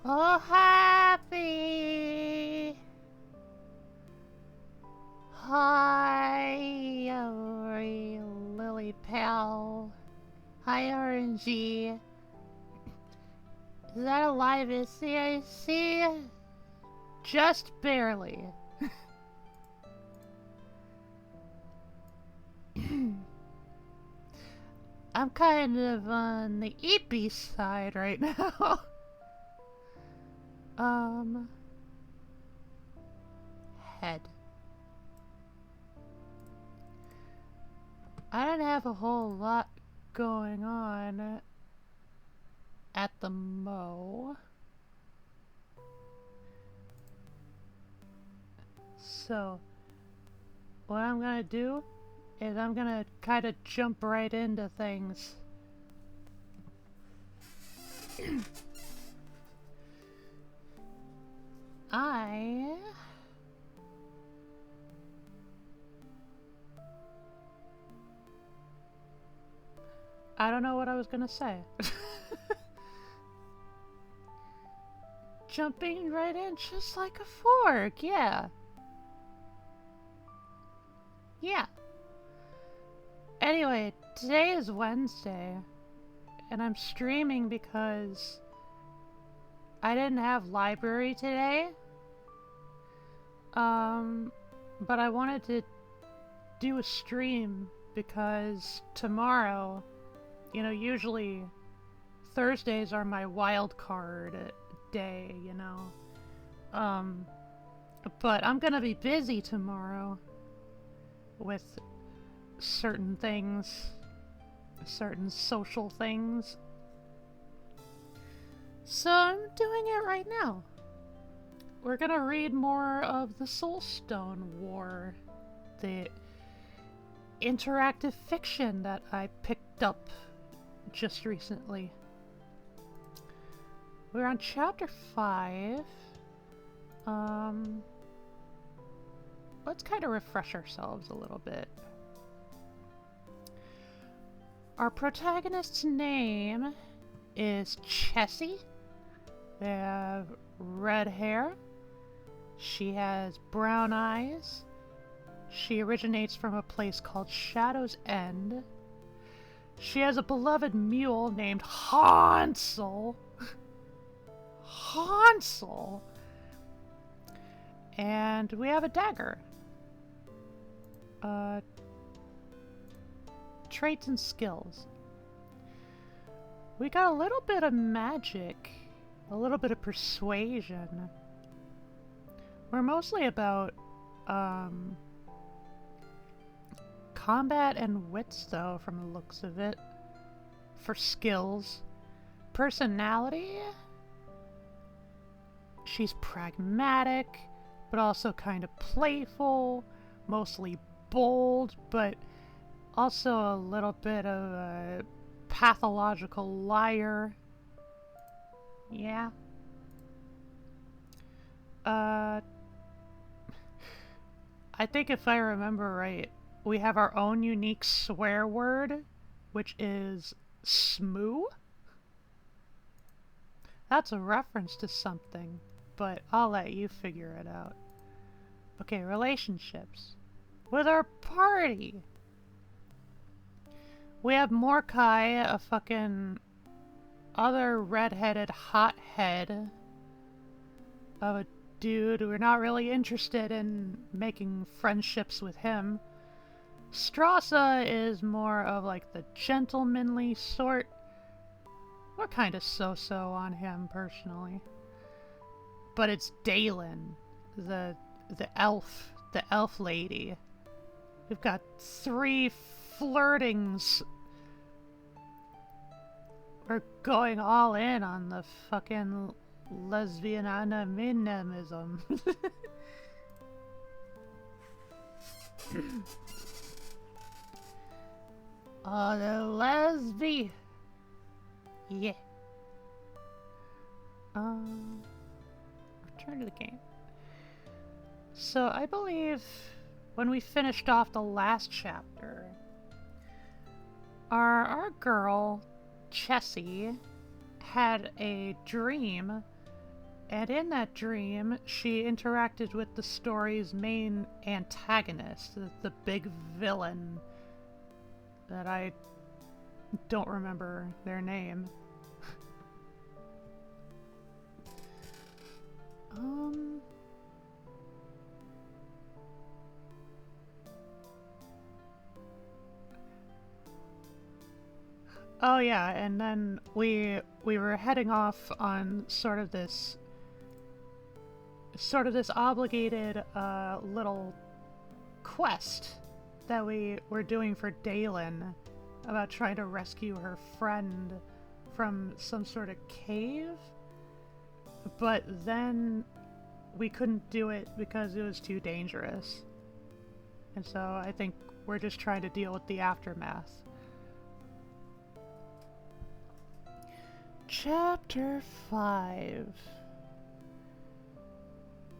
Oh, happy. Hi, Lily Pal. Hi, RNG. Is that a live issue I see? Just barely. I'm kind of on the eepy side right now. Head. I don't have a whole lot going on at the mo. So, what I'm gonna do is I'm gonna kind of jump right into things. I don't know what I was gonna say. Jumping right in just like a fork, yeah. Yeah. Anyway, today is Wednesday, and I'm streaming because I didn't have library today. But I wanted to do a stream because tomorrow, you know, usually Thursdays are my wild card day, you know. But I'm gonna be busy tomorrow with certain things, certain social things. So I'm doing it right now. We're gonna read more of the Soulstone War, the interactive fiction that I picked up just recently. We're on chapter 5. Let's kind of refresh ourselves a little bit. Our protagonist's name is Chessie. They have red hair. She has brown eyes. She originates from a place called Shadow's End. She has a beloved mule named Hansel. Hansel! And we have a dagger. Traits and skills. We got a little bit of magic. A little bit of persuasion. We're mostly about, combat and wits, though, from the looks of it. For skills. Personality? She's pragmatic, but also kind of playful. Mostly bold, but also a little bit of a pathological liar. Yeah. I think if I remember right, we have our own unique swear word, which is smoo. That's a reference to something, but I'll let you figure it out. Okay, relationships. With our party! We have Mordecai, a fucking other redheaded hothead of a dude. We're not really interested in making friendships with him. Strassa is more of like the gentlemanly sort. We're kind of so-so on him personally. But it's Dalen, the elf lady. We've got 3 flirtings. We're going all in on the fucking lesbian animism. Oh, the lesbi. Yeah. Return to the game. So I believe when we finished off the last chapter, our girl Chessie had a dream And in that dream, she interacted with the story's main antagonist, the big villain that I don't remember their name. Oh yeah, and then we were heading off on sort of this obligated little quest that we were doing for Dalen about trying to rescue her friend from some sort of cave. But then we couldn't do it because it was too dangerous. And so I think we're just trying to deal with the aftermath. Chapter 5.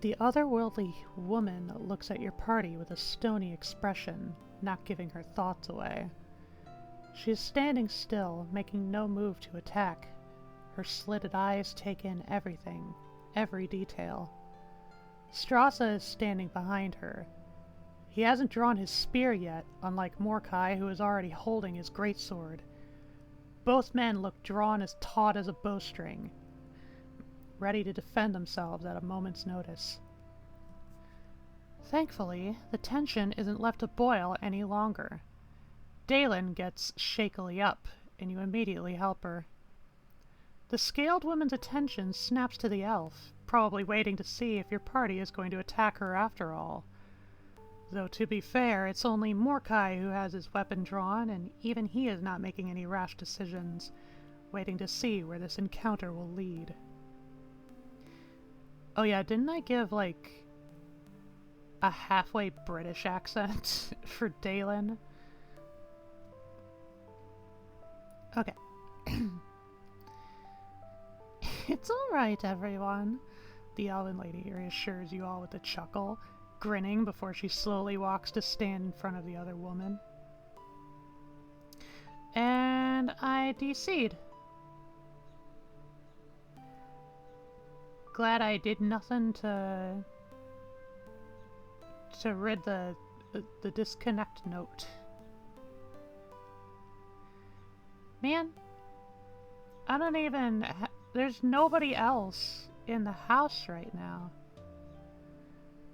The otherworldly woman looks at your party with a stony expression, not giving her thoughts away. She is standing still, making no move to attack. Her slitted eyes take in everything, every detail. Strasza is standing behind her. He hasn't drawn his spear yet, unlike Mordecai, who is already holding his greatsword. Both men look drawn as taut as a bowstring, ready to defend themselves at a moment's notice. Thankfully, the tension isn't left to boil any longer. Dalen gets shakily up, and you immediately help her. The scaled woman's attention snaps to the elf, probably waiting to see if your party is going to attack her after all. Though to be fair, it's only Mordecai who has his weapon drawn, and even he is not making any rash decisions, waiting to see where this encounter will lead. Oh yeah, didn't I give, like, a halfway British accent for Dalen? Okay. It's alright, everyone, the elven lady reassures you all with a chuckle, grinning before she slowly walks to stand in front of the other woman. And I DC'd. Glad I did nothing to rid the disconnect note. Man, I don't even... there's nobody else in the house right now.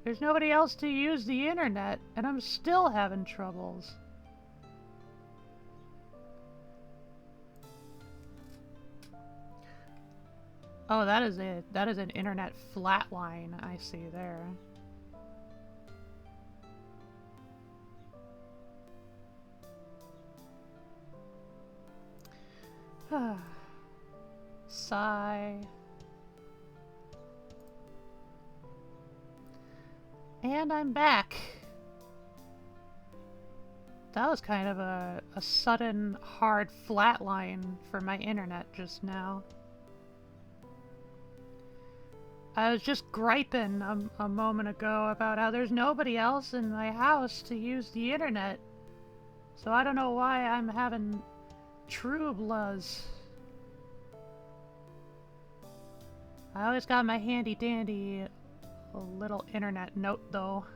There's nobody else to use the internet, and I'm still having troubles. Oh, that is an internet flatline I see there. Sigh. And I'm back. That was kind of a sudden, hard flatline for my internet just now. I was just griping a moment ago about how there's nobody else in my house to use the internet. So I don't know why I'm having troubles. I always got my handy dandy little internet note though.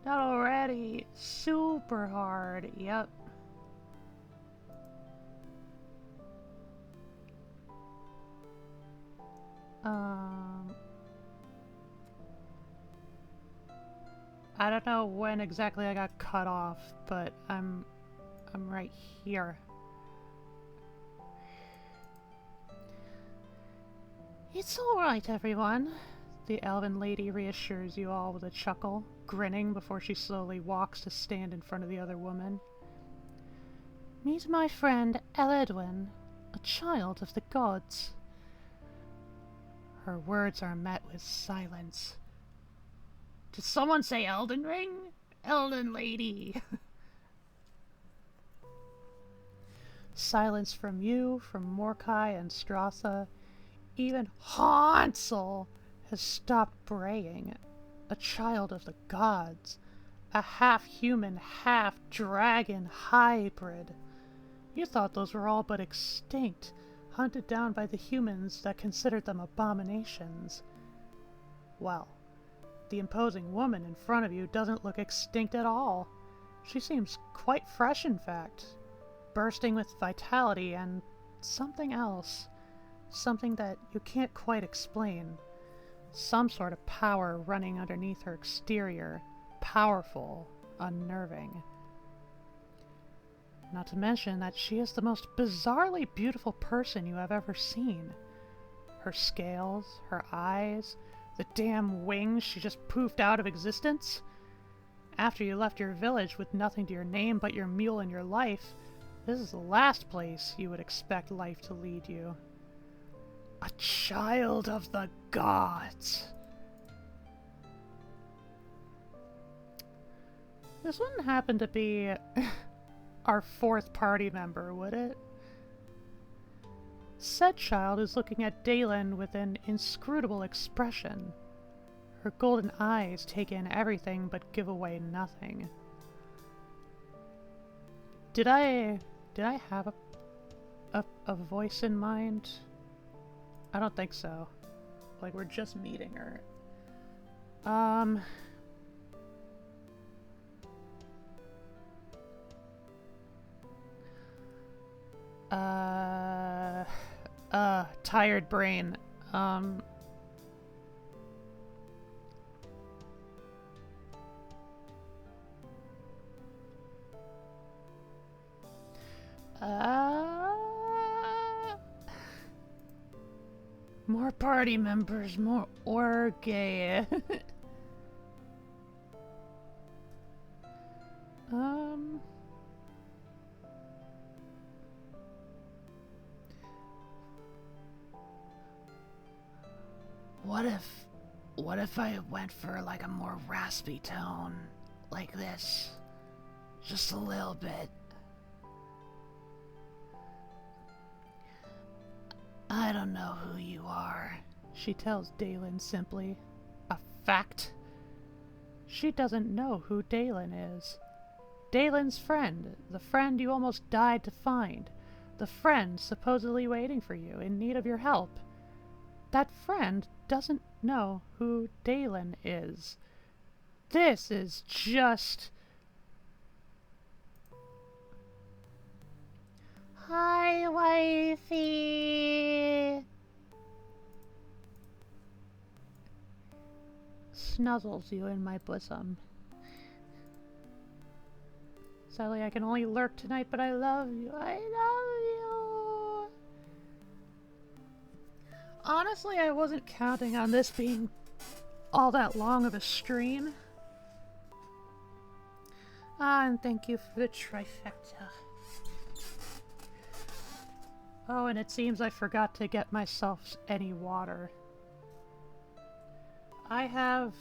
Not already. Super hard. Yep. I don't know when exactly I got cut off, but I'm right here. It's alright, everyone, the elven lady reassures you all with a chuckle, grinning before she slowly walks to stand in front of the other woman. Meet my friend Eledwin, a child of the gods. Her words are met with silence. Did someone say Elden Ring? Elden Lady. Silence from you, from Mordecai and Strasza. Even Hansel has stopped braying. A child of the gods. A half-human, half-dragon hybrid. You thought those were all but extinct, hunted down by the humans that considered them abominations. Well, the imposing woman in front of you doesn't look extinct at all. She seems quite fresh, in fact, bursting with vitality and something else. Something that you can't quite explain. Some sort of power running underneath her exterior. Powerful, unnerving. Not to mention that she is the most bizarrely beautiful person you have ever seen. Her scales, her eyes, the damn wings she just poofed out of existence. After you left your village with nothing to your name but your mule and your life, this is the last place you would expect life to lead you. A child of the gods. This wouldn't happen to be our fourth party member, would it? Said child is looking at Dalen with an inscrutable expression. Her golden eyes take in everything but give away nothing. Did I have a voice in mind? I don't think so. Like, we're just meeting her. Tired brain. More party members, more orgy. What if I went for like a more raspy tone, like this? Just a little bit. I don't know who you are, she tells Dalen simply. A fact? She doesn't know who Dalen is. Dalen's friend, the friend you almost died to find. The friend supposedly waiting for you, in need of your help. That friend doesn't know who Dalen is. This is just... Hi, wifey! Snuzzles you in my bosom. Sadly, I can only lurk tonight, but I love you. I love you! Honestly, I wasn't counting on this being all that long of a stream. And thank you for the trifecta. Oh, and it seems I forgot to get myself any water. I have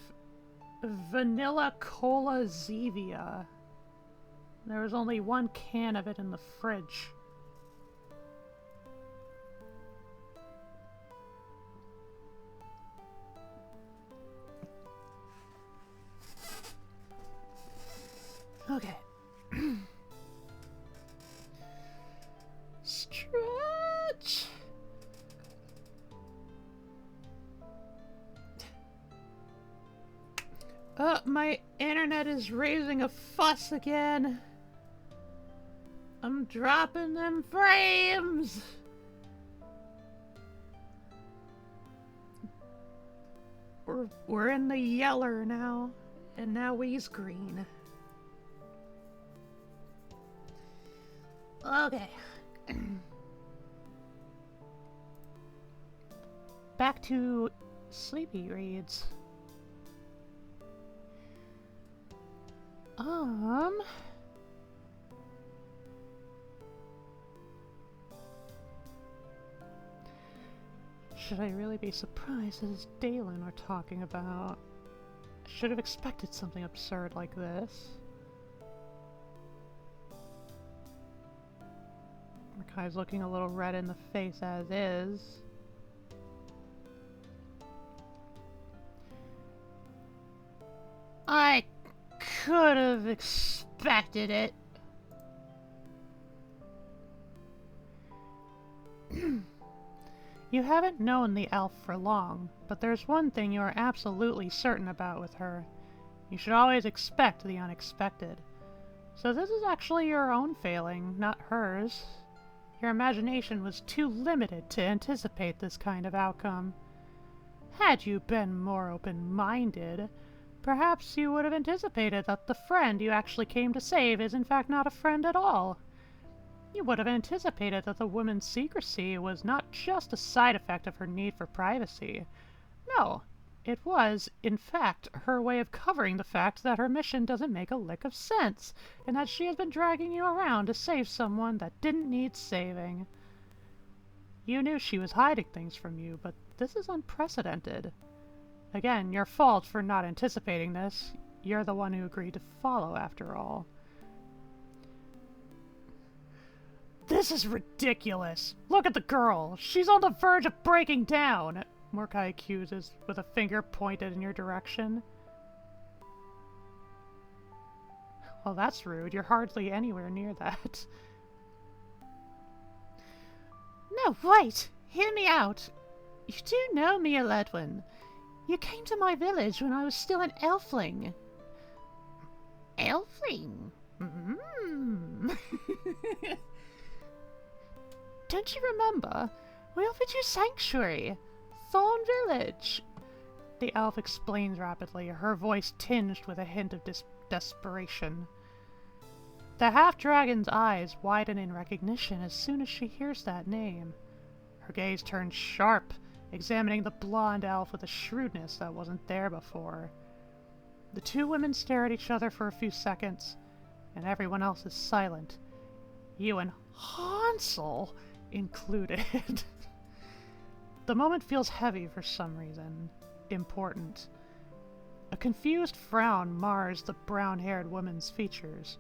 vanilla cola Zevia. There was only one can of it in the fridge. Okay. Stretch. My internet is raising a fuss again. I'm dropping them frames. We're in the yeller now, and now we's green. Okay. Back to sleepy reads. Should I really be surprised that it's Dalen we're talking about? I should have expected something absurd like this. Makai's looking a little red in the face as is. I could have expected it. You haven't known the elf for long, but there's one thing you are absolutely certain about with her. You should always expect the unexpected. So this is actually your own failing, not hers. Your imagination was too limited to anticipate this kind of outcome. Had you been more open-minded, perhaps you would have anticipated that the friend you actually came to save is in fact not a friend at all. You would have anticipated that the woman's secrecy was not just a side effect of her need for privacy. No, it was, in fact, her way of covering the fact that her mission doesn't make a lick of sense, and that she has been dragging you around to save someone that didn't need saving. You knew she was hiding things from you, but this is unprecedented. Again, your fault for not anticipating this. You're the one who agreed to follow, after all. This is ridiculous! Look at the girl! She's on the verge of breaking down! Mordecai accuses, with a finger pointed in your direction. Well, that's rude. You're hardly anywhere near that. No, wait! Hear me out! You do know me, Ledwin. You came to my village when I was still an elfling. Elfling? Don't you remember? We offered you sanctuary. Thorn Village. The elf explains rapidly, her voice tinged with a hint of desperation. The half-dragon's eyes widen in recognition as soon as she hears that name. Her gaze turns sharp, examining the blonde elf with a shrewdness that wasn't there before. The two women stare at each other for a few seconds, and everyone else is silent. You and Hansel included. The moment feels heavy for some reason. Important. A confused frown mars the brown-haired woman's features.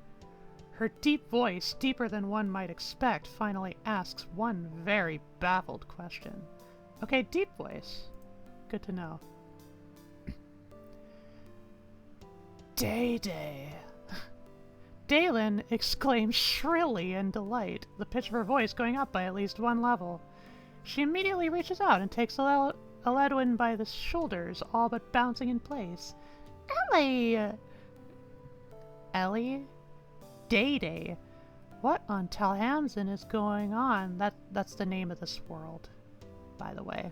Her deep voice, deeper than one might expect, finally asks one very baffled question. Okay, deep voice. Good to know. Day. Dalen exclaims shrilly in delight, the pitch of her voice going up by at least one level. She immediately reaches out and takes Eledwin by the shoulders, all but bouncing in place. Ellie! Ellie? Day. What on Talhamson is going on? That's the name of this world, by the way.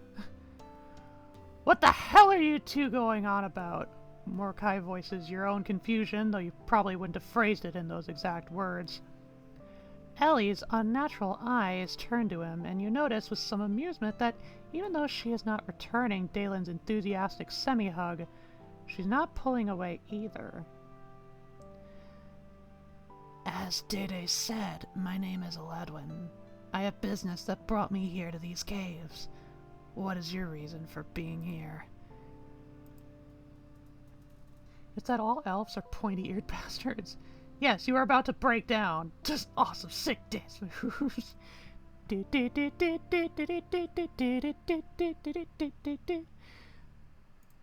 What the hell are you two going on about? Mordecai voices your own confusion, though you probably wouldn't have phrased it in those exact words. Ellie's unnatural eyes turn to him, and you notice with some amusement that even though she is not returning Dalen's enthusiastic semi-hug, she's not pulling away either. As Dede said, my name is Eledwin. I have business that brought me here to these caves. What is your reason for being here? Is that all elves are pointy-eared bastards? Yes, you are about to break down. Just awesome, sick dance moves.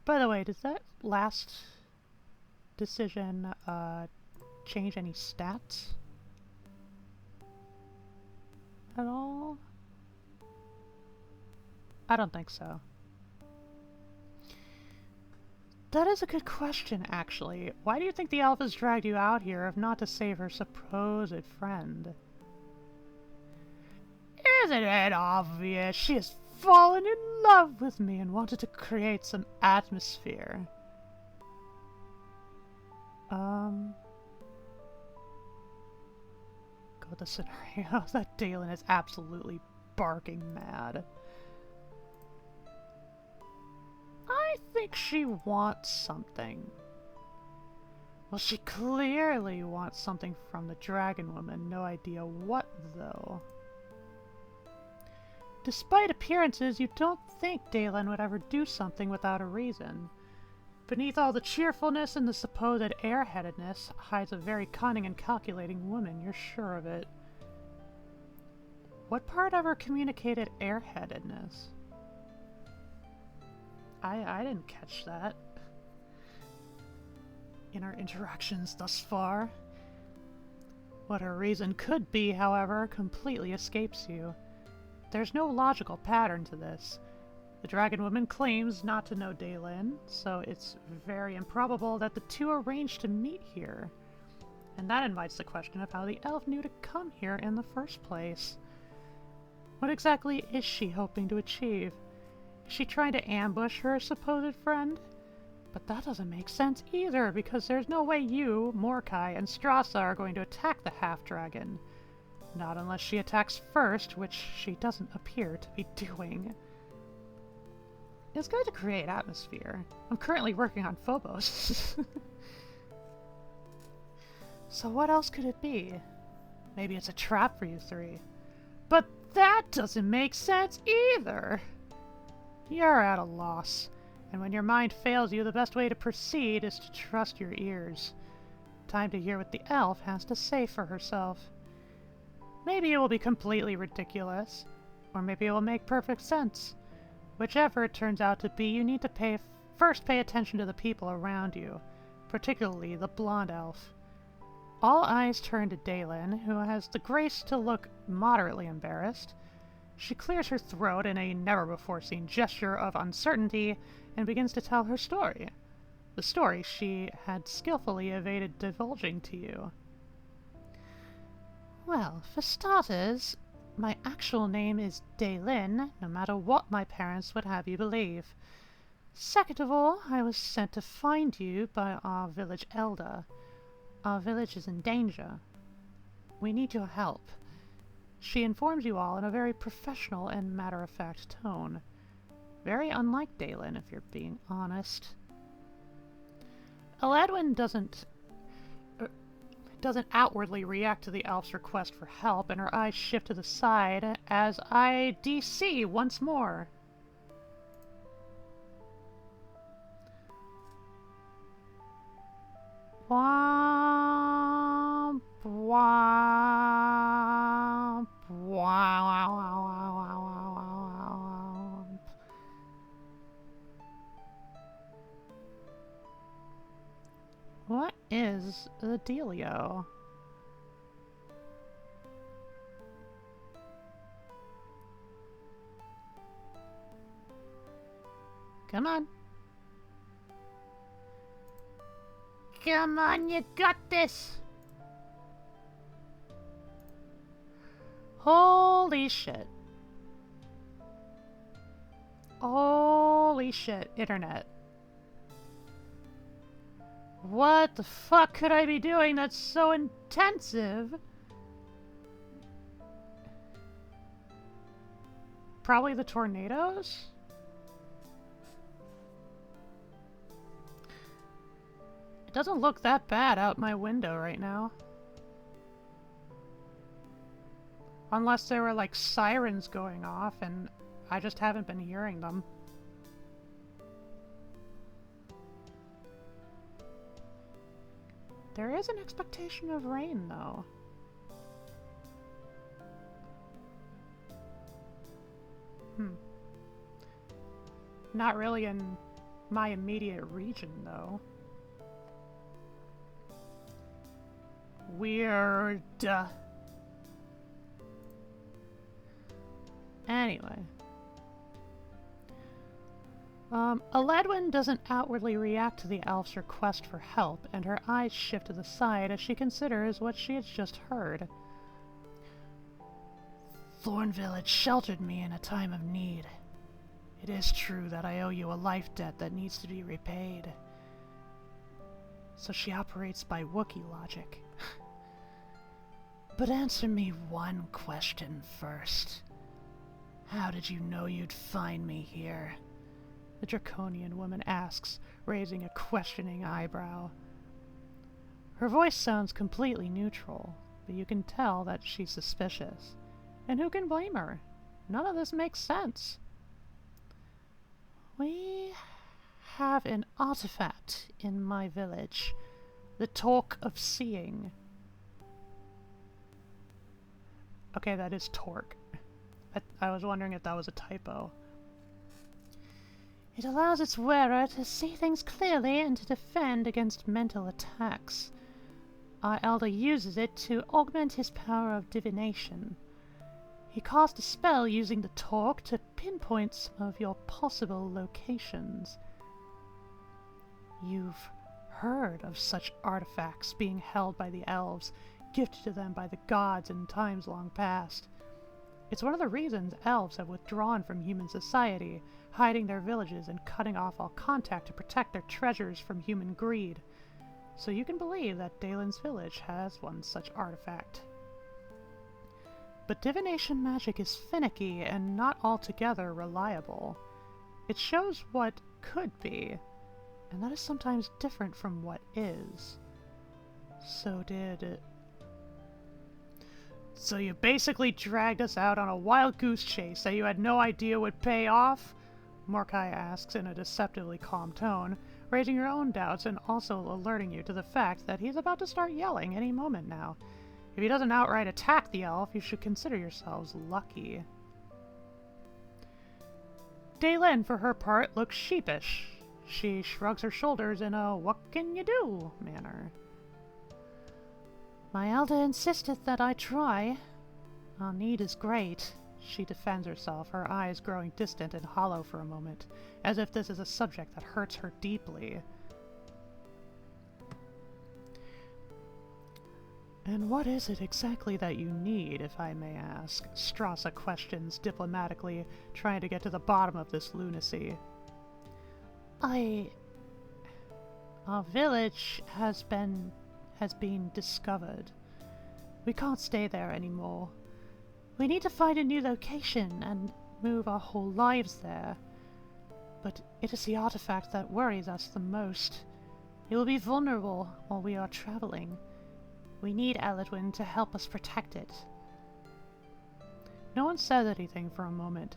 By the way, does that last decision change any stats at all? I don't think so. That is a good question, actually. Why do you think the elf has dragged you out here if not to save her supposed friend? Isn't it obvious? She has fallen in love with me and wanted to create some atmosphere. Go with the scenario that Dalen is absolutely barking mad. I think she wants something. Well, she clearly wants something from the dragon woman. No idea what, though. Despite appearances, you don't think Dalen would ever do something without a reason. Beneath all the cheerfulness and the supposed airheadedness hides a very cunning and calculating woman, you're sure of it. What part ever communicated airheadedness? I didn't catch that in our interactions thus far. What her reason could be, however, completely escapes you. there's no logical pattern to this. The dragon woman claims not to know Daylin, so it's very improbable that the two arranged to meet here. And that invites the question of how the elf knew to come here in the first place. What exactly is she hoping to achieve? Is she trying to ambush her supposed friend? But that doesn't make sense either, because there's no way you, Mordecai, and Strassa are going to attack the half-dragon. Not unless she attacks first, which she doesn't appear to be doing. It's going to create atmosphere. I'm currently working on Phobos. So what else could it be? Maybe it's a trap for you three. But that doesn't make sense either! You're at a loss, and when your mind fails you, the best way to proceed is to trust your ears. Time to hear what the elf has to say for herself. Maybe it will be completely ridiculous, or maybe it will make perfect sense. Whichever it turns out to be, you need to first pay attention to the people around you, particularly the blonde elf. All eyes turn to Daylin, who has the grace to look moderately embarrassed. She clears her throat in a never-before-seen gesture of uncertainty and begins to tell her story. The story she had skillfully evaded divulging to you. Well, for starters, my actual name is Daylin, no matter what my parents would have you believe. Second of all, I was sent to find you by our village elder. Our village is in danger. We need your help. She informs you all in a very professional and matter-of-fact tone. Very unlike Daylin, if you're being honest. Eladwin doesn't outwardly react to the elf's request for help, and her eyes shift to the side as I DC once more. Womp, womp, womp. What is the dealio? Come on. Come on, you got this! Holy shit. Holy shit, internet. What the fuck could I be doing that's so intensive? Probably the tornadoes? It doesn't look that bad out my window right now. Unless there were like sirens going off and I just haven't been hearing them. There is an expectation of rain though. Not really in my immediate region though. Weird. Anyway. Eladwin doesn't outwardly react to the elf's request for help, and her eyes shift to the side as she considers what she has just heard. Thorn Village sheltered me in a time of need. It is true that I owe you a life debt that needs to be repaid. So she operates by Wookiee logic. But answer me one question first. How did you know you'd find me here? The draconian woman asks, raising a questioning eyebrow. Her voice sounds completely neutral, but you can tell that she's suspicious. And who can blame her? None of this makes sense. We have an artifact in my village. The Talk of Seeing. Okay, that is Torque. I was wondering if that was a typo. It allows its wearer to see things clearly and to defend against mental attacks. Our elder uses it to augment his power of divination. He cast a spell using the talk to pinpoint some of your possible locations. You've heard of such artifacts being held by the elves, gifted to them by the gods in times long past. It's one of the reasons elves have withdrawn from human society, hiding their villages and cutting off all contact to protect their treasures from human greed. So you can believe that Dalen's village has one such artifact. But divination magic is finicky and not altogether reliable. It shows what could be, and that is sometimes different from what is. So you basically dragged us out on a wild goose chase that you had no idea would pay off? Mordecai asks in a deceptively calm tone, raising your own doubts and also alerting you to the fact that he's about to start yelling any moment now. If he doesn't outright attack the elf, you should consider yourselves lucky. Dalen, for her part, looks sheepish. She shrugs her shoulders in a what-can-you-do manner. My elder insisteth that I try. Our need is great. She defends herself, her eyes growing distant and hollow for a moment, as if this is a subject that hurts her deeply. And what is it exactly that you need, if I may ask? Strassa questions diplomatically, trying to get to the bottom of this lunacy. Our village has been discovered. We can't stay there anymore. We need to find a new location and move our whole lives there. But it is the artifact that worries us the most. It will be vulnerable while we are traveling. We need Eladwin to help us protect it. No one says anything for a moment.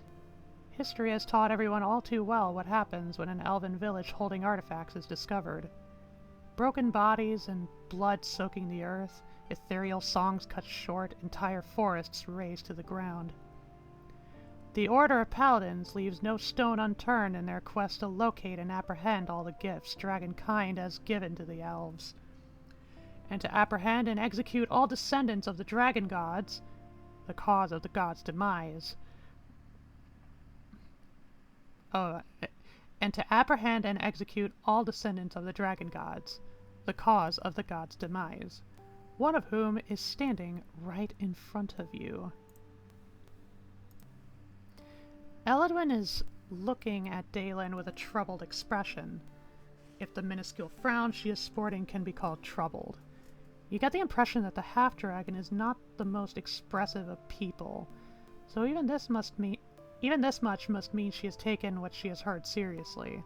History has taught everyone all too well what happens when an elven village holding artifacts is discovered. Broken bodies and blood soaking the earth, ethereal songs cut short, entire forests razed to the ground. The Order of Paladins leaves no stone unturned in their quest to locate and apprehend all the gifts dragonkind has given to the elves. And to apprehend and execute all descendants of the dragon gods, the cause of the gods' demise. And to apprehend and execute all descendants of the dragon gods, the cause of the gods' demise, one of whom is standing right in front of you. Eladwin is looking at Dalen with a troubled expression, if the minuscule frown she is sporting can be called troubled. You get the impression that the half-dragon is not the most expressive of people, so even this much must mean she has taken what she has heard seriously.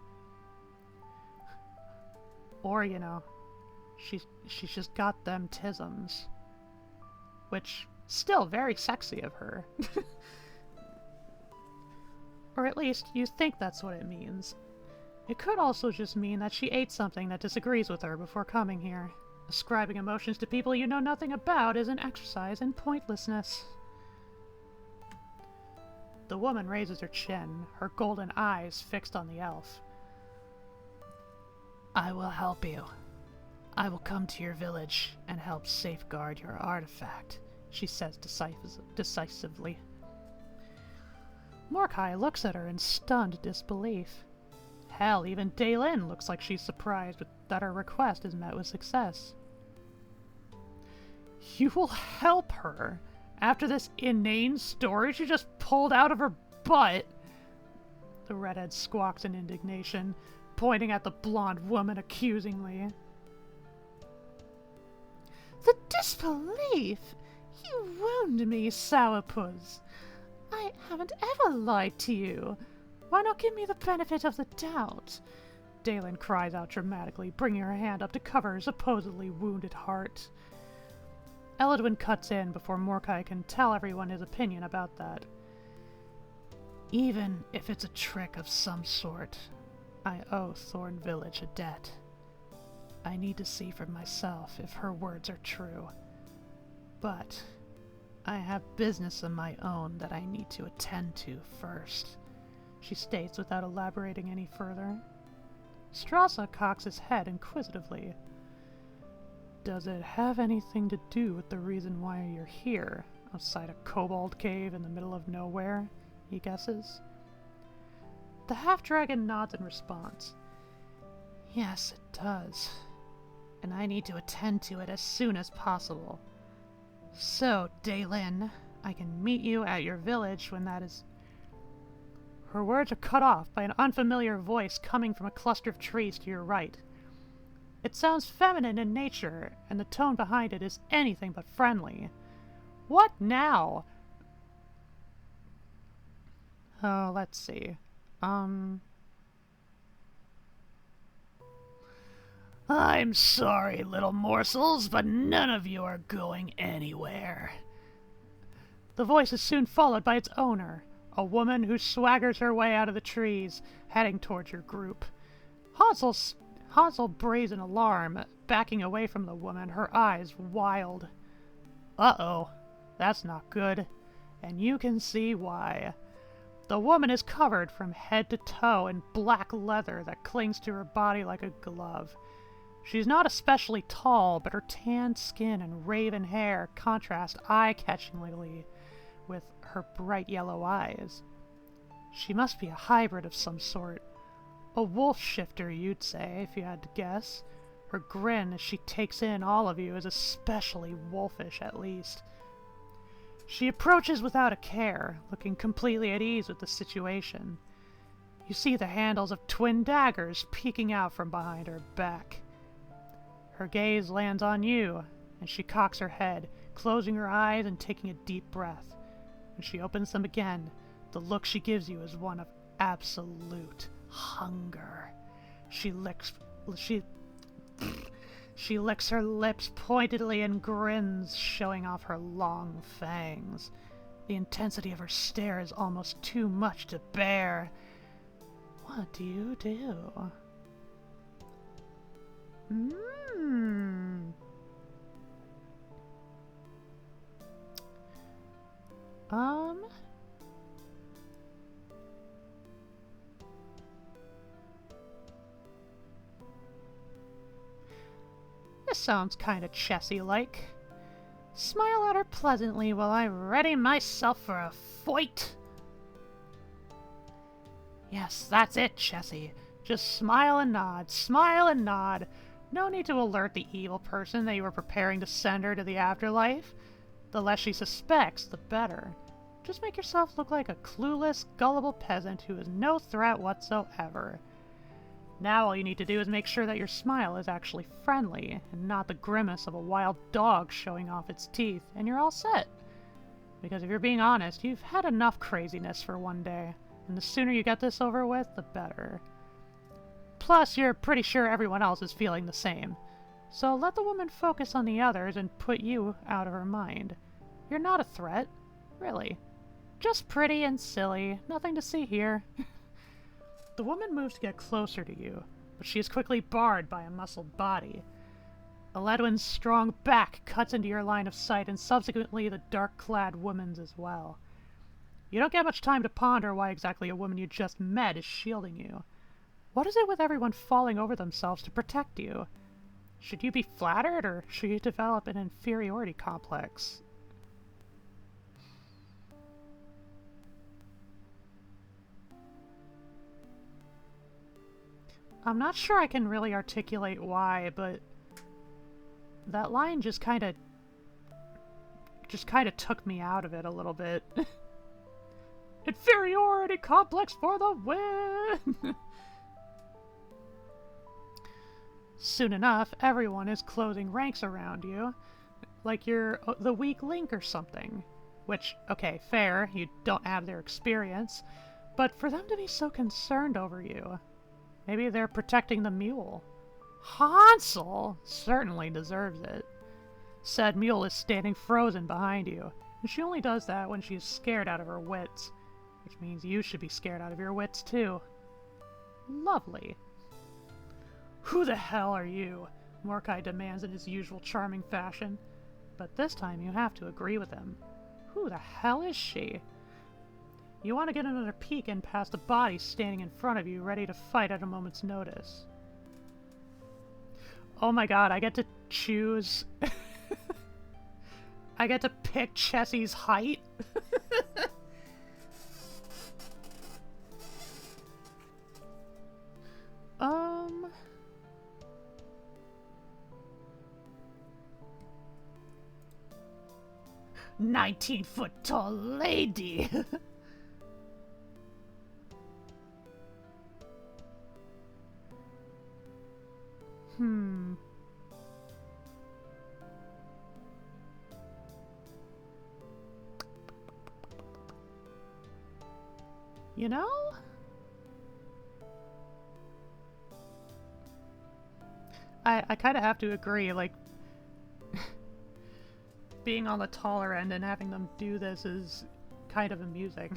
Or, you know, she's just got them tisms. Which, still very sexy of her. Or at least, you think that's what it means. It could also just mean that she ate something that disagrees with her before coming here. Ascribing emotions to people you know nothing about is an exercise in pointlessness. The woman raises her chin, her golden eyes fixed on the elf. I will help you. I will come to your village and help safeguard your artifact, she says decisively. Mordecai looks at her in stunned disbelief. Hell, even Dalen looks like she's surprised that her request is met with success. You will help her? After this inane story she just pulled out of her butt? The redhead squawks in indignation, pointing at the blonde woman accusingly. The disbelief! You wound me, sourpuss. I haven't ever lied to you. Why not give me the benefit of the doubt? Dalen cries out dramatically, bringing her hand up to cover her supposedly wounded heart. Eladwin cuts in before Mordecai can tell everyone his opinion about that. Even if it's a trick of some sort, I owe Thorn Village a debt. I need to see for myself if her words are true. But I have business of my own that I need to attend to first, she states without elaborating any further. Strassa cocks his head inquisitively. Does it have anything to do with the reason why you're here? outside a kobold cave in the middle of nowhere, he guesses. The half-dragon nods in response. Yes, it does. And I need to attend to it as soon as possible. So, Daylin, I can meet you at your village when that is... Her words are cut off by an unfamiliar voice coming from a cluster of trees to your right. It sounds feminine in nature, and the tone behind it is anything but friendly. What now? Oh, let's see. I'm sorry, little morsels, but none of you are going anywhere. The voice is soon followed by its owner, a woman who swaggers her way out of the trees, heading towards your group. Hansel brays in alarm, backing away from the woman, her eyes wild. Uh-oh, that's not good, and you can see why. The woman is covered from head to toe in black leather that clings to her body like a glove. She's not especially tall, but her tanned skin and raven hair contrast eye-catchingly with her bright yellow eyes. She must be a hybrid of some sort. A wolf shifter, you'd say, if you had to guess. Her grin as she takes in all of you is especially wolfish, at least. She approaches without a care, looking completely at ease with the situation. You see the handles of twin daggers peeking out from behind her back. Her gaze lands on you, and she cocks her head, closing her eyes and taking a deep breath. When she opens them again, the look she gives you is one of absolute hunger. She licks her lips pointedly and grins, showing off her long fangs. The intensity of her stare is almost too much to bear. What do you do? This sounds kinda chessy-like. Smile at her pleasantly while I ready myself for a fight. Yes, that's it, Chessie. Just smile and nod, smile and nod. No need to alert the evil person that you are preparing to send her to the afterlife. The less she suspects, the better. Just make yourself look like a clueless, gullible peasant who is no threat whatsoever. Now all you need to do is make sure that your smile is actually friendly, and not the grimace of a wild dog showing off its teeth, and you're all set. Because if you're being honest, you've had enough craziness for one day, and the sooner you get this over with, the better. Plus, you're pretty sure everyone else is feeling the same. So let the woman focus on the others and put you out of her mind. You're not a threat, really. Just pretty and silly, nothing to see here. The woman moves to get closer to you, but she is quickly barred by a muscled body. Aledwin's strong back cuts into your line of sight, and subsequently the dark-clad woman's as well. You don't get much time to ponder why exactly a woman you just met is shielding you. What is it with everyone falling over themselves to protect you? Should you be flattered, or should you develop an inferiority complex? I'm not sure I can really articulate why, but that line just kind of took me out of it a little bit. Inferiority complex for the win! Soon enough, everyone is closing ranks around you, like you're the weak link or something. Which, okay, fair, you don't have their experience, but for them to be so concerned over you, maybe they're protecting the mule. Hansel certainly deserves it. Said mule is standing frozen behind you, and she only does that when she's scared out of her wits, which means you should be scared out of your wits too. Lovely. Who the hell are you? Mordecai demands in his usual charming fashion, but this time you have to agree with him. Who the hell is she? You want to get another peek in past the body standing in front of you, ready to fight at a moment's notice. Oh my god, I get to choose... I get to pick Chessie's height? 19-foot tall lady! You know? I kind of have to agree, like, being on the taller end and having them do this is kind of amusing.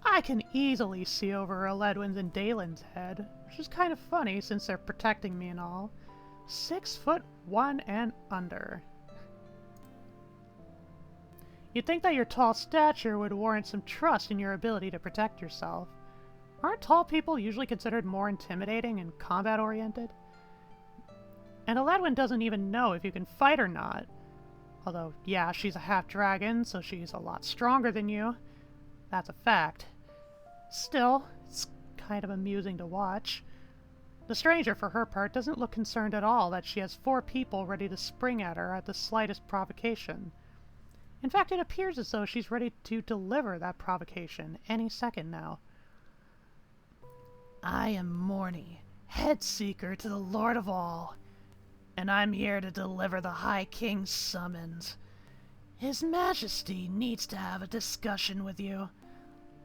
I can easily see over Eledwin's and Dalen's head, which is kind of funny since they're protecting me and all. 6'1" and under. You'd think that your tall stature would warrant some trust in your ability to protect yourself. Aren't tall people usually considered more intimidating and combat-oriented? And Eledwin doesn't even know if you can fight or not. Although, yeah, she's a half-dragon, so she's a lot stronger than you. That's a fact. Still, it's kind of amusing to watch. The stranger, for her part, doesn't look concerned at all that she has 4 people ready to spring at her at the slightest provocation. In fact, it appears as though she's ready to deliver that provocation any second now. I am Morny, head seeker to the Lord of all, and I'm here to deliver the High King's summons. His Majesty needs to have a discussion with you.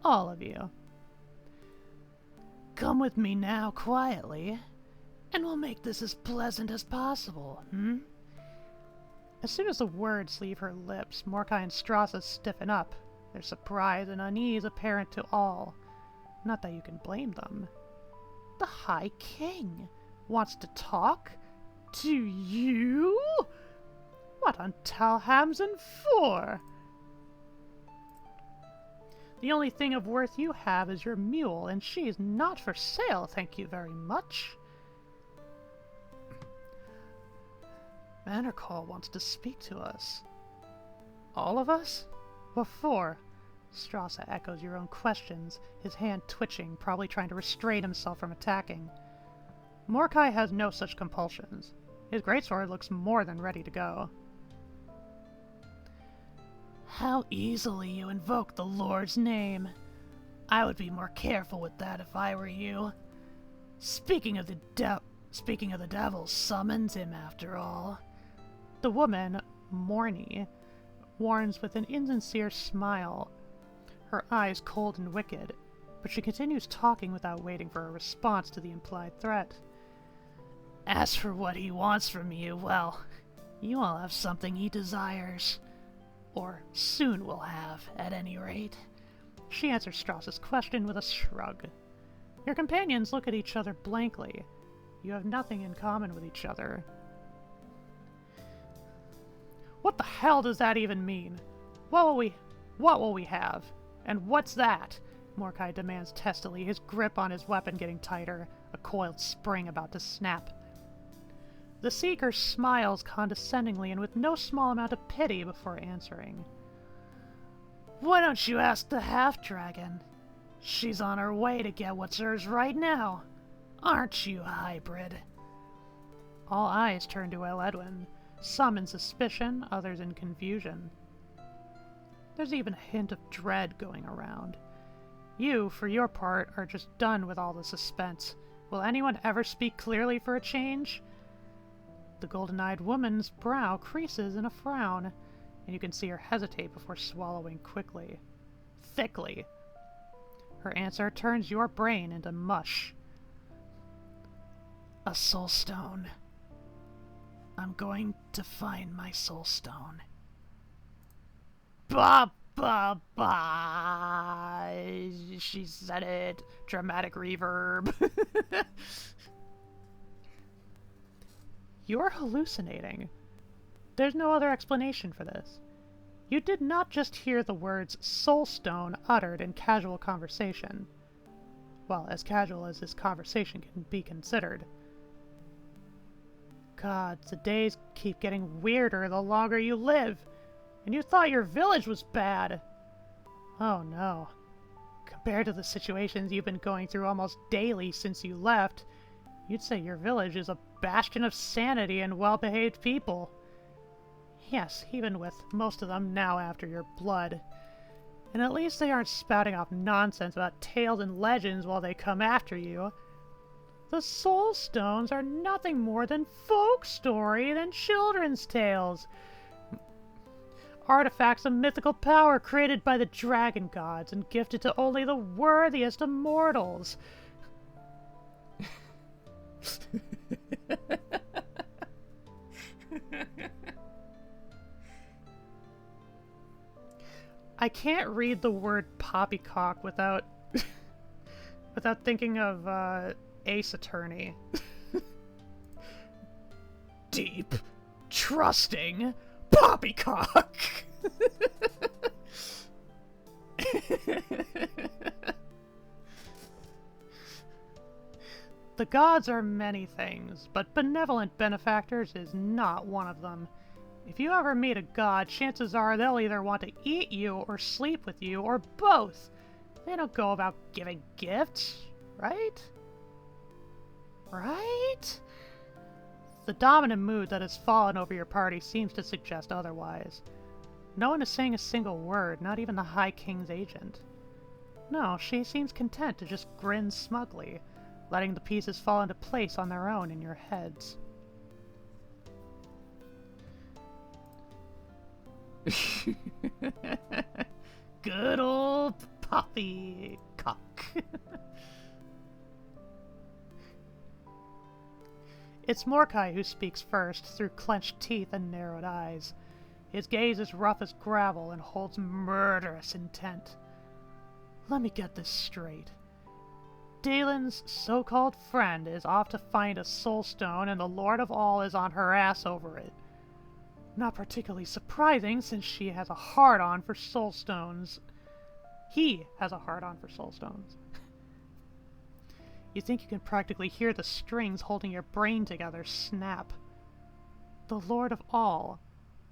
All of you. Come with me now quietly, and we'll make this as pleasant as possible, As soon as the words leave her lips, Mordecai and Strauss stiffen up, their surprise and unease apparent to all. Not that you can blame them. The High King wants to talk? To you? What on Talhamson for? The only thing of worth you have is your mule, and she is not for sale, thank you very much. Mannercall wants to speak to us. All of us? What for? Strauss echoes your own questions, his hand twitching, probably trying to restrain himself from attacking. Mordecai has no such compulsions. His greatsword looks more than ready to go. How easily you invoke the Lord's name. I would be more careful with that if I were you. Speaking of the devil summons him after all. The woman, Morny, warns with an insincere smile, her eyes cold and wicked, but she continues talking without waiting for a response to the implied threat. As for what he wants from you, well, you all have something he desires. Or soon will have, at any rate. She answers Strauss's question with a shrug. Your companions look at each other blankly. You have nothing in common with each other. What the hell does that even mean? What will we have? And what's that? Mordecai demands testily, his grip on his weapon getting tighter, a coiled spring about to snap. The Seeker smiles condescendingly and with no small amount of pity before answering. Why don't you ask the half-dragon? She's on her way to get what's hers right now. Aren't you, hybrid? All eyes turn to Eledwin, some in suspicion, others in confusion. There's even a hint of dread going around. You, for your part, are just done with all the suspense. Will anyone ever speak clearly for a change? The golden-eyed woman's brow creases in a frown, and you can see her hesitate before swallowing quickly. Thickly. Her answer turns your brain into mush. A soul stone. I'm going to find my soul stone. Ba ba ba. She said it. Dramatic reverb. You're hallucinating. There's no other explanation for this. You did not just hear the words soulstone uttered in casual conversation. Well, as casual as this conversation can be considered. God, the days keep getting weirder the longer you live. And you thought your village was bad. Oh no. Compared to the situations you've been going through almost daily since you left, you'd say your village is a bastion of sanity and well-behaved people. Yes, even with most of them now after your blood. And at least they aren't spouting off nonsense about tales and legends while they come after you. The Soul Stones are nothing more than folk story than children's tales. Artifacts of mythical power created by the dragon gods and gifted to only the worthiest of mortals. I can't read the word poppycock without without thinking of Ace Attorney. Deep, trusting poppycock. The gods are many things, but benevolent benefactors is not one of them. If you ever meet a god, chances are they'll either want to eat you or sleep with you, or both. They don't go about giving gifts, right? Right? The dominant mood that has fallen over your party seems to suggest otherwise. No one is saying a single word, not even the High King's agent. No, she seems content to just grin smugly, letting the pieces fall into place on their own in your heads. Good old poppycock. It's Mordecai who speaks first, through clenched teeth and narrowed eyes. His gaze is rough as gravel and holds murderous intent. Let me get this straight. Dalen's so-called friend is off to find a soul stone, and the Lord of All is on her ass over it. Not particularly surprising, since she has a hard-on for soul stones. He has a hard-on for soul stones. You think you can practically hear the strings holding your brain together snap. The Lord of All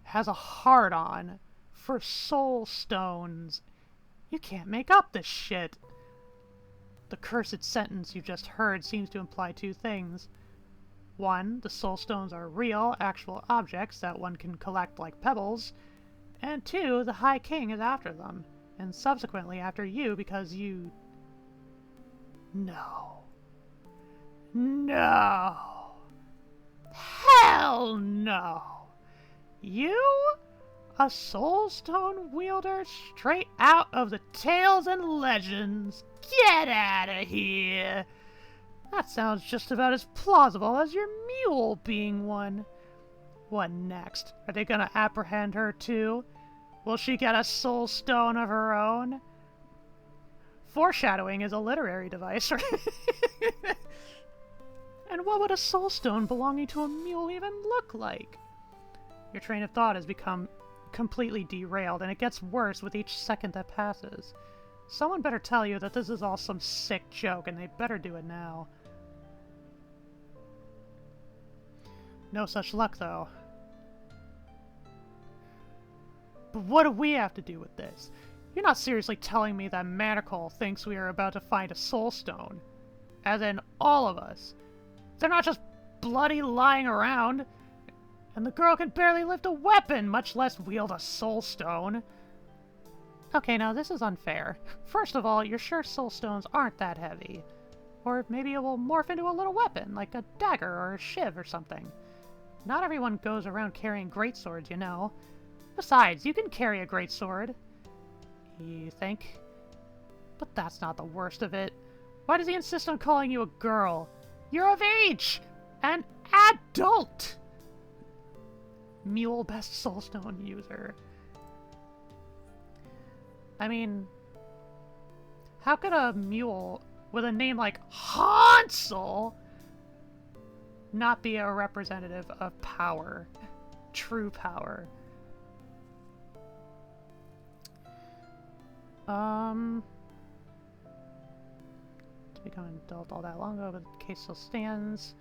has a hard-on for soul stones. You can't make up this shit. The cursed sentence you just heard seems to imply two things. One, the soul stones are real, actual objects that one can collect like pebbles. And two, the High King is after them, and subsequently after you because you... No. No. Hell no. You? A soul stone wielder straight out of the tales and legends? Get out of here! That sounds just about as plausible as your mule being one. What next? Are they gonna apprehend her too? Will she get a soul stone of her own? Foreshadowing is a literary device. And what would a soul stone belonging to a mule even look like? Your train of thought has become completely derailed, and it gets worse with each second that passes. Someone better tell you that this is all some sick joke, and they better do it now. No such luck, though. But what do we have to do with this? You're not seriously telling me that Manacle thinks we are about to find a soul stone? As in, all of us. They're not just bloody lying around. And the girl can barely lift a weapon, much less wield a soul stone. Okay, now this is unfair. First of all, you're sure soul stones aren't that heavy. Or maybe it will morph into a little weapon, like a dagger or a shiv or something. Not everyone goes around carrying greatswords, you know. Besides, you can carry a greatsword. You think? But that's not the worst of it. Why does he insist on calling you a girl? You're of age! An adult! Mule best soulstone user. I mean, how could a mule with a name like Hansel not be a representative of power? True power. To become an adult all that long ago, but the case still stands.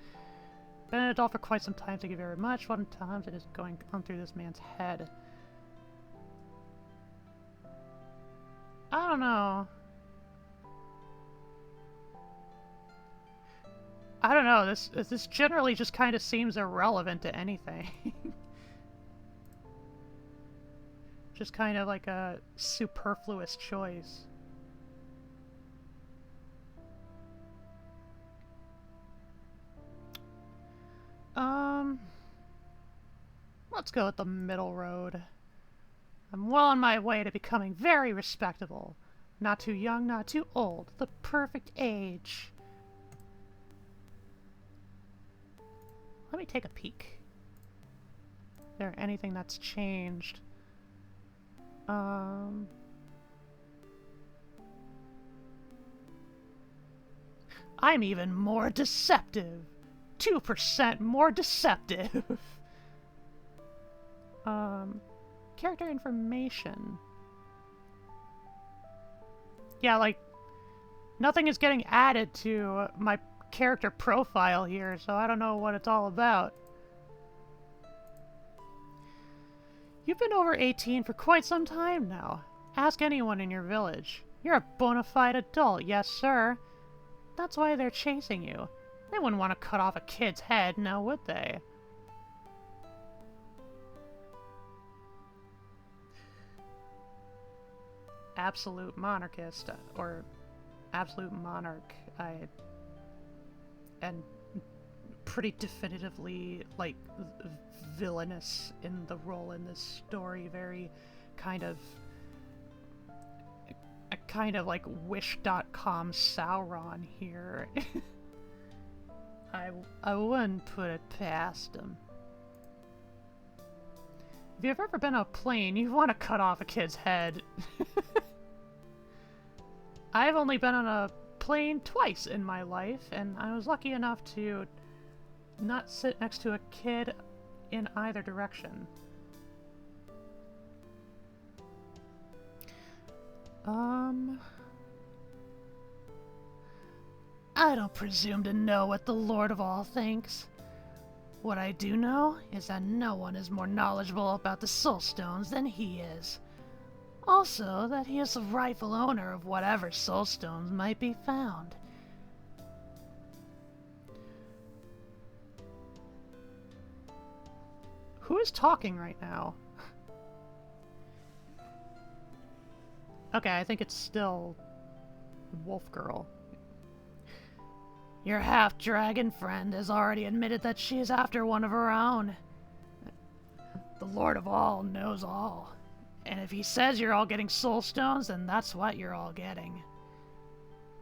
Been an adult for quite some time, thank you very much. What times it is going on through this man's head? I don't know. I don't know, this generally just kind of seems irrelevant to anything. Just kind of like a superfluous choice. Let's go with the middle road. I'm well on my way to becoming very respectable. Not too young, not too old. The perfect age. Let me take a peek. Is there anything that's changed? I'm even more deceptive. 2% more deceptive. Character information. Yeah, like, nothing is getting added to my character profile here, so I don't know what it's all about. You've been over 18 for quite some time now. Ask anyone in your village. You're a bona fide adult, yes sir. That's why they're chasing you. They wouldn't want to cut off a kid's head, now would they? Absolute monarchist, or absolute monarch, and pretty definitively, like, villainous in the role in this story. Very kind of like Wish.com Sauron here. I wouldn't put it past him. If you've ever been on a plane, you want to cut off a kid's head. I've only been on a plane twice in my life, and I was lucky enough to not sit next to a kid in either direction. I don't presume to know what the Lord of All thinks. What I do know is that no one is more knowledgeable about the Soul Stones than he is. Also, that he is the rightful owner of whatever Soul Stones might be found. Who is talking right now? Okay, I think it's still Wolf Girl. Your half-dragon friend has already admitted that she is after one of her own. The Lord of All knows all. And if he says you're all getting soul stones, then that's what you're all getting.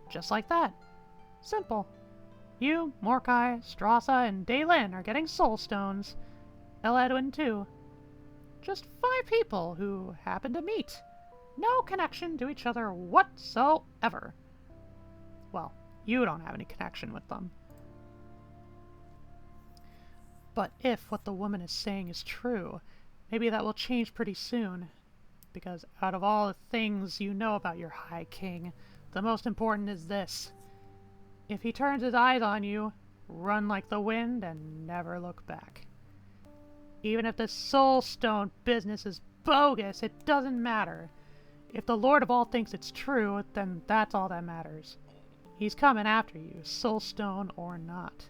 Just like that. Simple. You, Morkai, Strassa, and Daylin are getting soul stones. El Edwin too. Just 5 people who happen to meet. No connection to each other whatsoever. Well, you don't have any connection with them. But if what the woman is saying is true, maybe that will change pretty soon. Because out of all the things you know about your High King, the most important is this. If he turns his eyes on you, run like the wind and never look back. Even if the Soul Stone business is bogus, it doesn't matter. If the Lord of All thinks it's true, then that's all that matters. He's coming after you, Soul Stone or not.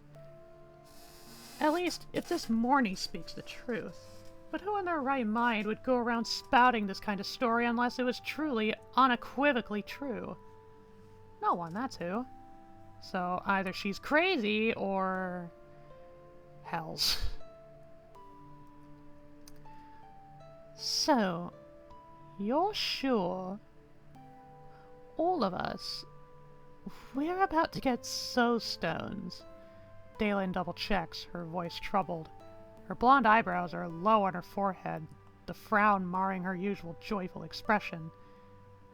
At least, if this Morny speaks the truth. But who in their right mind would go around spouting this kind of story unless it was truly, unequivocally true? No one, that's who. So either she's crazy or... hells. So, you're sure all of us, we're about to get soul stones? Daylin double checks, her voice troubled. Her blonde eyebrows are low on her forehead, the frown marring her usual joyful expression.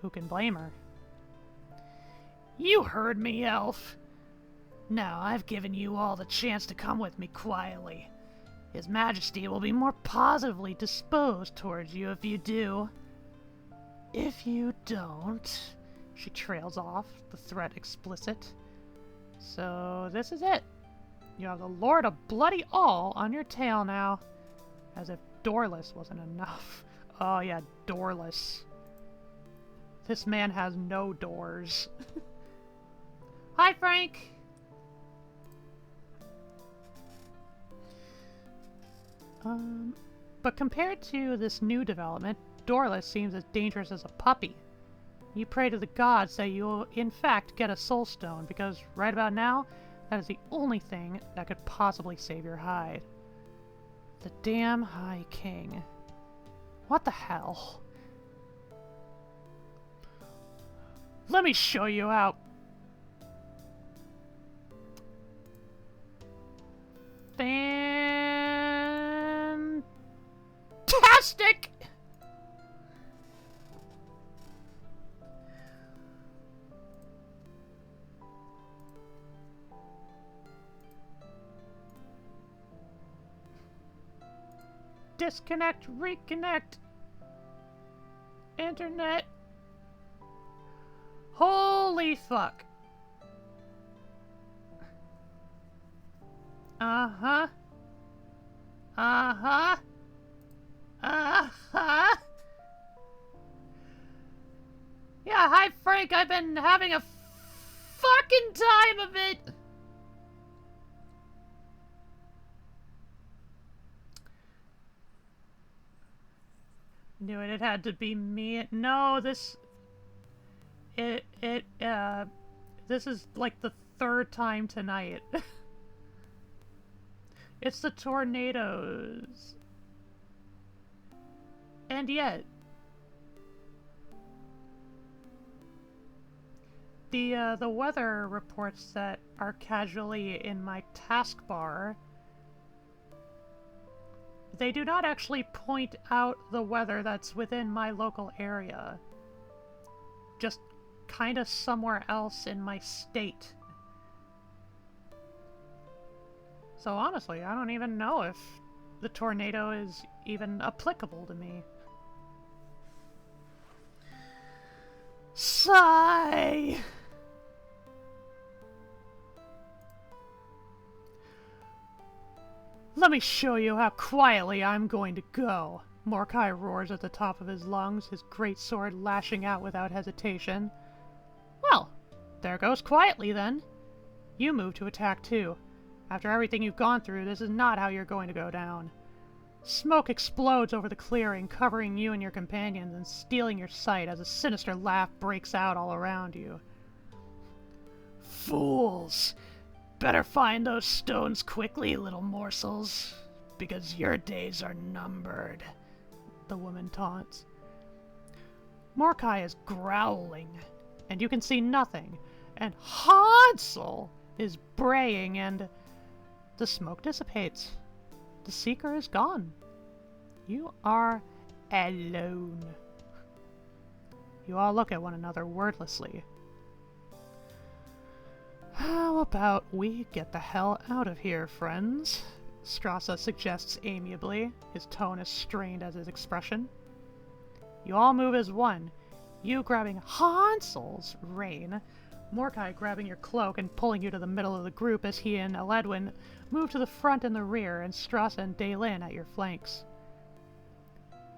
Who can blame her? You heard me, elf. Now I've given you all the chance to come with me quietly. His Majesty will be more positively disposed towards you if you do. If you don't... She trails off, the threat explicit. So this is it. You have the Lord of Bloody All on your tail now. As if doorless wasn't enough. Oh yeah, doorless. This man has no doors. Hi, Frank! But compared to this new development, doorless seems as dangerous as a puppy. You pray to the gods that you will in fact get a soul stone, because right about now, that is the only thing that could possibly save your hide. The damn High King. What the hell? Let me show you how. Fantastic! Disconnect, reconnect. Internet. Holy fuck. Uh-huh. Uh-huh. Uh-huh. Yeah, hi Frank, I've been having a fucking time of it. Knew it had to be me. No, this is like the third time tonight. It's the tornadoes. And yet the weather reports that are casually in my taskbar, they do not actually point out the weather that's within my local area. Just kinda somewhere else in my state. So honestly, I don't even know if the tornado is even applicable to me. Sigh! Let me show you how quietly I'm going to go. Mordecai roars at the top of his lungs, his great sword lashing out without hesitation. Well, there goes quietly then. You move to attack too. After everything you've gone through, this is not how you're going to go down. Smoke explodes over the clearing, covering you and your companions and stealing your sight as a sinister laugh breaks out all around you. Fools! Better find those stones quickly, little morsels, because your days are numbered, the woman taunts. Mordecai is growling, and you can see nothing, and Hansel is braying, and the smoke dissipates. The seeker is gone. You are alone. You all look at one another wordlessly. How about we get the hell out of here, friends? Strassa suggests amiably, his tone as strained as his expression. You all move as one, you grabbing Hansel's rein, Mordecai grabbing your cloak and pulling you to the middle of the group as he and Eledwin move to the front and the rear, and Strassa and Daylin at your flanks.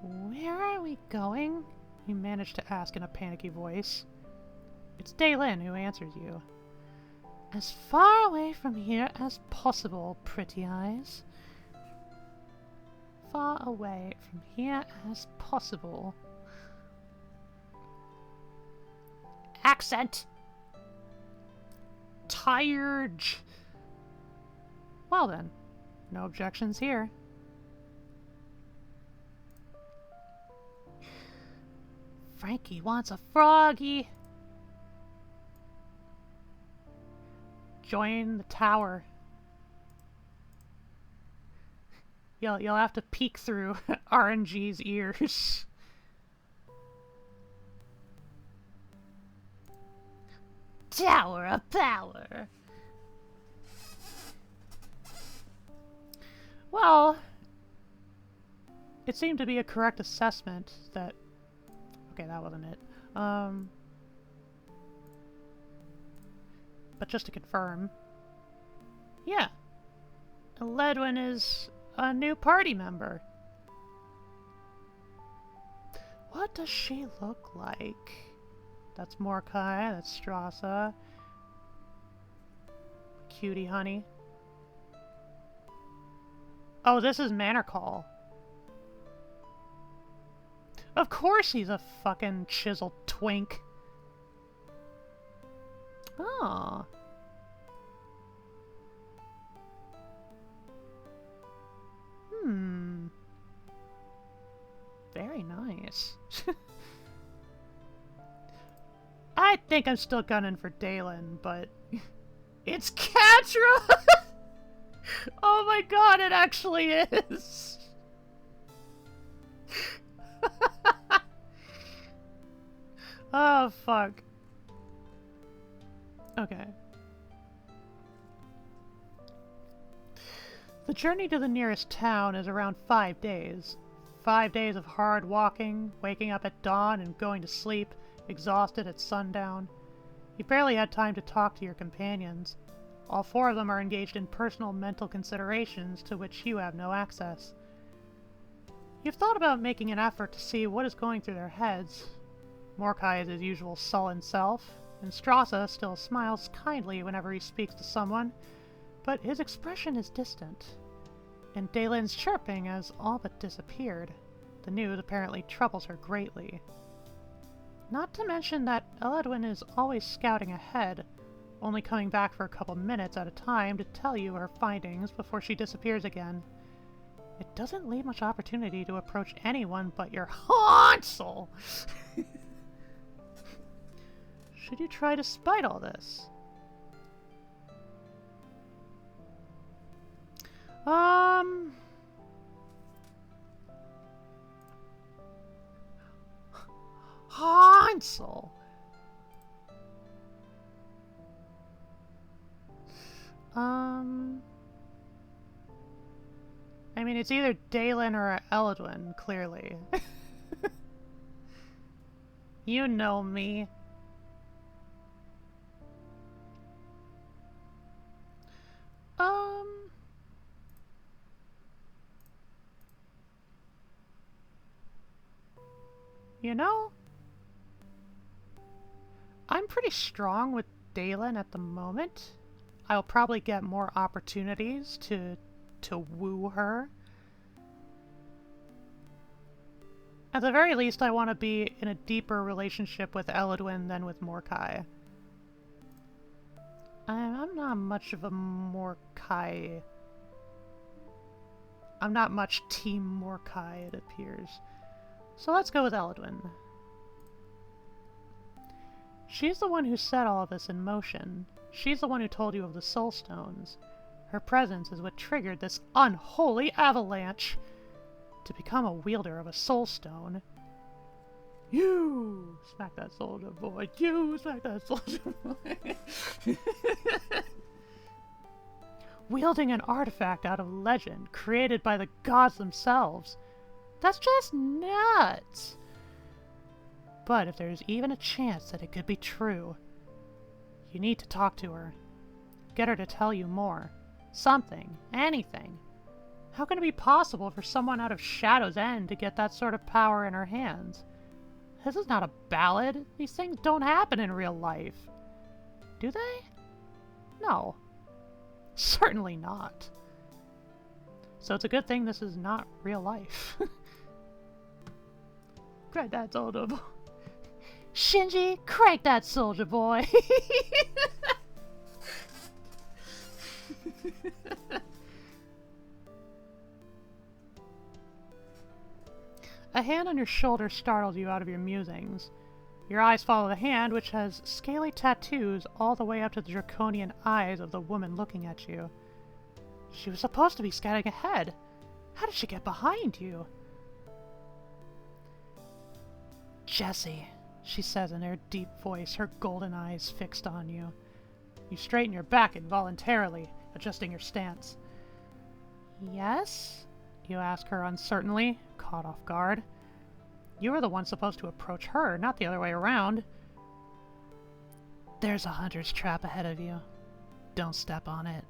Where are we going? You manage to ask in a panicky voice. It's Daylin who answers you. As far away from here as possible, Pretty Eyes. Far away from here as possible. Accent! Tired! Well then, no objections here. Frankie wants a Froggy! Join the tower. You'll have to peek through RNG's ears. Tower of Power! Well, it seemed to be a correct assessment that... Okay, that wasn't it. But just to confirm... Yeah, Ledwin is a new party member. What does she look like? That's Mordecai, that's Strassa. Cutie honey. Oh, this is Manor Call. Of course he's a fucking chiseled twink. Oh. Very nice. I think I'm still gunning for Dalen, but... It's Catra! Oh my god, it actually is! Oh, fuck. Okay. The journey to the nearest town is around 5 days. 5 days of hard walking, waking up at dawn and going to sleep, exhausted at sundown. You've barely had time to talk to your companions. All 4 of them are engaged in personal mental considerations to which you have no access. You've thought about making an effort to see what is going through their heads. Mordecai is his usual sullen self, and Strassa still smiles kindly whenever he speaks to someone, but his expression is distant. And Dalen's chirping has all but disappeared. The news apparently troubles her greatly. Not to mention that Eledwin is always scouting ahead, only coming back for a couple minutes at a time to tell you her findings before she disappears again. It doesn't leave much opportunity to approach anyone but your Hansel! Should you try to spite all this? Hansel! I mean, it's either Dalen or Eledwin, clearly. You know me. You know, I'm pretty strong with Dalen at the moment. I'll probably get more opportunities to woo her. At the very least, I want to be in a deeper relationship with Eledwin than with Mordecai. I'm not much of a Mordecai. I'm not much Team Mordecai, it appears. So let's go with Eledwin. She's the one who set all of this in motion. She's the one who told you of the Soul Stones. Her presence is what triggered this unholy avalanche. To become a wielder of a Soul Stone. You smack that soldier boy. You smack that soldier boy. Wielding an artifact out of legend created by the gods themselves. That's just nuts. But if there's even a chance that it could be true, you need to talk to her. Get her to tell you more. Something. Anything. How can it be possible for someone out of Shadow's End to get that sort of power in her hands? This is not a ballad. These things don't happen in real life. Do they? No. Certainly not. So it's a good thing this is not real life. Crank that soldier boy. Shinji, crank that soldier boy. A hand on your shoulder startled you out of your musings. Your eyes follow the hand, which has scaly tattoos all the way up to the draconian eyes of the woman looking at you. She was supposed to be scouting ahead. How did she get behind you? Jesse, she says in her deep voice, her golden eyes fixed on you. You straighten your back involuntarily, adjusting your stance. Yes? You ask her uncertainly, caught off guard. You were the one supposed to approach her, not the other way around. There's a hunter's trap ahead of you. Don't step on it.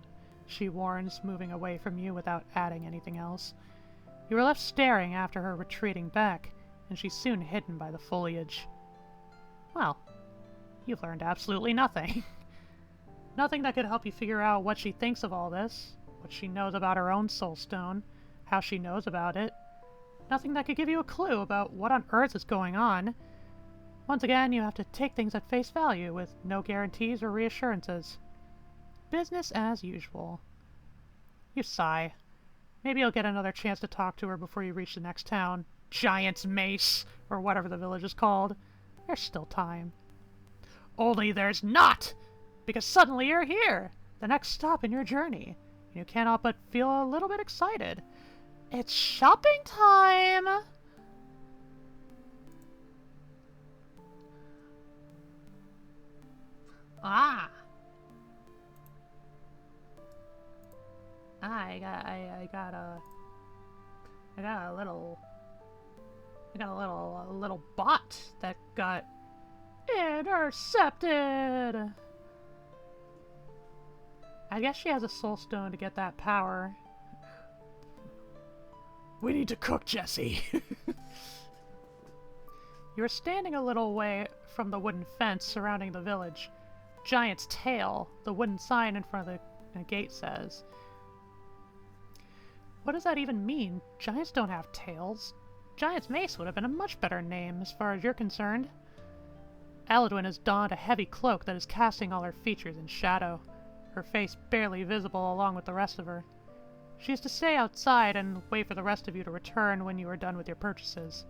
she warns, moving away from you without adding anything else. You are left staring after her retreating back, and she's soon hidden by the foliage. Well, you've learned absolutely nothing. Nothing that could help you figure out what she thinks of all this, what she knows about her own soulstone, how she knows about it. Nothing that could give you a clue about what on earth is going on. Once again, you have to take things at face value with no guarantees or reassurances. Business as usual. You sigh. Maybe you'll get another chance to talk to her before you reach the next town. Giant's Mace, or whatever the village is called. There's still time. Only there's not! Because suddenly you're here! The next stop in your journey. You can't help but feel a little bit excited. It's shopping time! Ah! I got a little bot that got intercepted. I guess she has a soul stone to get that power. We need to cook, Jesse. You're standing a little way from the wooden fence surrounding the village. Giant's Tail, the wooden sign in front of the gate says. What does that even mean? Giants don't have tails. Giant's Mace would have been a much better name as far as you're concerned. Eladwin has donned a heavy cloak that is casting all her features in shadow, her face barely visible along with the rest of her. She is to stay outside and wait for the rest of you to return when you are done with your purchases.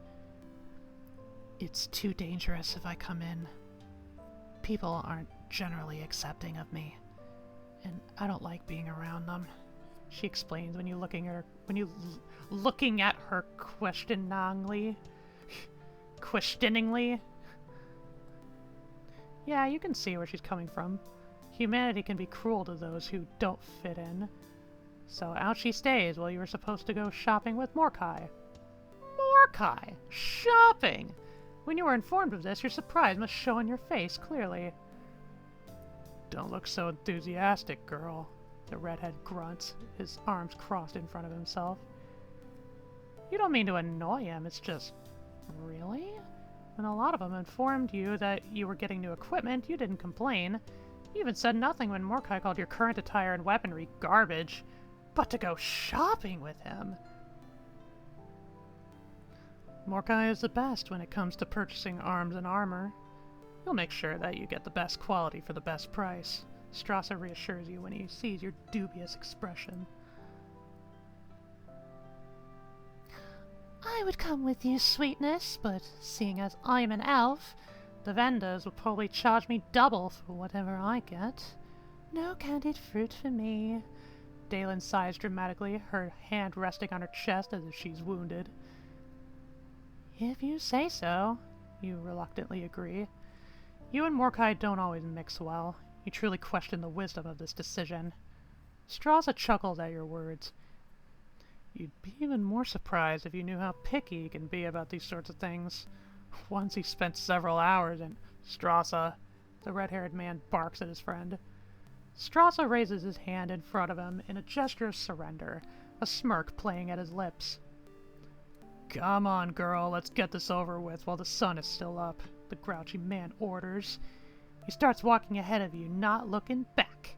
It's too dangerous if I come in. People aren't generally accepting of me, and I don't like being around them, she explains when you looking at her questioningly. Questioningly. Yeah, you can see where she's coming from. Humanity can be cruel to those who don't fit in. So out she stays while you were supposed to go shopping with Mordecai. Mordecai! Shopping! When you were informed of this, your surprise must show on your face clearly. Don't look so enthusiastic, girl, the redhead grunts, his arms crossed in front of himself. You don't mean to annoy him, it's just... Really? When a lot of them informed you that you were getting new equipment, you didn't complain. You even said nothing when Mordecai called your current attire and weaponry garbage. But to go shopping with him... Mordecai is the best when it comes to purchasing arms and armor. He'll make sure that you get the best quality for the best price. Strasser reassures you when he sees your dubious expression. I would come with you, sweetness, but seeing as I'm an elf, the vendors will probably charge me double for whatever I get. No candied fruit for me. Dalen sighs dramatically, her hand resting on her chest as if she's wounded. If you say so, you reluctantly agree. You and Mordecai don't always mix well. You truly question the wisdom of this decision. Strasser chuckles at your words. You'd be even more surprised if you knew how picky he can be about these sorts of things. Once he spent several hours in Strasser, the red-haired man barks at his friend. Strasser raises his hand in front of him in a gesture of surrender, a smirk playing at his lips. Come on, girl, let's get this over with while the sun is still up, the grouchy man orders. He starts walking ahead of you, not looking back.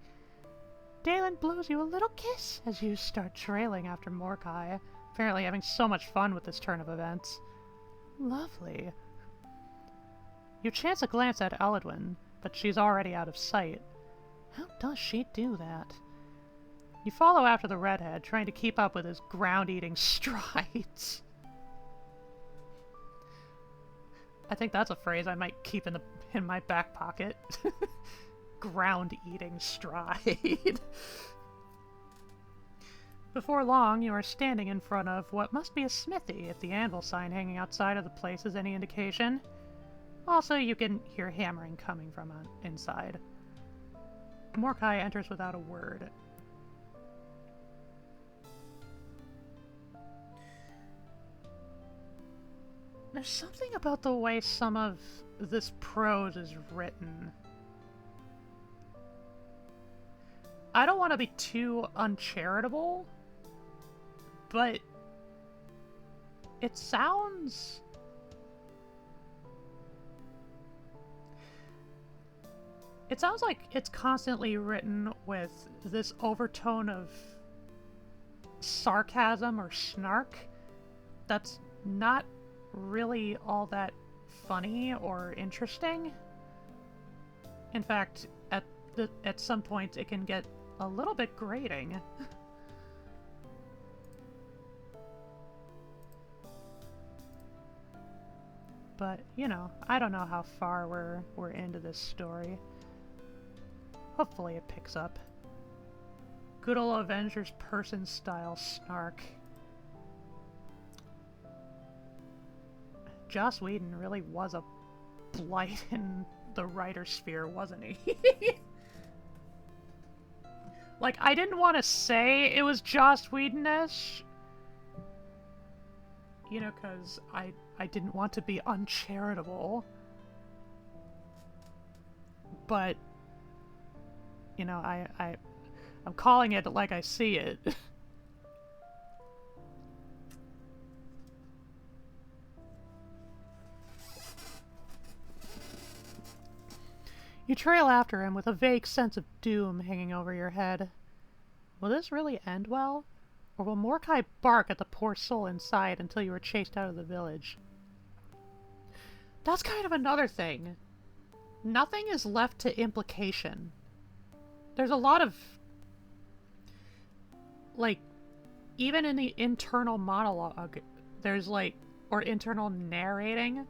Dalen blows you a little kiss as you start trailing after Mordecai, apparently having so much fun with this turn of events. Lovely. You chance a glance at Eladwin, but she's already out of sight. How does she do that? You follow after the redhead, trying to keep up with his ground-eating strides. I think that's a phrase I might keep in my back pocket. Ground-eating stride. Before long, you are standing in front of what must be a smithy, if the anvil sign hanging outside of the place is any indication. Also, you can hear hammering coming from inside. Mordecai enters without a word. There's something about the way some of this prose is written. I don't want to be too uncharitable, but it sounds... It sounds like it's constantly written with this overtone of sarcasm or snark that's not really all that funny or interesting. In fact, at some point it can get a little bit grating. But, you know, I don't know how far we're into this story. Hopefully it picks up. Good ol' Avengers person style snark. Joss Whedon really was a blight in the writer sphere, wasn't he? Like, I didn't want to say it was Joss Whedon-ish. You know, because I didn't want to be uncharitable. But, you know, I'm calling it like I see it. You trail after him with a vague sense of doom hanging over your head. Will this really end well? Or will Mordecai bark at the poor soul inside until you are chased out of the village? That's kind of another thing. Nothing is left to implication. There's a lot of... like, even in the internal monologue, there's like... or internal narration?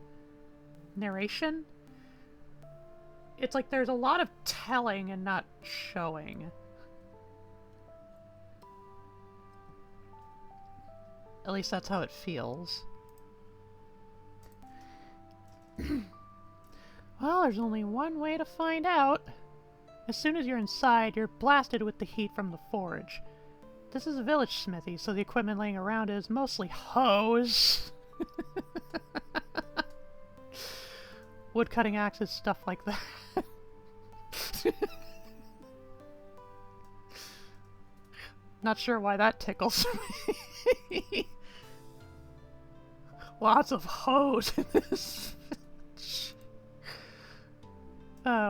It's like there's a lot of telling and not showing. At least that's how it feels. Well, there's only one way to find out. As soon as you're inside, you're blasted with the heat from the forge. This is a village smithy, so the equipment laying around is mostly hose. Wood cutting axes, stuff like that. Not sure why that tickles me. Lots of hose in this.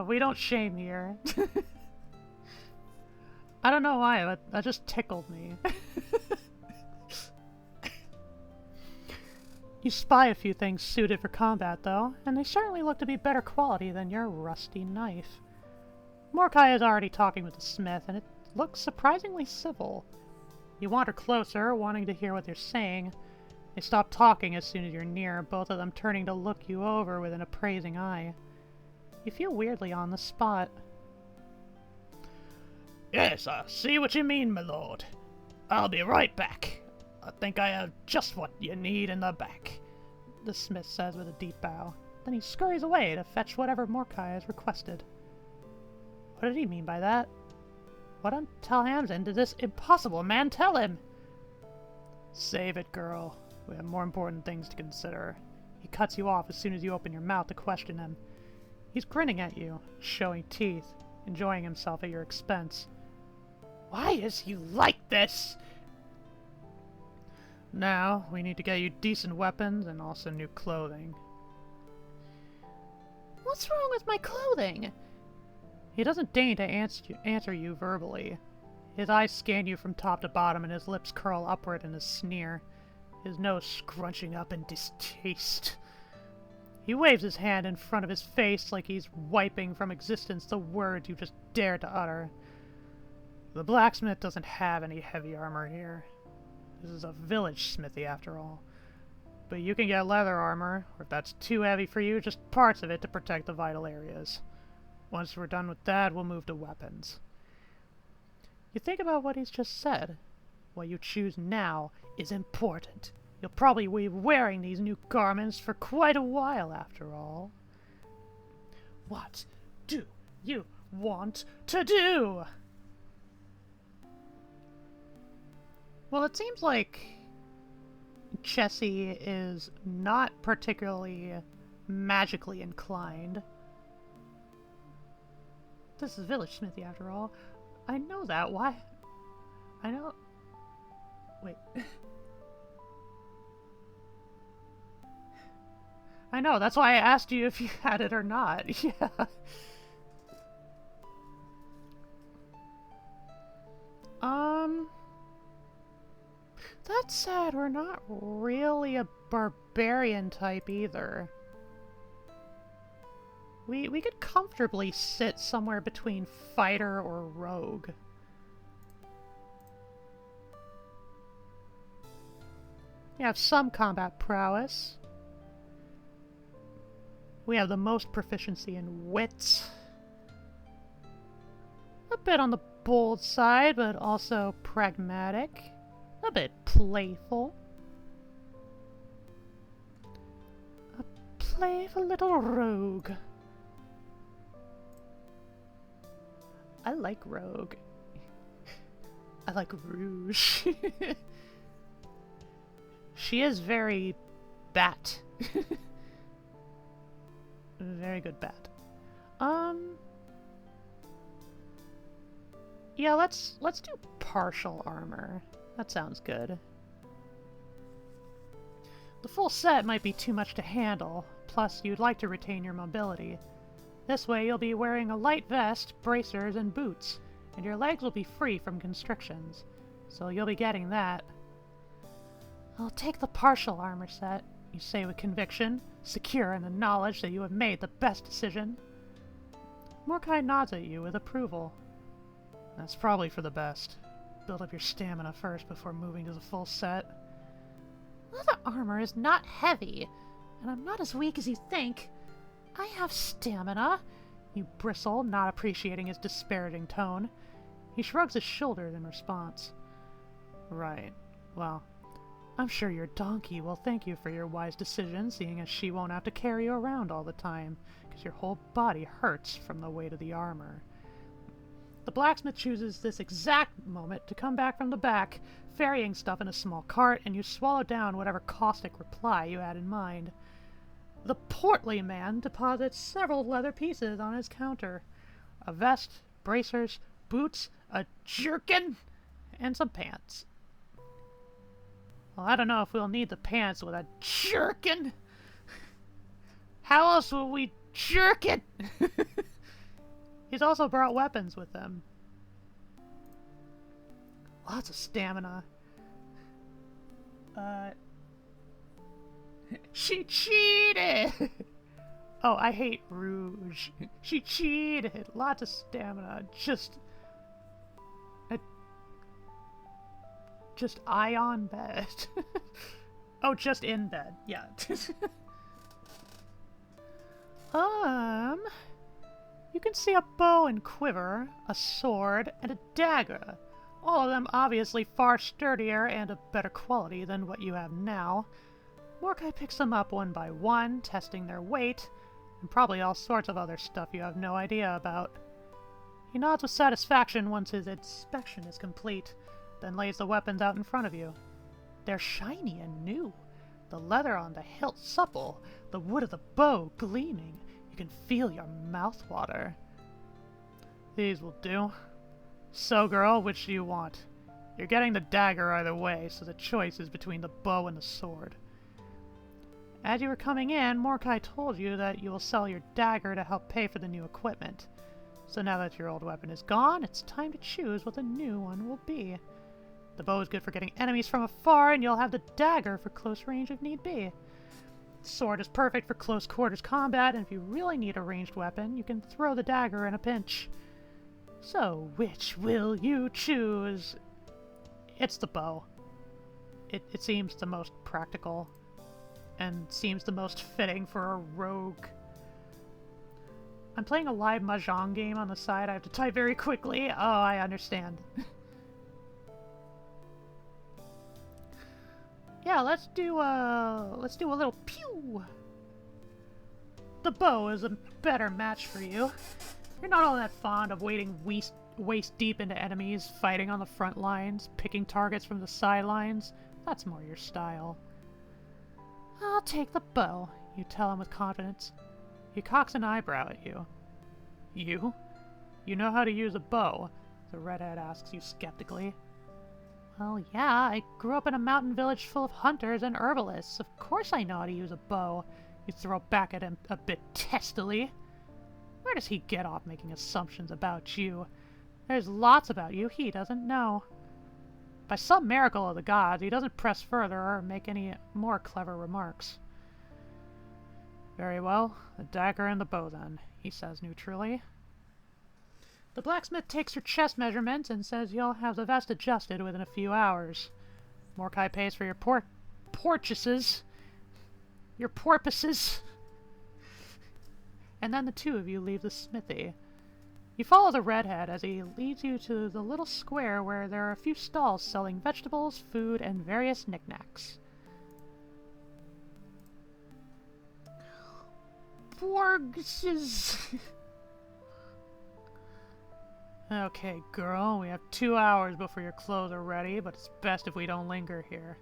We don't shame here. I don't know why, but that just tickled me. You spy a few things suited for combat, though, and they certainly look to be better quality than your rusty knife. Mordecai is already talking with the smith, and it looks surprisingly civil. You wander closer, wanting to hear what they're saying. They stop talking as soon as you're near, both of them turning to look you over with an appraising eye. You feel weirdly on the spot. Yes, I see what you mean, my lord. I'll be right back. I think I have just what you need in the back, the smith says with a deep bow. Then he scurries away to fetch whatever Mordecai has requested. What did he mean by that? What on Talham's did this impossible man tell him? Save it, girl. We have more important things to consider. He cuts you off as soon as you open your mouth to question him. He's grinning at you, showing teeth, enjoying himself at your expense. Why is he like this? Now, we need to get you decent weapons and also new clothing. What's wrong with my clothing? He doesn't deign to answer you verbally. His eyes scan you from top to bottom and his lips curl upward in a sneer, his nose scrunching up in distaste. He waves his hand in front of his face like he's wiping from existence the words you just dared to utter. The blacksmith doesn't have any heavy armor here. This is a village smithy, after all. But you can get leather armor, or if that's too heavy for you, just parts of it to protect the vital areas. Once we're done with that, we'll move to weapons. You think about what he's just said. What you choose now is important. You'll probably be wearing these new garments for quite a while, after all. What do you want to do? Well, it seems like Chessie is not particularly magically inclined. This is village smithy, after all. I know that. Why? I know... Wait. I know, that's why I asked you if you had it or not. Yeah. That said, we're not really a barbarian type either. We could comfortably sit somewhere between fighter or rogue. We have some combat prowess. We have the most proficiency in wits. A bit on the bold side, but also pragmatic. A bit playful. A playful little rogue. I like rogue. I like rouge. She is very bat. Very good bat. Yeah, let's do partial armor. That sounds good. The full set might be too much to handle, plus you'd like to retain your mobility. This way you'll be wearing a light vest, bracers, and boots, and your legs will be free from constrictions. So you'll be getting that. I'll take the partial armor set, you say with conviction, secure in the knowledge that you have made the best decision. Morkai nods at you with approval. That's probably for the best. Build up your stamina first before moving to the full set. Leather armor is not heavy, and I'm not as weak as you think. I have stamina. You bristle, not appreciating his disparaging tone. He shrugs his shoulders in response. Right. Well, I'm sure your donkey will thank you for your wise decision, seeing as she won't have to carry you around all the time, because your whole body hurts from the weight of the armor. The blacksmith chooses this exact moment to come back from the back, ferrying stuff in a small cart, and you swallow down whatever caustic reply you had in mind. The portly man deposits several leather pieces on his counter. A vest, bracers, boots, a jerkin, and some pants. Well, I don't know if we'll need the pants with a jerkin. How else will we jerk it? He's also brought weapons with him. Lots of stamina. She cheated! Oh, I hate Rouge. She cheated. Lots of stamina. Just eye on bed. Oh, just in bed. Yeah. You can see a bow and quiver, a sword, and a dagger. All of them obviously far sturdier and of better quality than what you have now. Morkai picks them up one by one, testing their weight, and probably all sorts of other stuff you have no idea about. He nods with satisfaction once his inspection is complete, then lays the weapons out in front of you. They're shiny and new, the leather on the hilt supple, the wood of the bow gleaming. You can feel your mouth water. These will do. So, girl, which do you want? You're getting the dagger either way, so the choice is between the bow and the sword. As you were coming in, Morkai told you that you will sell your dagger to help pay for the new equipment. So now that your old weapon is gone, it's time to choose what the new one will be. The bow is good for getting enemies from afar, and you'll have the dagger for close range if need be. The sword is perfect for close quarters combat, and if you really need a ranged weapon, you can throw the dagger in a pinch. So, which will you choose? It's the bow. It seems the most practical, and seems the most fitting for a rogue. I'm playing a live mahjong game on the side. I have to type very quickly. Oh, I understand. Yeah, let's do a little pew. The bow is a better match for you. You're not all that fond of wading waist deep into enemies, fighting on the front lines, picking targets from the sidelines. That's more your style. I'll take the bow, you tell him with confidence. He cocks an eyebrow at you. You? You know how to use a bow. the redhead asks you skeptically. Well, yeah, I grew up in a mountain village full of hunters and herbalists. Of course I know how to use a bow. You throw back at him a bit testily. Where does he get off making assumptions about you? There's lots about you he doesn't know. By some miracle of the gods, he doesn't press further or make any more clever remarks. Very well, the dagger and the bow then, he says neutrally. The blacksmith takes your chest measurement and says you'll have the vest adjusted within a few hours. Mordecai pays for your purchases. Your porpoises. And then the two of you leave the smithy. You follow the redhead as he leads you to the little square where there are a few stalls selling vegetables, food, and various knickknacks. Porpoises. Okay, girl, we have 2 hours before your clothes are ready, but it's best if we don't linger here.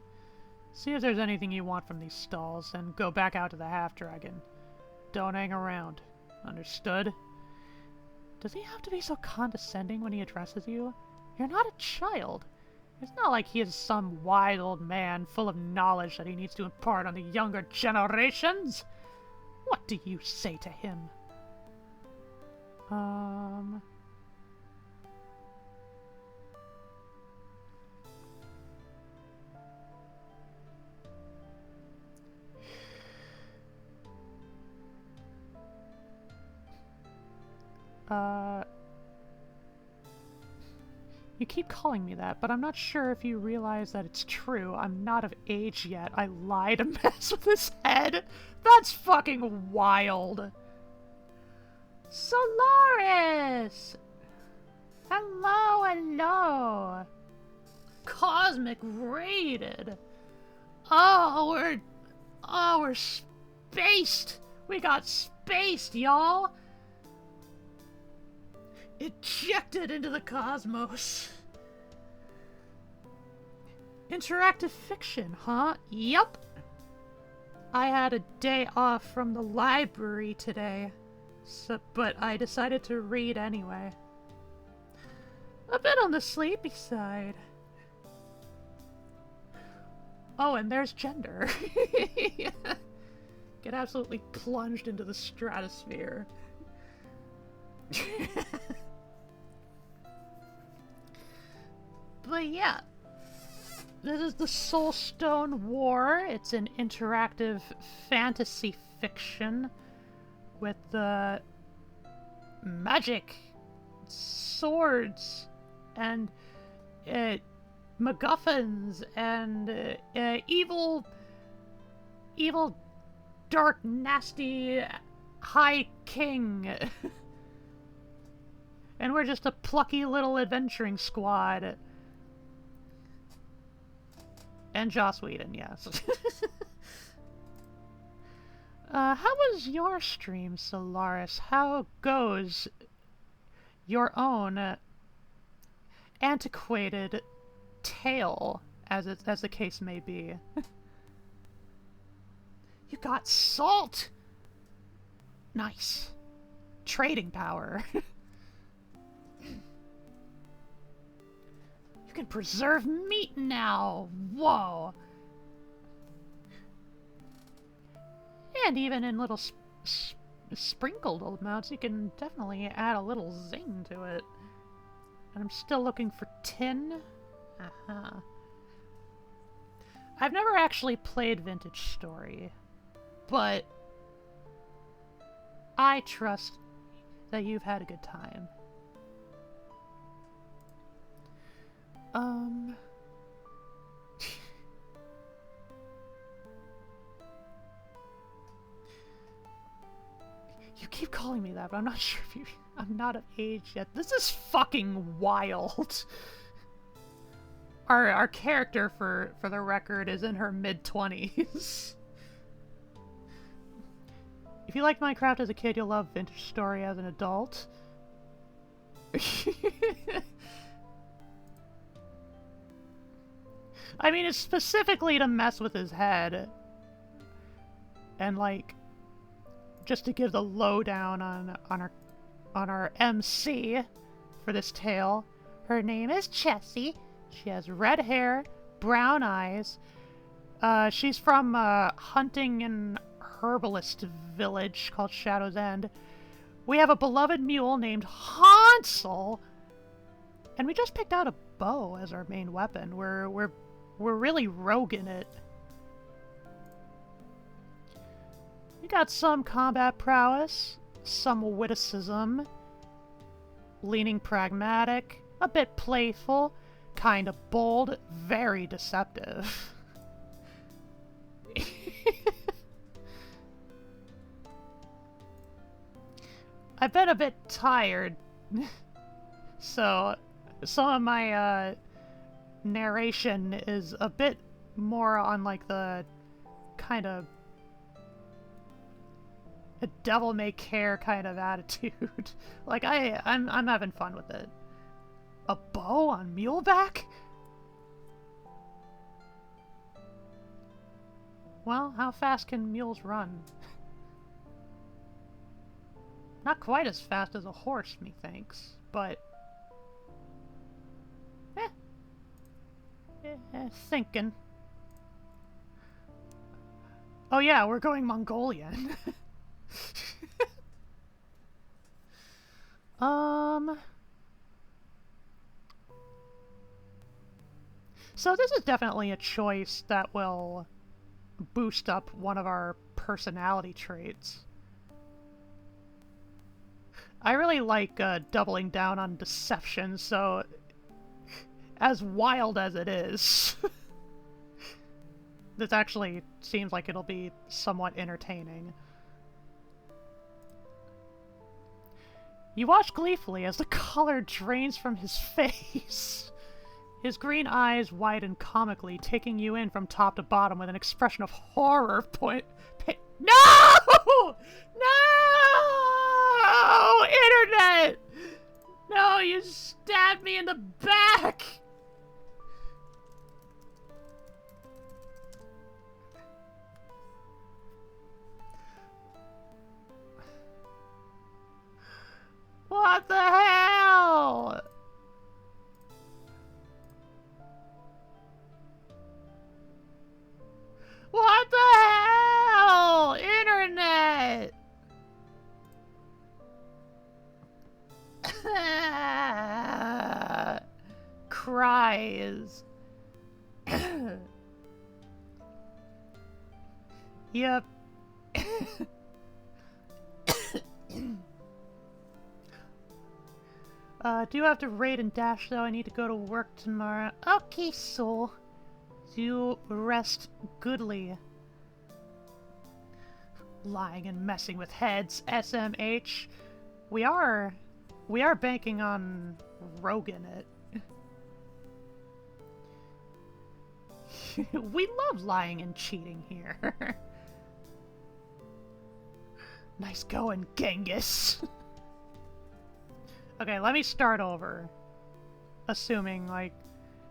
See if there's anything you want from these stalls, and go back out to the half-dragon. Don't hang around. Understood? Does he have to be so condescending when he addresses you? You're not a child. It's not like he is some wise old man full of knowledge that he needs to impart on the younger generations. What do you say to him? You keep calling me that, but I'm not sure if you realize that it's true. I'm not of age yet. I lie to mess with his head. That's fucking wild. Solaris! Hello, hello. Cosmic rated. Oh, we're spaced. We got spaced, y'all. Ejected into the cosmos. Interactive fiction, huh? Yup. I had a day off from the library today, but I decided to read anyway. A bit on the sleepy side. Oh, and there's gender. Get absolutely plunged into the stratosphere. But yeah, this is the Soulstone War. It's an interactive fantasy fiction with magic, swords, and MacGuffins, and evil, dark, nasty High King. And we're just a plucky little adventuring squad. And Joss Whedon, yes. How was your stream, Solaris? How goes your own antiquated tale, as the case may be? You got salt! Nice. Trading power. You can preserve meat now! Whoa! And even in little sprinkled amounts, you can definitely add a little zing to it. And I'm still looking for tin. Uh-huh. I've never actually played Vintage Story, but I trust that you've had a good time. You keep calling me that, but I'm not sure if you... I'm not of age yet. This is fucking wild. Our character, for the record, is in her mid-20s. If you liked Minecraft as a kid, you'll love Vintage Story as an adult. I mean, it's specifically to mess with his head. And, like, just to give the lowdown on our MC for this tale. Her name is Chessie. She has red hair, brown eyes. She's from a hunting and herbalist village called Shadow's End. We have a beloved mule named Hansel. And we just picked out a bow as our main weapon. We're really roguing it. We got some combat prowess, some witticism, leaning pragmatic, a bit playful, kind of bold, very deceptive. I've been a bit tired, so some of my narration is a bit more on like the kind of a devil-may-care kind of attitude. Like I'm having fun with it. A bow on muleback? Well, how fast can mules run? Not quite as fast as a horse, methinks, but... thinking. Oh yeah, we're going Mongolian. So this is definitely a choice that will boost up one of our personality traits. I really like doubling down on deception, so as wild as it is, this actually seems like it'll be somewhat entertaining. You watch gleefully as the color drains from his face. His green eyes widen comically, taking you in from top to bottom with an expression of horror. No! No! Internet! No, you stabbed me in the back! What the hell? What the hell? Internet! Cries. Yep. Do have to raid and dash though. I need to go to work tomorrow. Okay, soul. You rest goodly. Lying and messing with heads, SMH. We are banking on roguing it. We love lying and cheating here. Nice going, Genghis. Okay, let me start over. Assuming, like,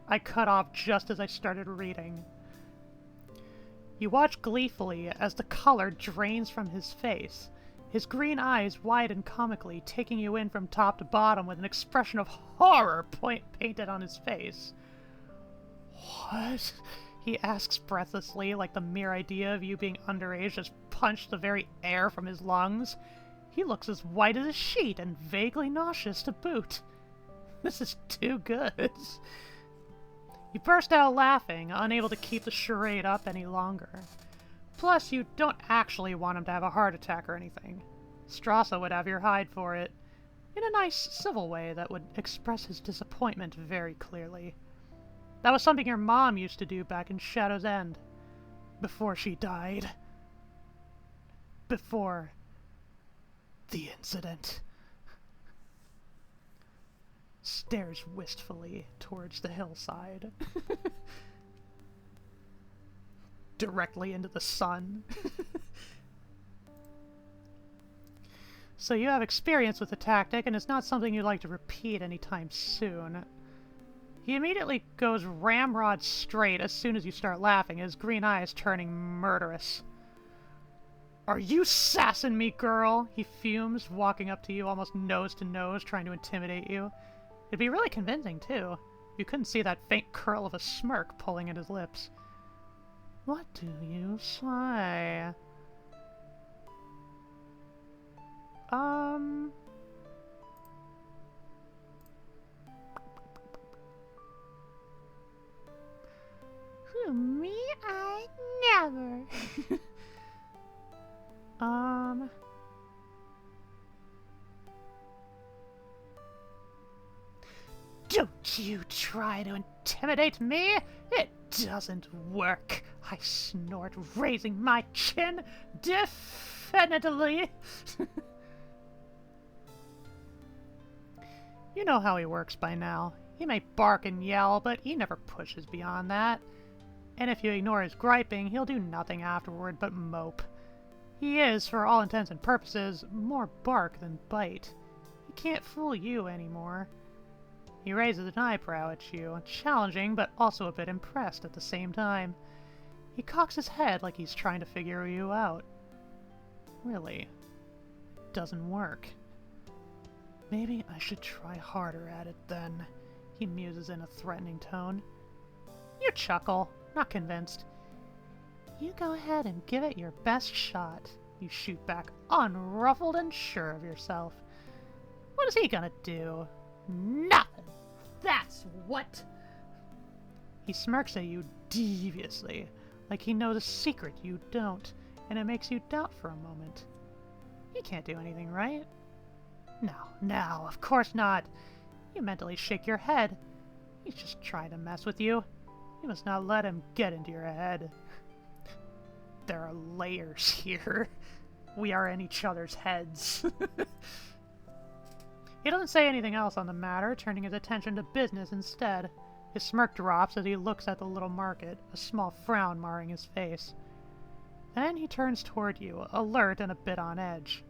I cut off just as I started reading. You watch gleefully as the color drains from his face. His green eyes widen comically, taking you in from top to bottom with an expression of horror painted on his face. What? He asks breathlessly, like the mere idea of you being underage just punched the very air from his lungs. He looks as white as a sheet and vaguely nauseous to boot. This is too good. You burst out laughing, unable to keep the charade up any longer. Plus, you don't actually want him to have a heart attack or anything. Strassa would have your hide for it, in a nice, civil way that would express his disappointment very clearly. That was something your mom used to do back in Shadow's End. Before she died. Before the incident. Stares wistfully towards the hillside. Directly into the sun. So you have experience with the tactic, and it's not something you'd like to repeat anytime soon. He immediately goes ramrod straight as soon as you start laughing, his green eyes turning murderous. Are you sassing me, girl? He fumes, walking up to you almost nose to nose, trying to intimidate you. It'd be really convincing, too. You couldn't see that faint curl of a smirk pulling at his lips. What do you say? Who, me? I never. Don't you try to intimidate me! It doesn't work! I snort, raising my chin. Definitely! You know how he works by now. He may bark and yell, but he never pushes beyond that. And if you ignore his griping, he'll do nothing afterward but mope. He is, for all intents and purposes, more bark than bite. He can't fool you anymore. He raises an eyebrow at you, challenging but also a bit impressed at the same time. He cocks his head like he's trying to figure you out. Really, it doesn't work. Maybe I should try harder at it then, he muses in a threatening tone. You chuckle, not convinced. You go ahead and give it your best shot, you shoot back, unruffled and sure of yourself. What is he gonna do? Nothing! That's what! He smirks at you deviously, like he knows a secret you don't, and it makes you doubt for a moment. He can't do anything, right? No, of course not. You mentally shake your head. He's just trying to mess with you. You must not let him get into your head. There are layers here. We are in each other's heads. He doesn't say anything else on the matter, turning his attention to business instead. His smirk drops as he looks at the little market, a small frown marring his face. Then he turns toward you, alert and a bit on edge.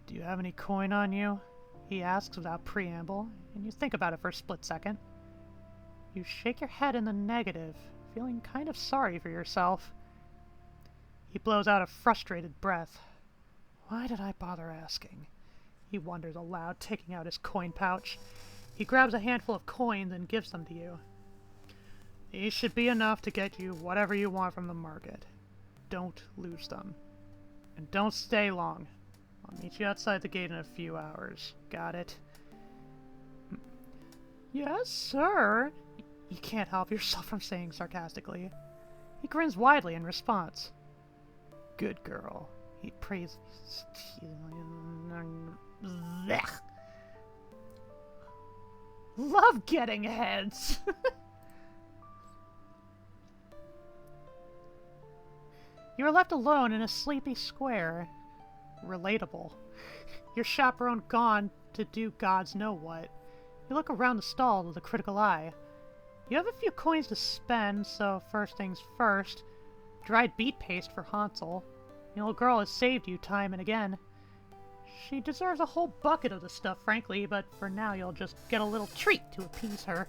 Do you have any coin on you? He asks without preamble, and you think about it for a split second. You shake your head in the negative, feeling kind of sorry for yourself. He blows out a frustrated breath. Why did I bother asking? He wonders aloud, taking out his coin pouch. He grabs a handful of coins and gives them to you. These should be enough to get you whatever you want from the market. Don't lose them. And don't stay long. I'll meet you outside the gate in a few hours. Got it? Yes, sir. You can't help yourself from saying sarcastically. He grins widely in response. Good girl. He praises. Blech. Love getting heads! You are left alone in a sleepy square. Relatable. Your chaperone gone to do gods know what. You look around the stall with a critical eye. You have a few coins to spend, so first things first. Dried beet paste for Hansel. The old girl has saved you time and again. She deserves a whole bucket of the stuff, frankly, but for now you'll just get a little treat to appease her.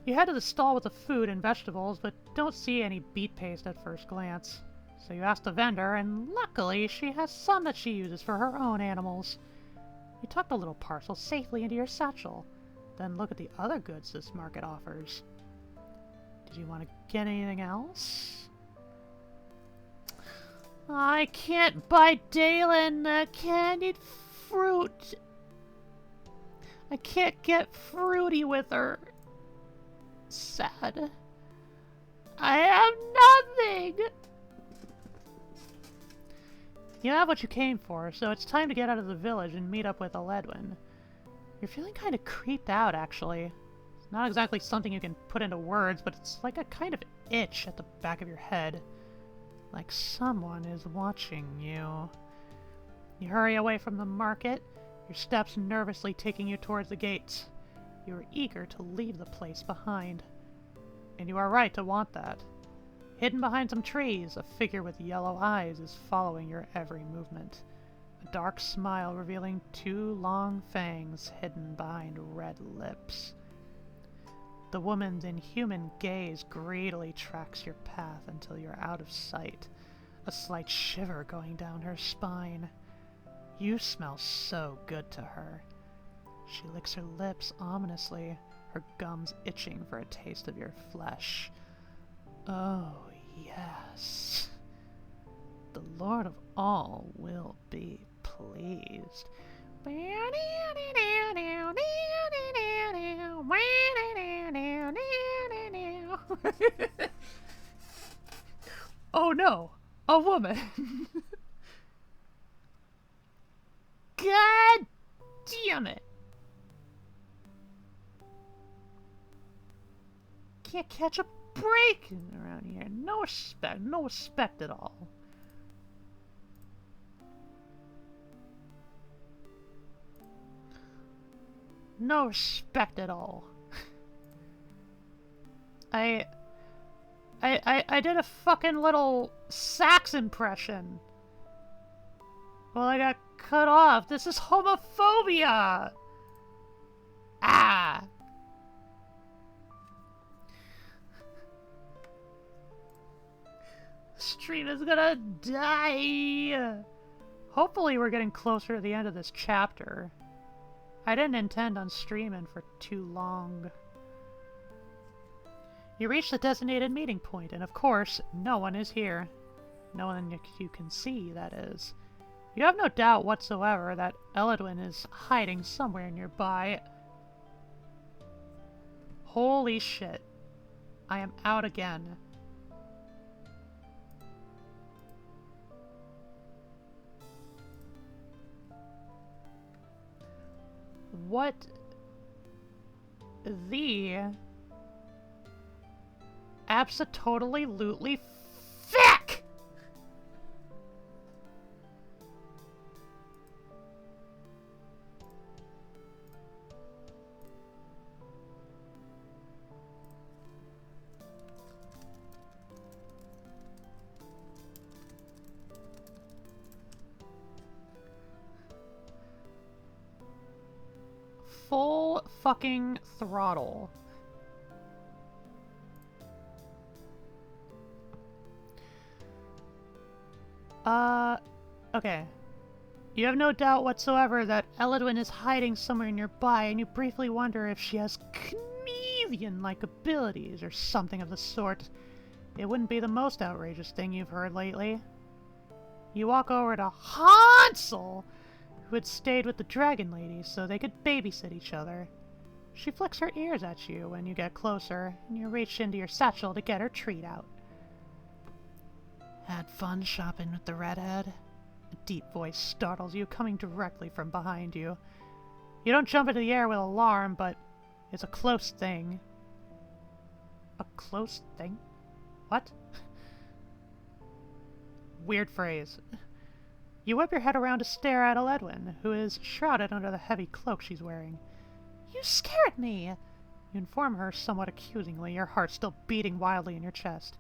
You head to the stall with the food and vegetables, but don't see any beet paste at first glance. So you ask the vendor, and luckily she has some that she uses for her own animals. You tuck the little parcel safely into your satchel, then look at the other goods this market offers. Did you want to get anything else? I can't buy Dalen candied fruit. I can't get fruity with her. Sad. I have nothing! You have what you came for, so it's time to get out of the village and meet up with Aledwin. You're feeling kind of creeped out, actually. It's not exactly something you can put into words, but it's like a kind of itch at the back of your head. Like someone is watching you. You hurry away from the market, your steps nervously taking you towards the gates. You are eager to leave the place behind. And you are right to want that. Hidden behind some trees, a figure with yellow eyes is following your every movement. A dark smile revealing two long fangs hidden behind red lips. The woman's inhuman gaze greedily tracks your path until you're out of sight, a slight shiver going down her spine. You smell so good to her. She licks her lips ominously, her gums itching for a taste of your flesh. Oh, yes. The Lord of all will be pleased. Oh no, a woman. God damn it. Can't catch a break around here. No respect at all. No respect at all. I did a fucking little sax impression. Well, I got cut off. This is homophobia! Ah! The stream is gonna die! Hopefully we're getting closer to the end of this chapter. I didn't intend on streaming for too long. You reach the designated meeting point, and of course, no one is here. No one you can see, that is. You have no doubt whatsoever that Eladwin is hiding somewhere nearby. Holy shit. I am out again. What the abso-totally-lutely fuck? Full fucking throttle. Okay. You have no doubt whatsoever that Eladwin is hiding somewhere nearby, and you briefly wonder if she has chameleon-like abilities or something of the sort. It wouldn't be the most outrageous thing you've heard lately. You walk over to Hansel, who had stayed with the Dragon Lady so they could babysit each other. She flicks her ears at you when you get closer, and you reach into your satchel to get her treat out. Had fun shopping with the redhead? A deep voice startles you, coming directly from behind you. You don't jump into the air with alarm, but it's a close thing. A close thing? What? Weird phrase. You whip your head around to stare at Eladwin, who is shrouded under the heavy cloak she's wearing. You scared me! You inform her somewhat accusingly, your heart still beating wildly in your chest.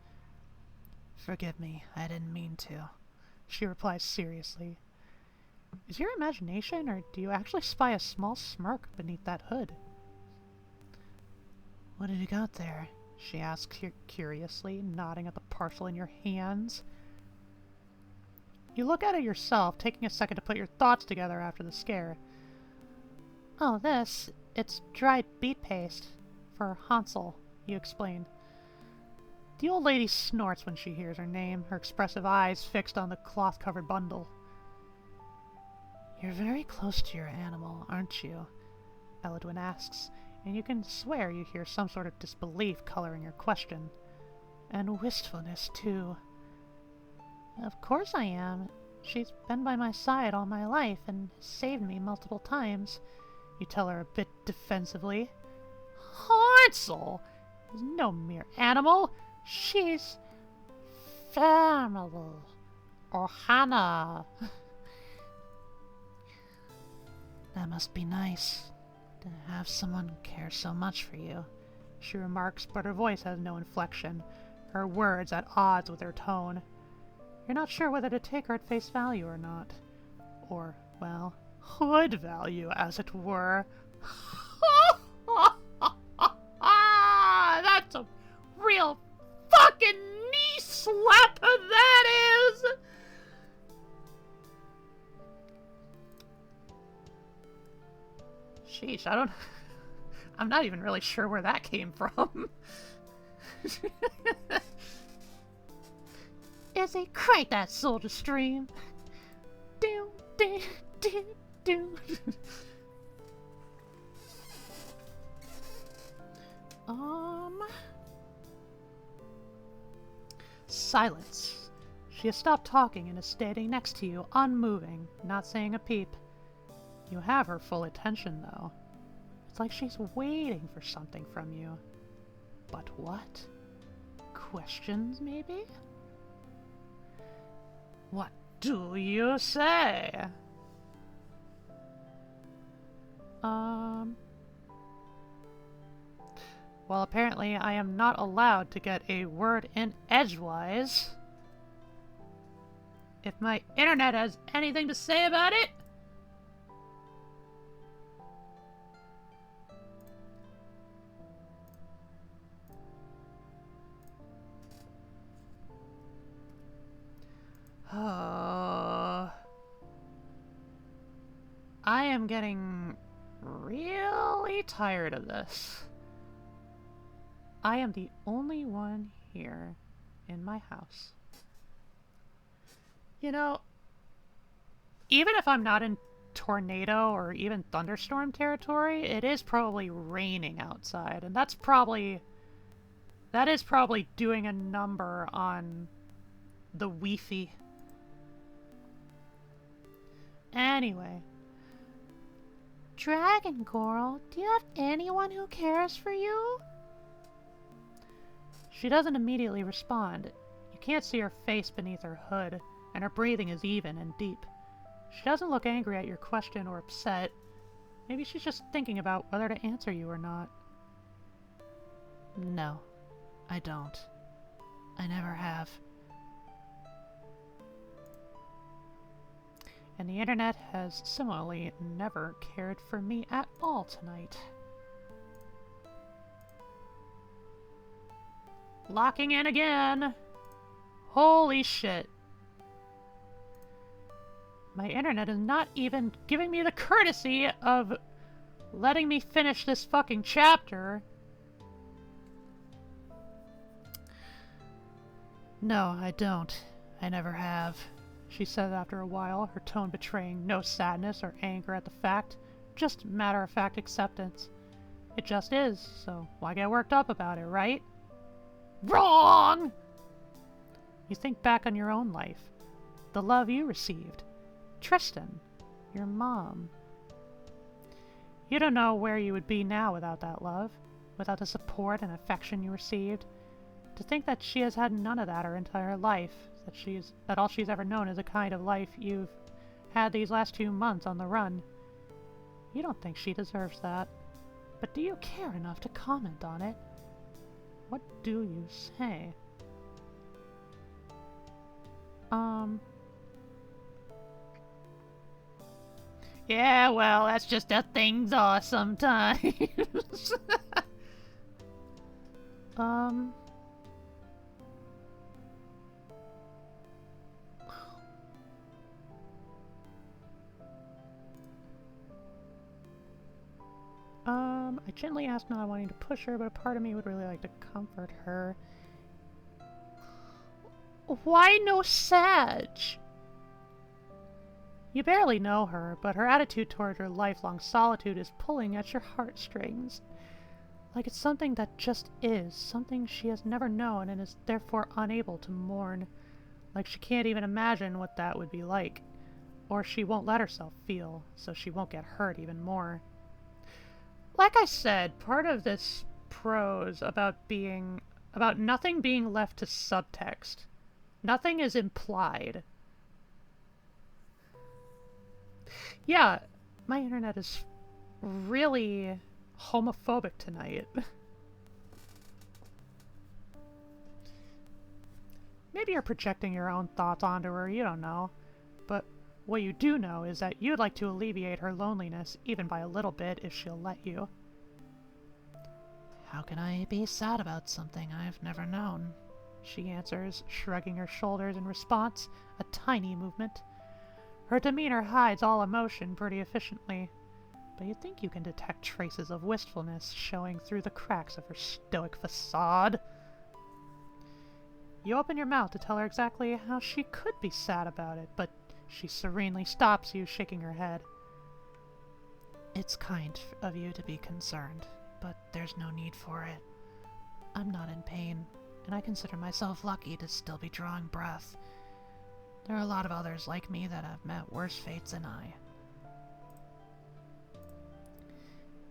Forgive me, I didn't mean to, she replies seriously. Is your imagination, or do you actually spy a small smirk beneath that hood? What have you got there? She asks curiously, nodding at the parcel in your hands. You look at it yourself, taking a second to put your thoughts together after the scare. Oh, it's dried beet paste for Hansel, you explain. The old lady snorts when she hears her name, her expressive eyes fixed on the cloth-covered bundle. You're very close to your animal, aren't you? Eladwin asks, and you can swear you hear some sort of disbelief coloring your question. And wistfulness, too. Of course I am. She's been by my side all my life and saved me multiple times, you tell her a bit defensively. Hansel is no mere animal. She's family. Ohana. That must be nice, to have someone care so much for you, she remarks, but her voice has no inflection, her words at odds with her tone. You're not sure whether to take her at face value or not. Or, well, hood value, as it were. That's a real fucking knee slapper, that is! Sheesh, I don't... I'm not even really sure where that came from. Izzy, crank that soldier stream. Do, do, do, do. Silence. She has stopped talking and is standing next to you, unmoving, not saying a peep. You have her full attention, though. It's like she's waiting for something from you. But what? Questions, maybe? What do you say? Well, apparently I am not allowed to get a word in edgewise. If my internet has anything to say about it... Oh... I am getting really tired of this. I am the only one here in my house. You know, even if I'm not in tornado or even thunderstorm territory, it is probably raining outside, and that is probably doing a number on the Wi-Fi. Anyway. Dragon Girl, do you have anyone who cares for you? She doesn't immediately respond. You can't see her face beneath her hood, and her breathing is even and deep. She doesn't look angry at your question or upset. Maybe she's just thinking about whether to answer you or not. No, I don't. I never have. And the internet has similarly never cared for me at all tonight. Locking in again! Holy shit. My internet is not even giving me the courtesy of letting me finish this fucking chapter. No, I don't. I never have, she said after a while, her tone betraying no sadness or anger at the fact, just matter-of-fact acceptance. It just is, so why get worked up about it, right? Wrong! You think back on your own life, the love you received, Tristan, your mom. You don't know where you would be now without that love, without the support and affection you received. To think that she has had none of that her entire life, that all she's ever known is a kind of life you've had these last 2 months on the run. You don't think she deserves that, but do you care enough to comment on it? What do you say? Yeah, well, that's just how things are sometimes. I gently asked, not wanting to push her, but a part of me would really like to comfort her. Why no Sag? You barely know her, but her attitude toward her lifelong solitude is pulling at your heartstrings. Like it's something that just is, something she has never known and is therefore unable to mourn. Like she can't even imagine what that would be like. Or she won't let herself feel, so she won't get hurt even more. Like I said, part of this prose about nothing being left to subtext. Nothing is implied. Yeah, my internet is really homophobic tonight. Maybe you're projecting your own thoughts onto her, you don't know. But what you do know is that you'd like to alleviate her loneliness, even by a little bit, if she'll let you. How can I be sad about something I've never known? She answers, shrugging her shoulders in response, a tiny movement. Her demeanor hides all emotion pretty efficiently, but you think you can detect traces of wistfulness showing through the cracks of her stoic facade. You open your mouth to tell her exactly how she could be sad about it, but she serenely stops you, shaking her head. It's kind of you to be concerned, but there's no need for it. I'm not in pain, and I consider myself lucky to still be drawing breath. There are a lot of others like me that have met worse fates than I.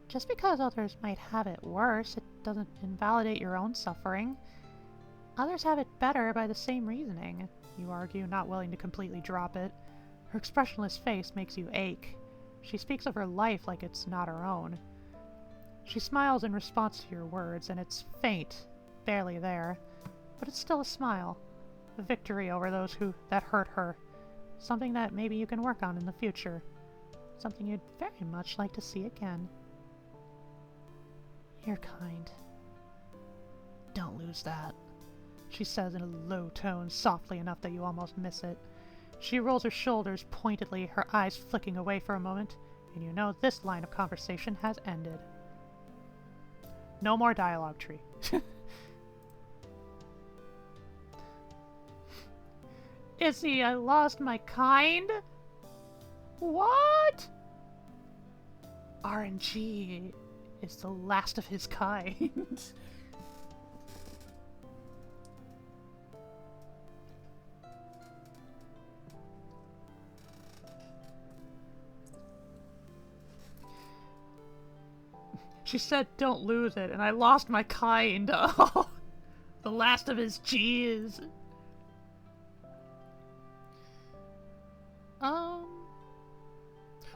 Just because others might have it worse, it doesn't invalidate your own suffering. Others have it better by the same reasoning, you argue, not willing to completely drop it. Her expressionless face makes you ache. She speaks of her life like it's not her own. She smiles in response to your words, and it's faint, barely there, but it's still a smile. A victory over those that hurt her. Something that maybe you can work on in the future. Something you'd very much like to see again. You're kind. Don't lose that, she says in a low tone, softly enough that you almost miss it. She rolls her shoulders pointedly, her eyes flicking away for a moment, and you know this line of conversation has ended. No more dialogue tree. Izzy, I lost my kind? What? RNG is the last of his kind. She said don't lose it, and I lost my kind. Oh, the last of his G's.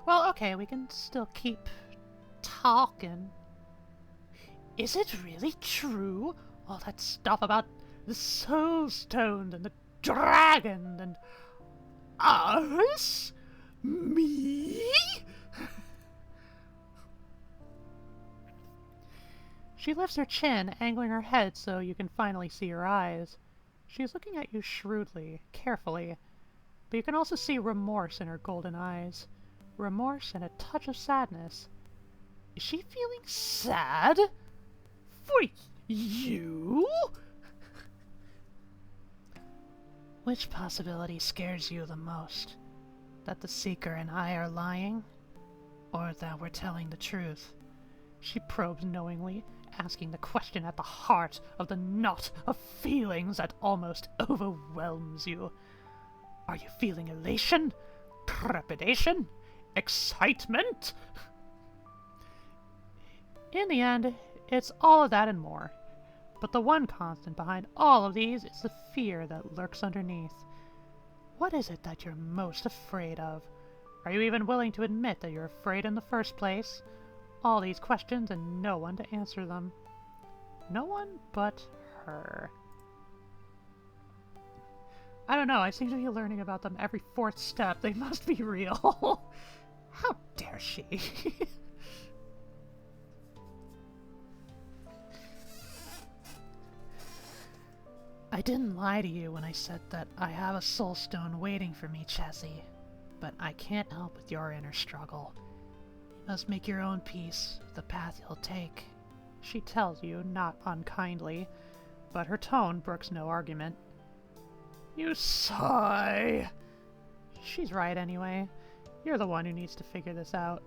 Well, okay, we can still keep talking. Is it really true? All that stuff about the soul stones and the dragon and us? Me? She lifts her chin, angling her head so you can finally see her eyes. She is looking at you shrewdly, carefully, but you can also see remorse in her golden eyes. Remorse and a touch of sadness. Is she feeling sad? For you? Which possibility scares you the most? That the Seeker and I are lying? Or that we're telling the truth? She probes knowingly, asking the question at the heart of the knot of feelings that almost overwhelms you. Are you feeling elation? Trepidation? Excitement? In the end, it's all of that and more. But the one constant behind all of these is the fear that lurks underneath. What is it that you're most afraid of? Are you even willing to admit that you're afraid in the first place? All these questions and no one to answer them. No one but her. I don't know, I seem to be learning about them every fourth step. They must be real. How dare she? I didn't lie to you when I said that I have a soul stone waiting for me, Chessie. But I can't help with your inner struggle. You must make your own peace with the path you'll take. She tells you, not unkindly, but her tone brooks no argument. You sigh. She's right anyway. You're the one who needs to figure this out.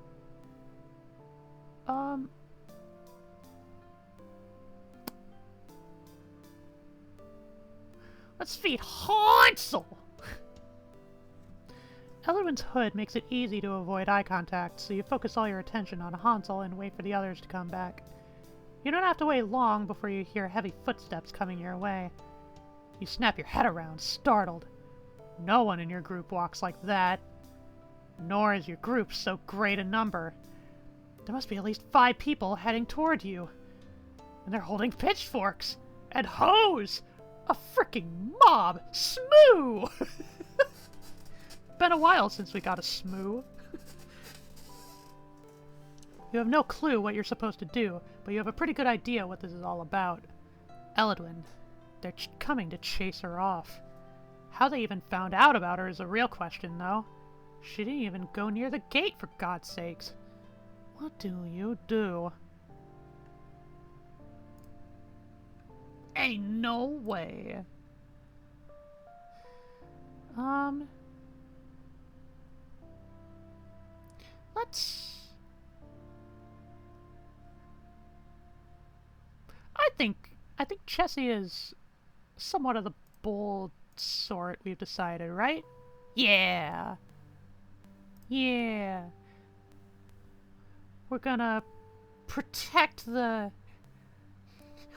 Let's feed Hansel! Ellerwin's hood makes it easy to avoid eye contact, so you focus all your attention on Hansel and wait for the others to come back. You don't have to wait long before you hear heavy footsteps coming your way. You snap your head around, startled. No one in your group walks like that. Nor is your group so great a number. There must be at least 5 people heading toward you. And they're holding pitchforks and hoes! A frickin' mob! Smoo! Been a while since we got a smoo. You have no clue what you're supposed to do, but you have a pretty good idea what this is all about. Eladwin. They're coming to chase her off. How they even found out about her is a real question, though. She didn't even go near the gate, for God's sakes. What do you do? Ain't no way. Let's... I think Chessie is somewhat of the bold sort, we've decided, right? Yeah. Yeah. We're gonna protect the...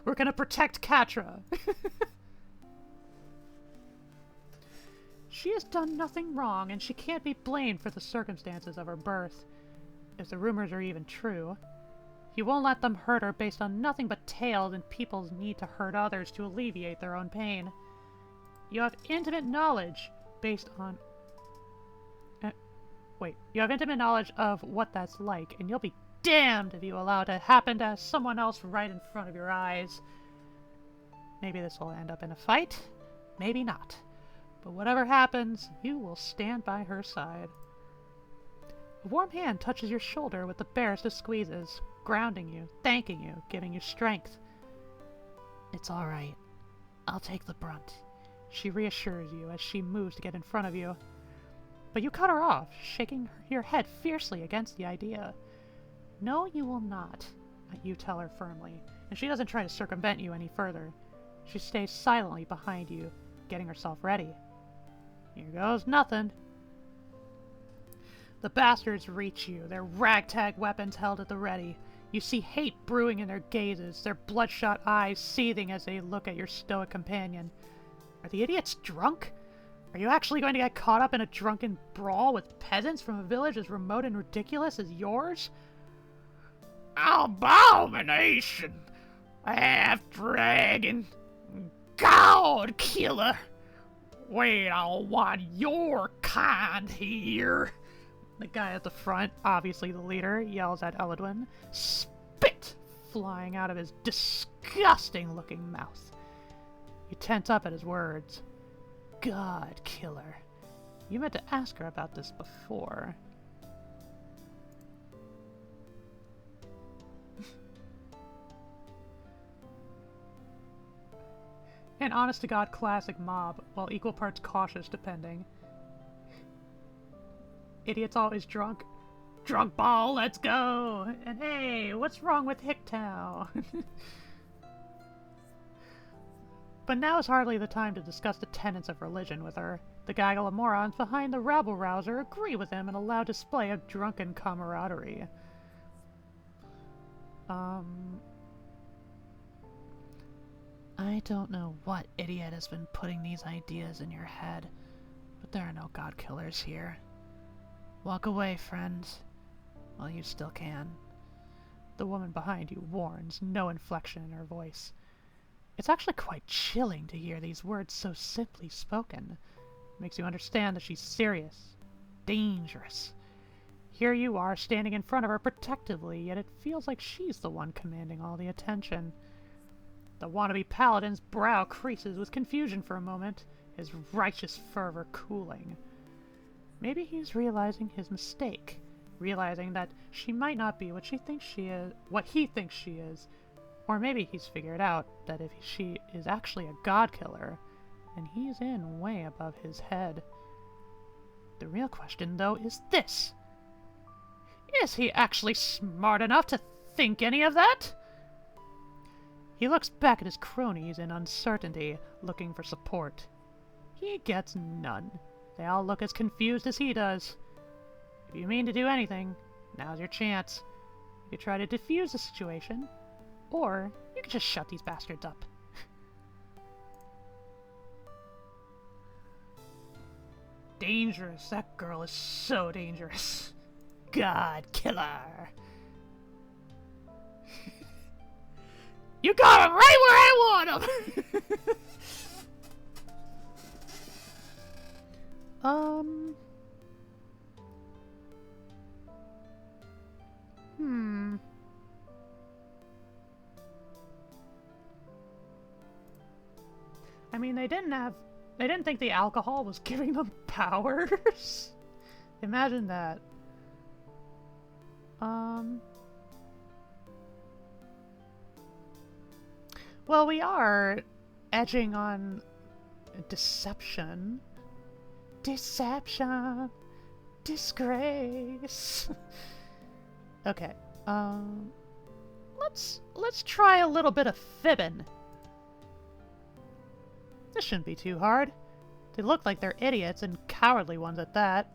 We're gonna protect Katra. She has done nothing wrong, and she can't be blamed for the circumstances of her birth, if the rumors are even true. You won't let them hurt her based on nothing but tales and people's need to hurt others to alleviate their own pain. You have intimate knowledge based on... You have intimate knowledge of what that's like, and you'll be damned if you allow it to happen to someone else right in front of your eyes. Maybe this will end up in a fight, maybe not. But whatever happens, you will stand by her side. A warm hand touches your shoulder with the barest of squeezes, grounding you, thanking you, giving you strength. It's all right. I'll take the brunt, she reassures you as she moves to get in front of you. But you cut her off, shaking your head fiercely against the idea. No, you will not, you tell her firmly, and she doesn't try to circumvent you any further. She stays silently behind you, getting herself ready. Here goes nothing. The bastards reach you, their ragtag weapons held at the ready. You see hate brewing in their gazes, their bloodshot eyes seething as they look at your stoic companion. Are the idiots drunk? Are you actually going to get caught up in a drunken brawl with peasants from a village as remote and ridiculous as yours? Abomination! Half-dragon! God killer! We don't want your kind here! The guy at the front, obviously the leader, yells at Eladwin, spit flying out of his disgusting-looking mouth. You tense up at his words. God killer. You meant to ask her about this before. An honest-to-God classic mob, while equal parts cautious depending. Idiot's always drunk. Drunk ball, let's go! And hey, what's wrong with Hicktow? But now is hardly the time to discuss the tenets of religion with her. The gaggle of morons behind the rabble-rouser agree with him in a loud display of drunken camaraderie. I don't know what idiot has been putting these ideas in your head, but there are no god-killers here. Walk away, friends, while you still can. The woman behind you warns, no inflection in her voice. It's actually quite chilling to hear these words so simply spoken. It makes you understand that she's serious, dangerous. Here you are, standing in front of her protectively, yet it feels like she's the one commanding all the attention. The wannabe paladin's brow creases with confusion for a moment, his righteous fervor cooling. Maybe he's realizing his mistake, realizing that she might not be what he thinks she is, or maybe he's figured out that if she is actually a god-killer, then he's in way above his head. The real question, though, is this. Is he actually smart enough to think any of that? He looks back at his cronies in uncertainty, looking for support. He gets none. They all look as confused as he does. If you mean to do anything, now's your chance. You could try to defuse the situation, or you could just shut these bastards up. Dangerous. That girl is so dangerous. God killer. You got him right where I want him! I mean, they didn't think the alcohol was giving them powers? Imagine that. Well, we are edging on deception. Deception. Disgrace. Okay. Let's try a little bit of fibbing. This shouldn't be too hard. They look like they're idiots, and cowardly ones at that.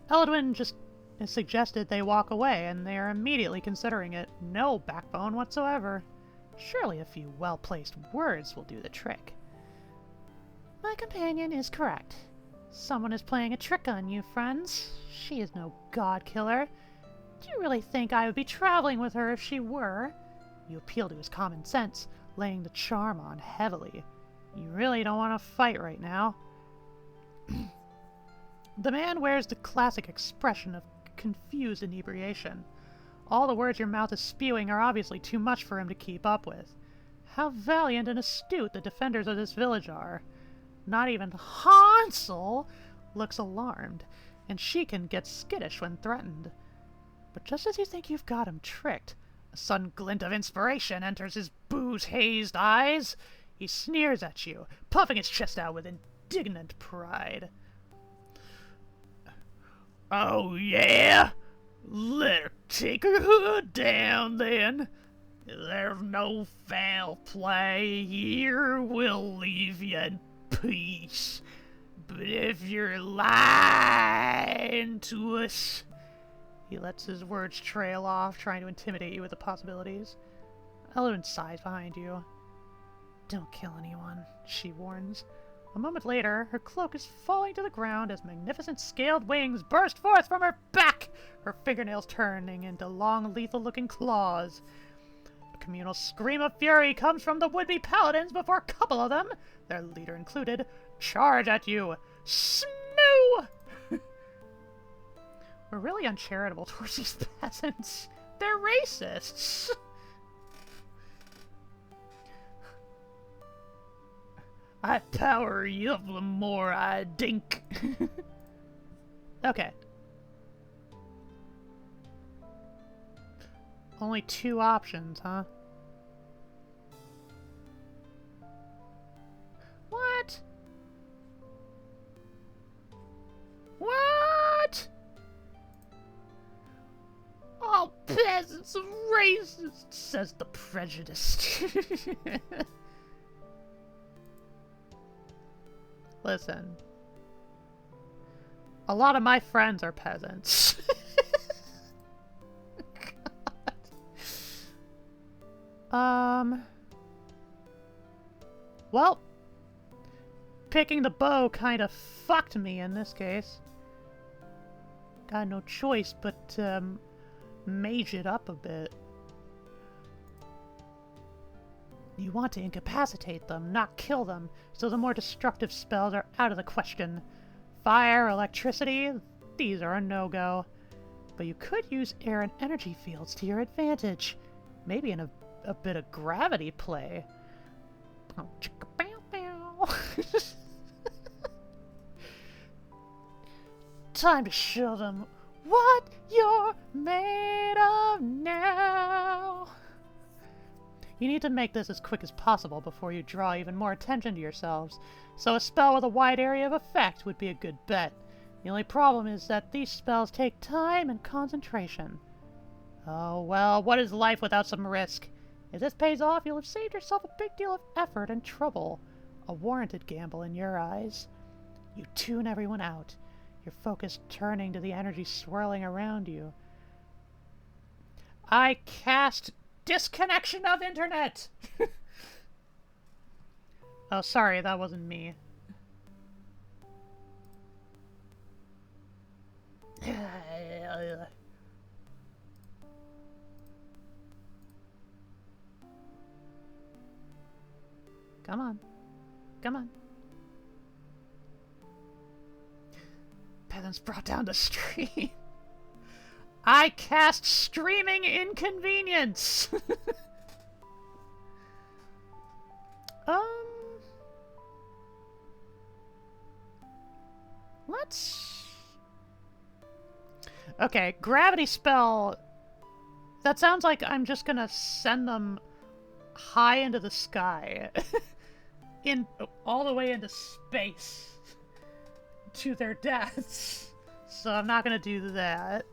Eldwin just suggested they walk away, and they are immediately considering it. No backbone whatsoever. Surely a few well-placed words will do the trick. My companion is correct. Someone is playing a trick on you, friends. She is no god-killer. Do you really think I would be traveling with her if she were? You appeal to his common sense, laying the charm on heavily. You really don't want to fight right now. The man wears the classic expression of confused inebriation. All the words your mouth is spewing are obviously too much for him to keep up with. How valiant and astute the defenders of this village are. Not even Hansel looks alarmed, and she can get skittish when threatened. But just as you think you've got him tricked, a sudden glint of inspiration enters his booze-hazed eyes. He sneers at you, puffing his chest out with indignant pride. Oh, yeah? Let her take her hood down, then. There's no foul play here. We'll leave you in peace. But if you're lying to us... He lets his words trail off, trying to intimidate you with the possibilities. Eldwin sighs behind you. Don't kill anyone, she warns. A moment later, her cloak is falling to the ground as magnificent scaled wings burst forth from her back, her fingernails turning into long, lethal-looking claws. A communal scream of fury comes from the would-be paladins before a couple of them, their leader included, charge at you. Smoo! We're really uncharitable towards these peasants. They're racists. I power you the more I dink. Okay. Only 2 options, huh? What? What? All peasants are racist, says the prejudiced. Listen. A lot of my friends are peasants. Well, picking the bow kind of fucked me in this case. Got no choice but mage it up a bit. You want to incapacitate them, not kill them, so the more destructive spells are out of the question. Fire, electricity, these are a no-go. But you could use air and energy fields to your advantage. Maybe in a bit of gravity play. Oh, chicka-bow-bow. Time to show them what you're made of now. You need to make this as quick as possible before you draw even more attention to yourselves, so a spell with a wide area of effect would be a good bet. The only problem is that these spells take time and concentration. Oh well, what is life without some risk? If this pays off, you'll have saved yourself a big deal of effort and trouble. A warranted gamble in your eyes. You tune everyone out, your focus turning to the energy swirling around you. I cast disconnection of internet! Oh, sorry, that wasn't me. Come on. Come on. Peasants brought down the stream. I cast streaming inconvenience. Let's... Okay, gravity spell. That sounds like I'm just gonna send them high into the sky. All the way into space. To their deaths. So I'm not gonna do that.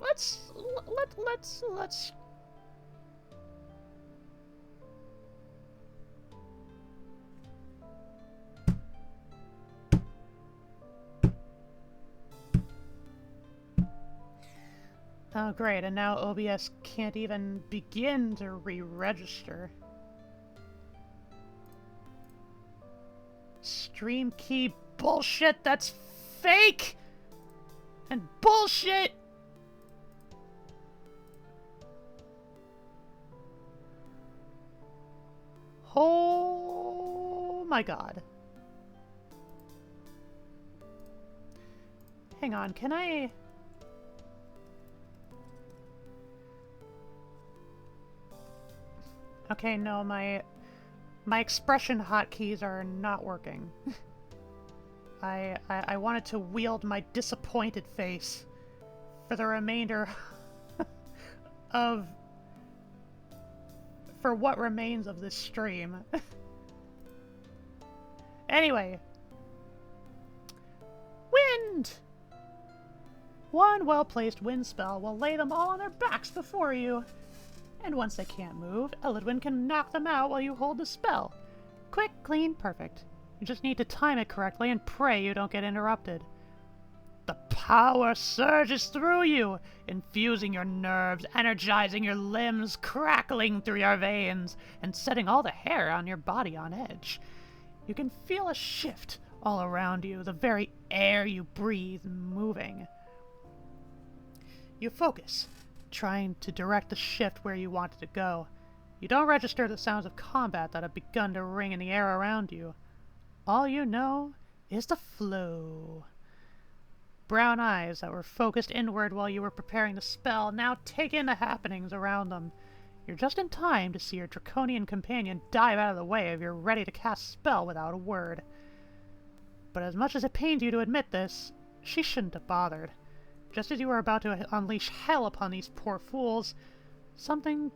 Let's Oh great, and now OBS can't even begin to re-register. Stream key bullshit, that's fake! And bullshit! Oh my god. Hang on, can I... Okay, no, my expression hotkeys are not working. I wanted to wield my disappointed face for the remainder of... for what remains of this stream. Anyway. Wind! One well-placed wind spell will lay them all on their backs before you. And once they can't move, Eladwin can knock them out while you hold the spell. Quick, clean, perfect. You just need to time it correctly and pray you don't get interrupted. The power surges through you, infusing your nerves, energizing your limbs, crackling through your veins, and setting all the hair on your body on edge. You can feel a shift all around you, the very air you breathe moving. You focus, trying to direct the shift where you want it to go. You don't register the sounds of combat that have begun to ring in the air around you. All you know is the flow. Brown eyes that were focused inward while you were preparing the spell now take in the happenings around them. You're just in time to see your draconian companion dive out of the way if you're ready to cast spell without a word. But as much as it pains you to admit this, she shouldn't have bothered. Just as you were about to unleash hell upon these poor fools, something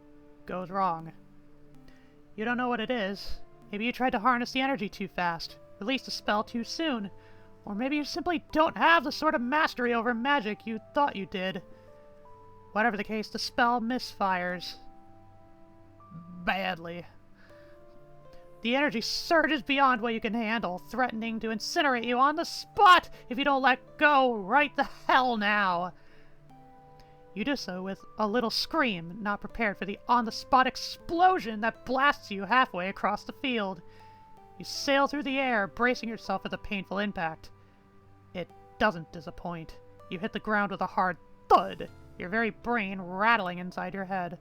goes wrong. You don't know what it is. Maybe you tried to harness the energy too fast, released the spell too soon, or maybe you simply don't have the sort of mastery over magic you thought you did. Whatever the case, the spell misfires. Badly. The energy surges beyond what you can handle, threatening to incinerate you on the spot if you don't let go right the hell now. You do so with a little scream, not prepared for the on-the-spot explosion that blasts you halfway across the field. You sail through the air, bracing yourself for the painful impact. It doesn't disappoint. You hit the ground with a hard thud, your very brain rattling inside your head.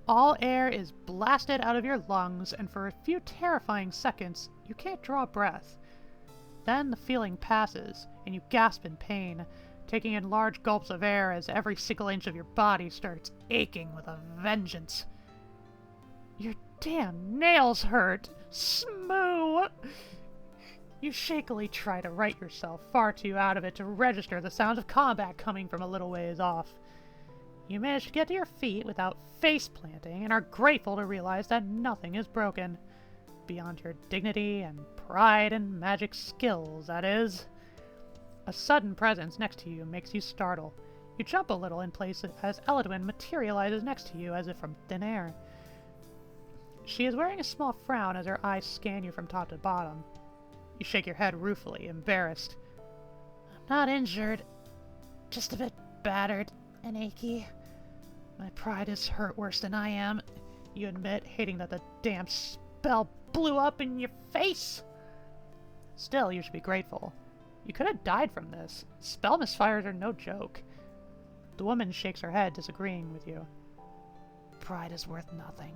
All air is blasted out of your lungs, and for a few terrifying seconds, you can't draw breath. Then the feeling passes, and you gasp in pain, taking in large gulps of air as every single inch of your body starts aching with a vengeance. Your damn nails hurt! Smoo! You shakily try to right yourself, far too out of it to register the sound of combat coming from a little ways off. You manage to get to your feet without face-planting and are grateful to realize that nothing is broken. Beyond your dignity and pride and magic skills, that is. A sudden presence next to you makes you startle. You jump a little in place as Eladwin materializes next to you as if from thin air. She is wearing a small frown as her eyes scan you from top to bottom. You shake your head ruefully, embarrassed. I'm not injured, just a bit battered and achy. My pride is hurt worse than I am, you admit, hating that the damn spell blew up in your face. Still, you should be grateful. You could have died from this. Spell misfires are no joke. The woman shakes her head, disagreeing with you. Pride is worth nothing.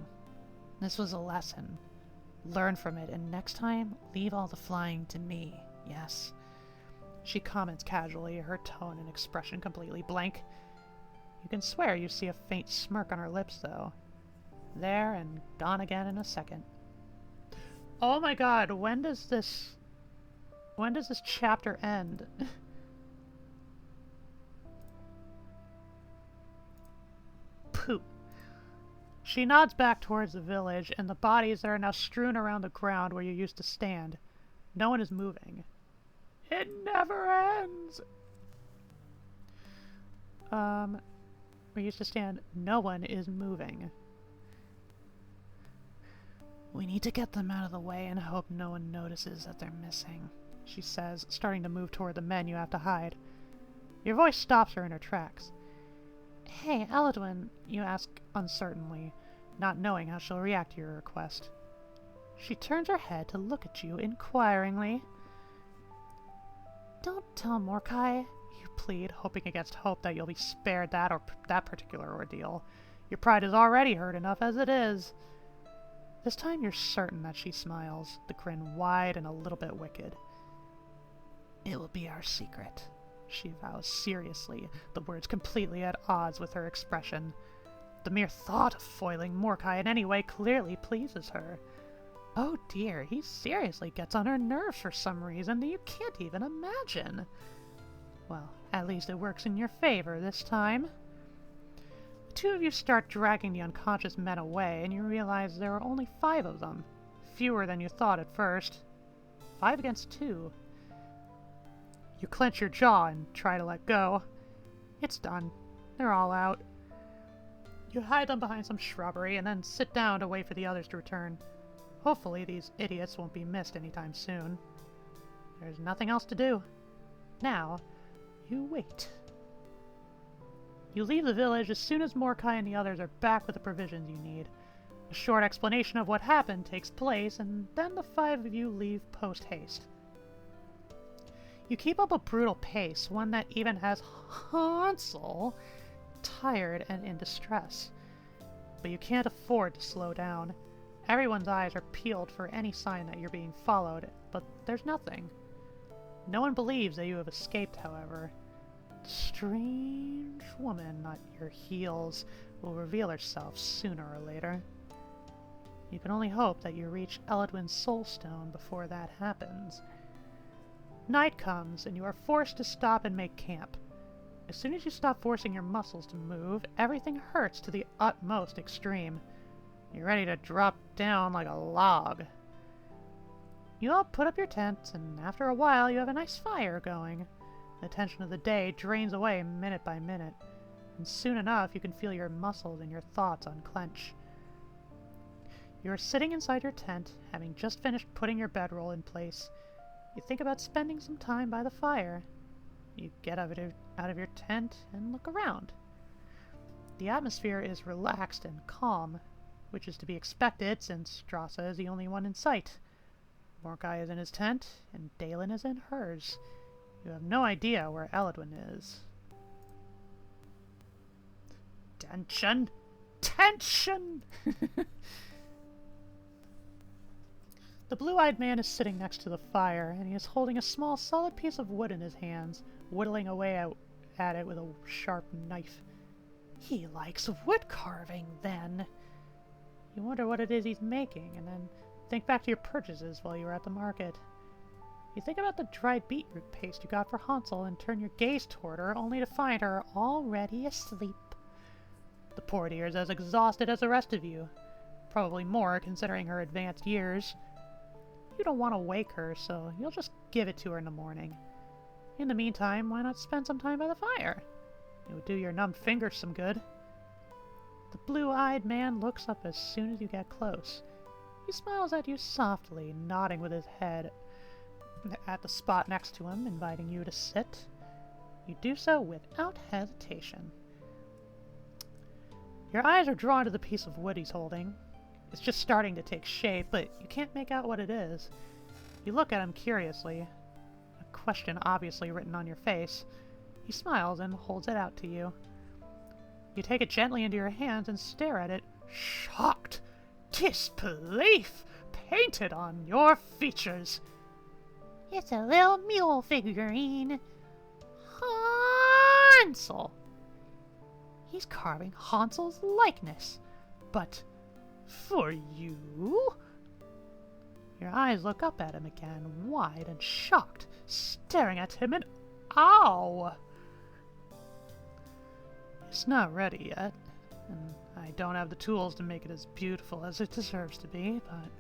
This was a lesson. Learn from it, and next time, leave all the flying to me, yes? She comments casually, her tone and expression completely blank. You can swear you see a faint smirk on her lips, though. There and gone again in a second. Oh my god, when does this when does this chapter end? Poop. She nods back towards the village and the bodies that are now strewn around the ground where you used to stand. No one is moving. It never ends! Where you used to stand, no one is moving. We need to get them out of the way and hope no one notices that they're missing, she says, starting to move toward the men you have to hide. Your voice stops her in her tracks. Hey, Eladwin, you ask uncertainly, not knowing how she'll react to your request. She turns her head to look at you inquiringly. Don't tell Mordecai, you plead, hoping against hope that you'll be spared that or that particular ordeal. Your pride is already hurt enough as it is. This time you're certain that she smiles, the grin wide and a little bit wicked. It will be our secret, she vows seriously, the words completely at odds with her expression. The mere thought of foiling Mordecai in any way clearly pleases her. Oh dear, he seriously gets on her nerves for some reason that you can't even imagine. Well, at least it works in your favor this time. The two of you start dragging the unconscious men away, and you realize there are only 5 of them. Fewer than you thought at first. 5 against 2. You clench your jaw and try to let go. It's done. They're all out. You hide them behind some shrubbery and then sit down to wait for the others to return. Hopefully these idiots won't be missed anytime soon. There's nothing else to do. Now, you wait. You leave the village as soon as Mordecai and the others are back with the provisions you need. A short explanation of what happened takes place, and then the 5 of you leave post-haste. You keep up a brutal pace, one that even has Hansel tired and in distress. But you can't afford to slow down. Everyone's eyes are peeled for any sign that you're being followed, but there's nothing. No one believes that you have escaped, however. The strange woman at your heels will reveal herself sooner or later. You can only hope that you reach Eladwin's Soulstone before that happens. Night comes, and you are forced to stop and make camp. As soon as you stop forcing your muscles to move, everything hurts to the utmost extreme. You're ready to drop down like a log. You all put up your tents, and after a while you have a nice fire going. The tension of the day drains away minute by minute, and soon enough you can feel your muscles and your thoughts unclench. You are sitting inside your tent, having just finished putting your bedroll in place. You think about spending some time by the fire. You get out of your tent and look around. The atmosphere is relaxed and calm, which is to be expected since Strassa is the only one in sight. Mordecai is in his tent, and Dalen is in hers. You have no idea where Eladwin is. Tension! Tension! The blue-eyed man is sitting next to the fire, and he is holding a small, solid piece of wood in his hands, whittling away at it with a sharp knife. He likes wood carving, then. You wonder what it is he's making, and then think back to your purchases while you were at the market. You think about the dried beetroot paste you got for Hansel and turn your gaze toward her, only to find her already asleep. The poor dear is as exhausted as the rest of you. Probably more, considering her advanced years. You don't want to wake her, so you'll just give it to her in the morning. In the meantime, why not spend some time by the fire? It would do your numb fingers some good. The blue-eyed man looks up as soon as you get close. He smiles at you softly, nodding with his head at the spot next to him, inviting you to sit. You do so without hesitation. Your eyes are drawn to the piece of wood he's holding. It's just starting to take shape, but you can't make out what it is. You look at him curiously, a question obviously written on your face. He smiles and holds it out to you. You take it gently into your hands and stare at it, shocked, disbelief painted on your features. It's a little mule figurine. Hansel! He's carving Hansel's likeness, but for you? Your eyes look up at him again, wide and shocked. staring at him in awe. It's not ready yet, and I don't have the tools to make it as beautiful as it deserves to be, but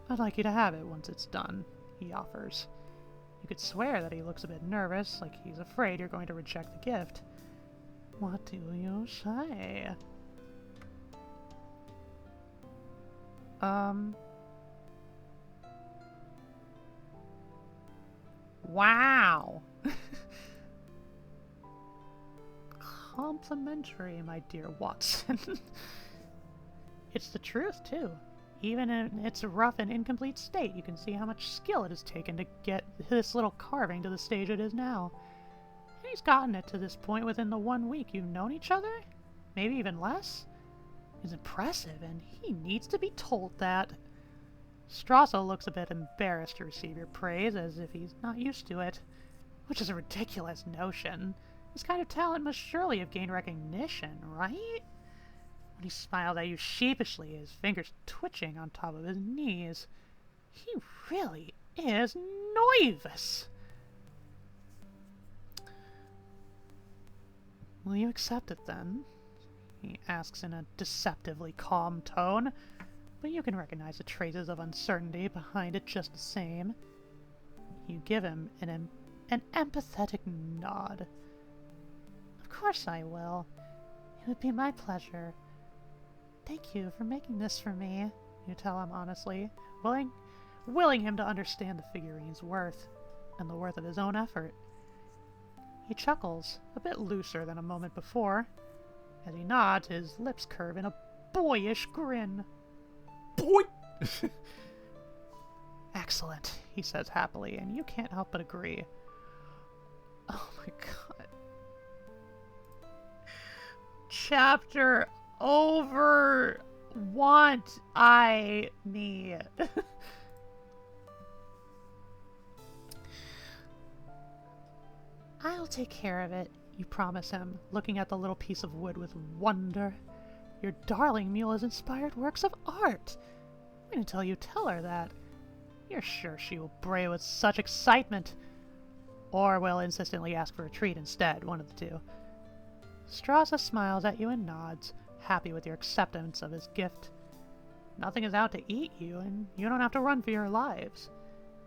I'd like you to have it once it's done, he offers. You could swear that he looks a bit nervous, like he's afraid you're going to reject the gift. What do you say? Wow! Complimentary, my dear Watson. It's the truth, too. Even in its rough and incomplete state, you can see how much skill it has taken to get this little carving to the stage it is now. And he's gotten it to this point within the 1 week you've known each other? Maybe even less? It's impressive, and he needs to be told that. Strasso looks a bit embarrassed to receive your praise, as if he's not used to it, which is a ridiculous notion. This kind of talent must surely have gained recognition, right? When he smiled at you sheepishly, his fingers twitching on top of his knees. He really is nervous. Will you accept it, then? He asks in a deceptively calm tone, but you can recognize the traces of uncertainty behind it just the same. You give him an empathetic nod. Of course I will. It would be my pleasure. Thank you for making this for me, you tell him honestly, willing him to understand the figurine's worth, and the worth of his own effort. He chuckles, a bit looser than a moment before. As he nods, his lips curve in a boyish grin. Boy! Excellent, he says happily, and you can't help but agree. Oh my god. Chapter over. Want I me. I'll take care of it, you promise him, looking at the little piece of wood with wonder. Your darling mule has inspired works of art. Wait until you tell her that. You're sure she will bray with such excitement. Or will insistently ask for a treat instead, one of the two. Straza smiles at you and nods, happy with your acceptance of his gift. Nothing is out to eat you, and you don't have to run for your lives.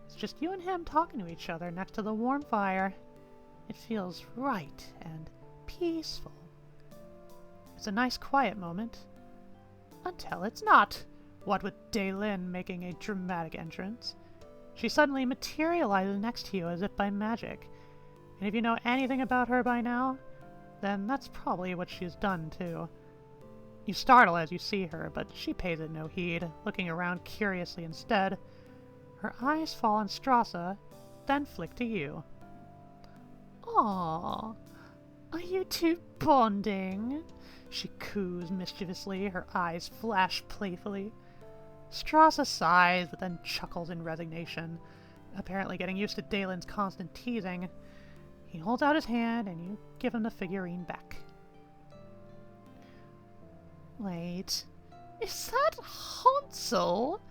It's just you and him talking to each other next to the warm fire. It feels right and peaceful. It's a nice quiet moment. Until it's not. What with Daylin making a dramatic entrance. She suddenly materializes next to you as if by magic. And if you know anything about her by now, then that's probably what she's done too. You startle as you see her, but she pays it no heed, looking around curiously instead. Her eyes fall on Strassa, then flick to you. Aww, are you two bonding? She coos mischievously, her eyes flash playfully. Strassa sighs, but then chuckles in resignation, apparently getting used to Dalen's constant teasing. He holds out his hand, and you give him the figurine back. Wait, is that Hansel?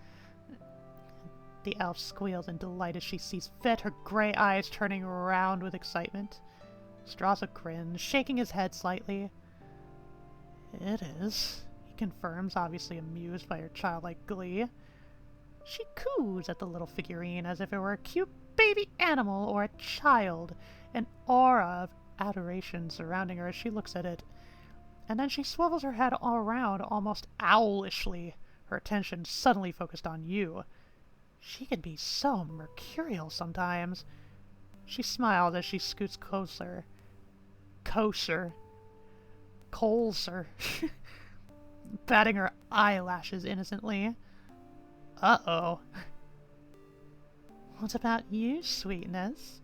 The elf squeals in delight as she sees fit, her gray eyes turning round with excitement. Strassa grins, shaking his head slightly. It is, he confirms, obviously amused by her childlike glee. She coos at the little figurine as if it were a cute baby animal or a child, an aura of adoration surrounding her as she looks at it. And then she swivels her head all around, almost owlishly, her attention suddenly focused on you. She can be so mercurial sometimes. She smiles as she scoots closer. Closer. Batting her eyelashes innocently. Uh-oh. What about you, sweetness?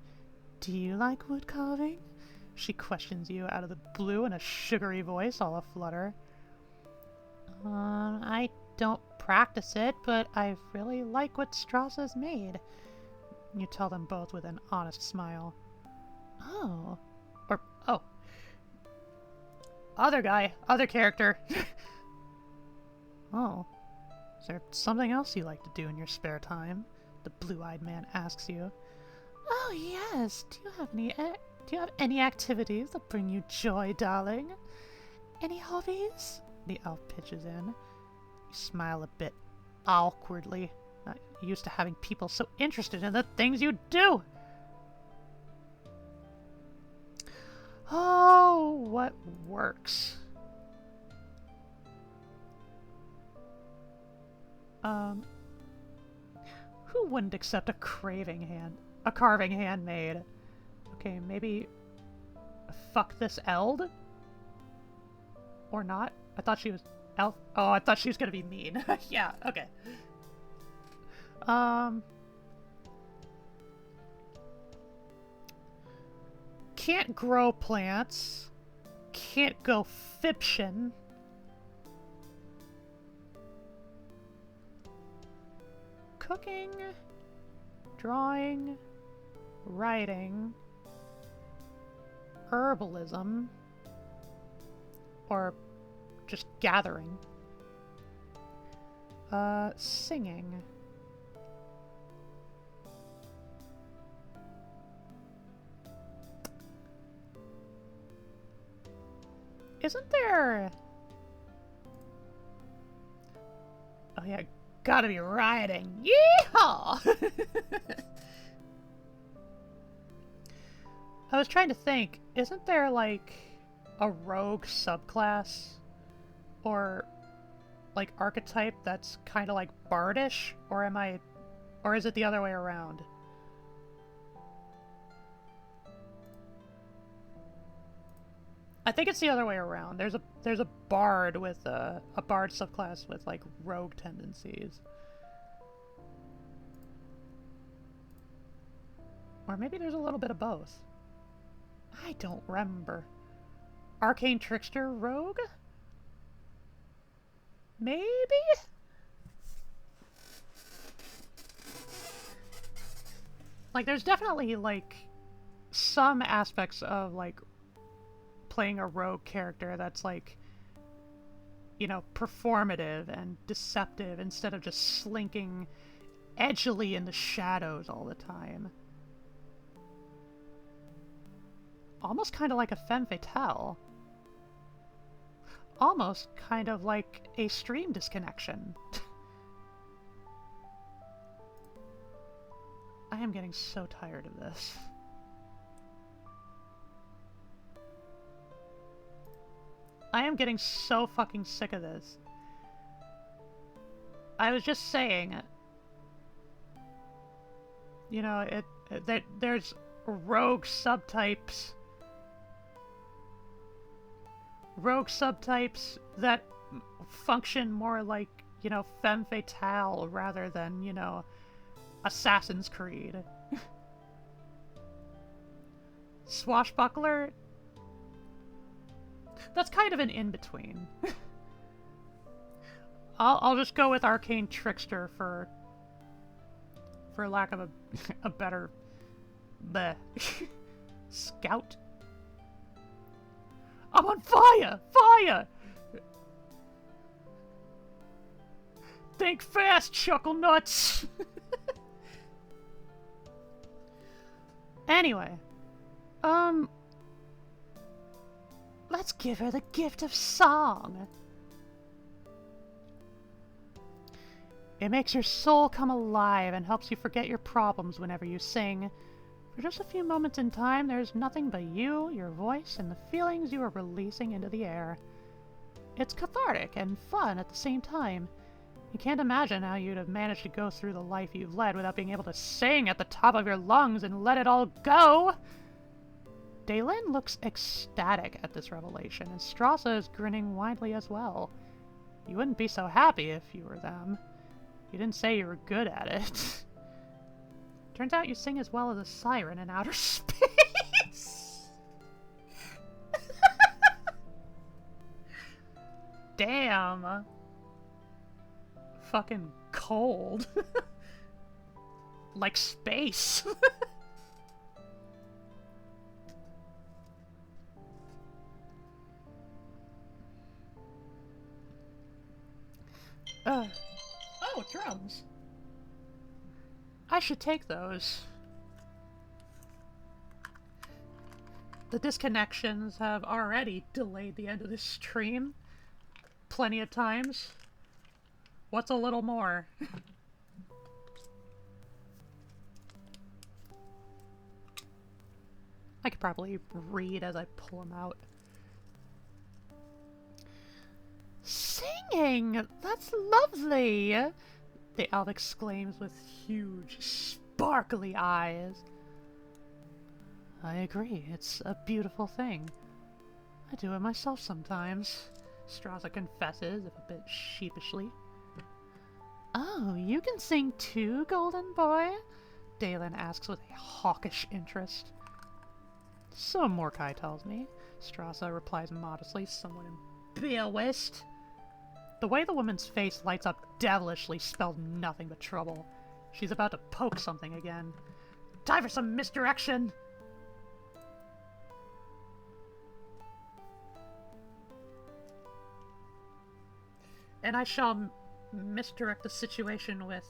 Do you like wood carving? She questions you out of the blue in a sugary voice all aflutter. I don't practice it, but I really like what Strassa's made. You tell them both with an honest smile. Oh. Other character. Oh. Is there something else you like to do in your spare time? The blue-eyed man asks you. Oh yes. Do you have any activities that bring you joy, darling? Any hobbies? The elf pitches in. You smile a bit awkwardly, not used to having people so interested in the things you do. Oh, what works? Who wouldn't accept a carving handmade? Okay, maybe fuck this Eld? Or not? I thought she was elf. Oh, I thought she was gonna be mean. Yeah, okay. Can't grow plants. Can't go fiction. Cooking, drawing, writing, herbalism, or just gathering. Singing. Isn't there... Oh yeah, gotta be riding. Yeehaw! I was trying to think, isn't there like a rogue subclass or like archetype that's kind of like bardish, or or is it the other way around? I think it's the other way around. There's a bard with a bard subclass with like rogue tendencies. Or maybe there's a little bit of both. I don't remember. Arcane Trickster Rogue? Maybe? Like, there's definitely, like, some aspects of, like, playing a rogue character that's, like, you know, performative and deceptive instead of just slinking edgily in the shadows all the time. Almost kind of like a femme fatale. Almost kind of like a stream disconnection. I am getting so tired of this. I am getting so fucking sick of this. I was just saying, you know, there's rogue subtypes. Rogue subtypes that function more like, you know, femme fatale rather than, you know, Assassin's Creed. Swashbuckler? That's kind of an in-between. I'll just go with Arcane Trickster for lack of a better... bleh. Scout? I'm on fire! Fire! Think fast, chuckle nuts! Anyway, let's give her the gift of song. It makes your soul come alive and helps you forget your problems whenever you sing. For just a few moments in time, there's nothing but you, your voice, and the feelings you are releasing into the air. It's cathartic and fun at the same time. You can't imagine how you'd have managed to go through the life you've led without being able to sing at the top of your lungs and let it all go! Daylin looks ecstatic at this revelation, and Strasza is grinning widely as well. You wouldn't be so happy if you were them. You didn't say you were good at it. Turns out you sing as well as a siren in outer space! Damn! Fucking cold. Like space. Oh, drums. I should take those. The disconnections have already delayed the end of this stream plenty of times. What's a little more? I could probably read as I pull them out. Singing! That's lovely! The elf exclaims with huge, sparkly eyes. I agree, it's a beautiful thing. I do it myself sometimes, Straza confesses, if a bit sheepishly. Oh, you can sing too, golden boy? Dalen asks with a hawkish interest. So Morkai tells me, Straza replies modestly, somewhat embarrassed. The way the woman's face lights up devilishly spells nothing but trouble. She's about to poke something again. Time for some misdirection! And I shall misdirect the situation with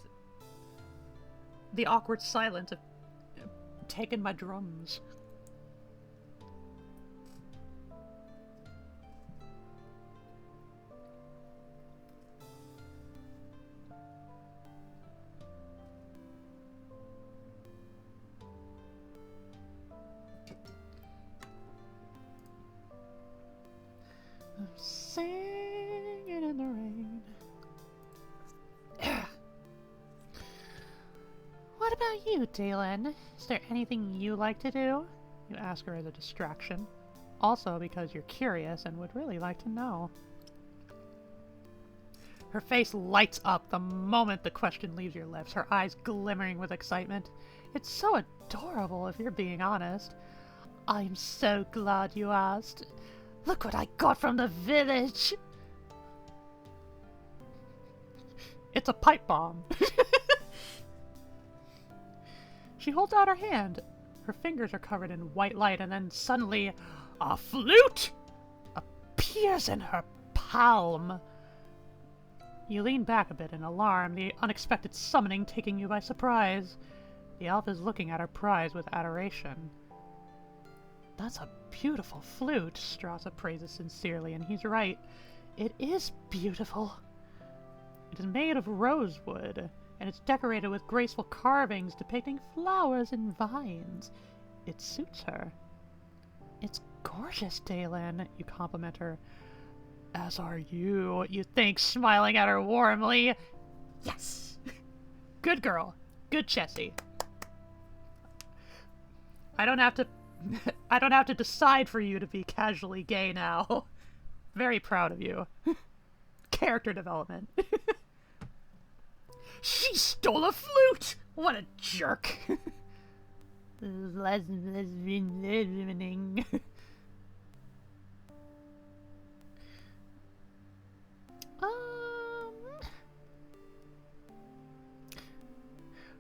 the awkward silence of taking my drums. I'm singing in the rain. What about you, Dalen? Is there anything you like to do? You ask her as a distraction. Also because you're curious and would really like to know. Her face lights up the moment the question leaves your lips, her eyes glimmering with excitement. It's so adorable, if you're being honest. I'm so glad you asked. Look what I got from the village! It's a pipe bomb. She holds out her hand. Her fingers are covered in white light, and then suddenly, a flute appears in her palm. You lean back a bit in alarm, the unexpected summoning taking you by surprise. The elf is looking at her prize with adoration. That's a beautiful flute, Straza praises sincerely, and he's right. It is beautiful. It is made of rosewood, and it's decorated with graceful carvings depicting flowers and vines. It suits her. It's gorgeous, Dalen, you compliment her. As are you, you think, smiling at her warmly. Yes! Good girl. Good Chessie. I don't have to decide for you to be casually gay now. Very proud of you. Character development. She stole a flute! What a jerk! Lesbianing.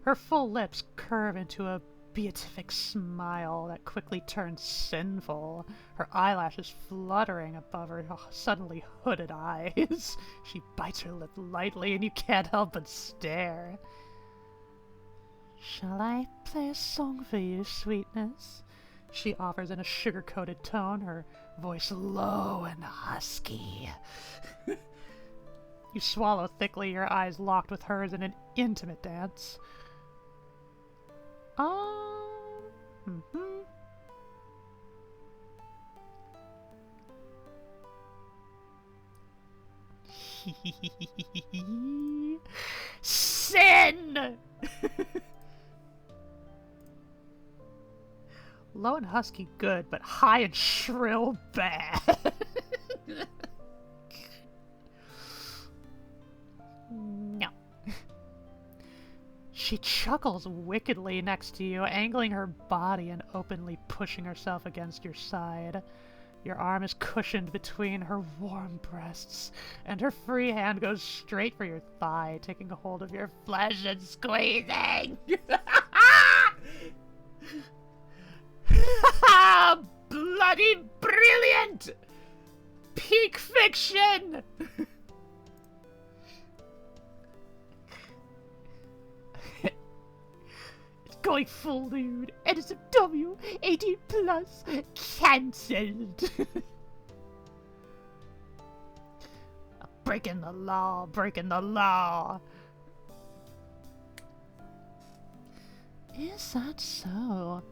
Her full lips curve into a beatific smile that quickly turns sinful, her eyelashes fluttering above her suddenly hooded eyes. She bites her lip lightly, and you can't help but stare. Shall I play a song for you, sweetness? She offers in a sugar-coated tone, her voice low and husky. You swallow thickly, your eyes locked with hers in an intimate dance. Sin! Low and husky good, but high and shrill bad. No. She chuckles wickedly next to you, angling her body and openly pushing herself against your side. Your arm is cushioned between her warm breasts, and her free hand goes straight for your thigh, taking a hold of your flesh and squeezing. Bloody brilliant! Peak fiction! joyful dude. NSFW 18 plus cancelled. Breaking the law, breaking the law. Is that so?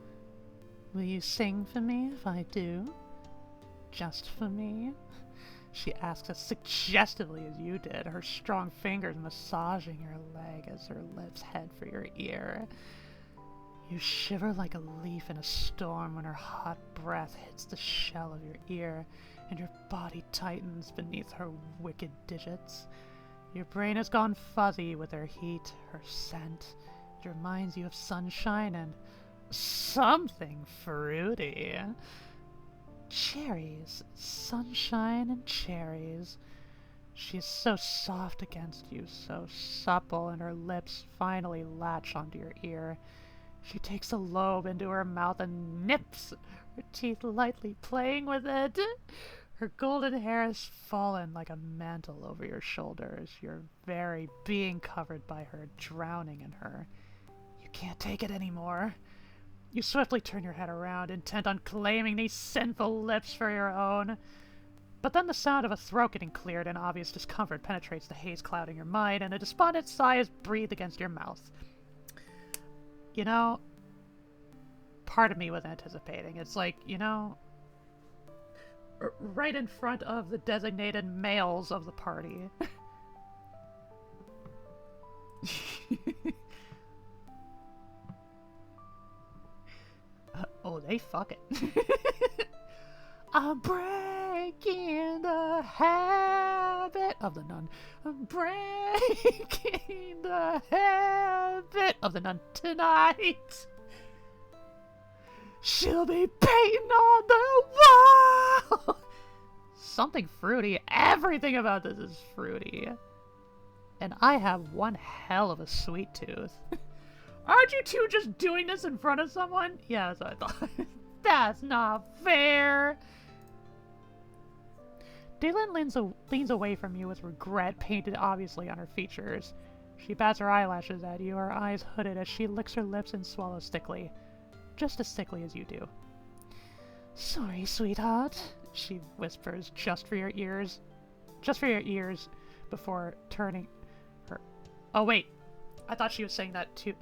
Will you sing for me if I do? Just for me? She asks as suggestively as you did, her strong fingers massaging your leg as her lips head for your ear. You shiver like a leaf in a storm when her hot breath hits the shell of your ear, and your body tightens beneath her wicked digits. Your brain has gone fuzzy with her heat, her scent. It reminds you of sunshine and something fruity. Cherries, sunshine and cherries. She is so soft against you, so supple, and her lips finally latch onto your ear. She takes a lobe into her mouth and nips, her teeth lightly playing with it. Her golden hair has fallen like a mantle over your shoulders, your very being covered by her, drowning in her. You can't take it anymore. You swiftly turn your head around, intent on claiming these sinful lips for your own. But then the sound of a throat getting cleared and obvious discomfort penetrates the haze clouding your mind, and a despondent sigh is breathed against your mouth. You know, part of me was anticipating. It's like, you know, right in front of the designated males of the party. Oh, they fuck it. I'm breaking the habit of the nun. I'm breaking the habit of the nun tonight. She'll be painting on the wall. Something fruity. Everything about this is fruity. And I have one hell of a sweet tooth. Aren't you two just doing this in front of someone? Yeah, that's what I thought. That's not fair. Daylin leans away from you with regret painted obviously on her features. She bats her eyelashes at you, her eyes hooded as she licks her lips and swallows thickly. Just as thickly as you do. Sorry, sweetheart, she whispers just for your ears. Just for your ears before turning her... Oh, wait. I thought she was saying that too.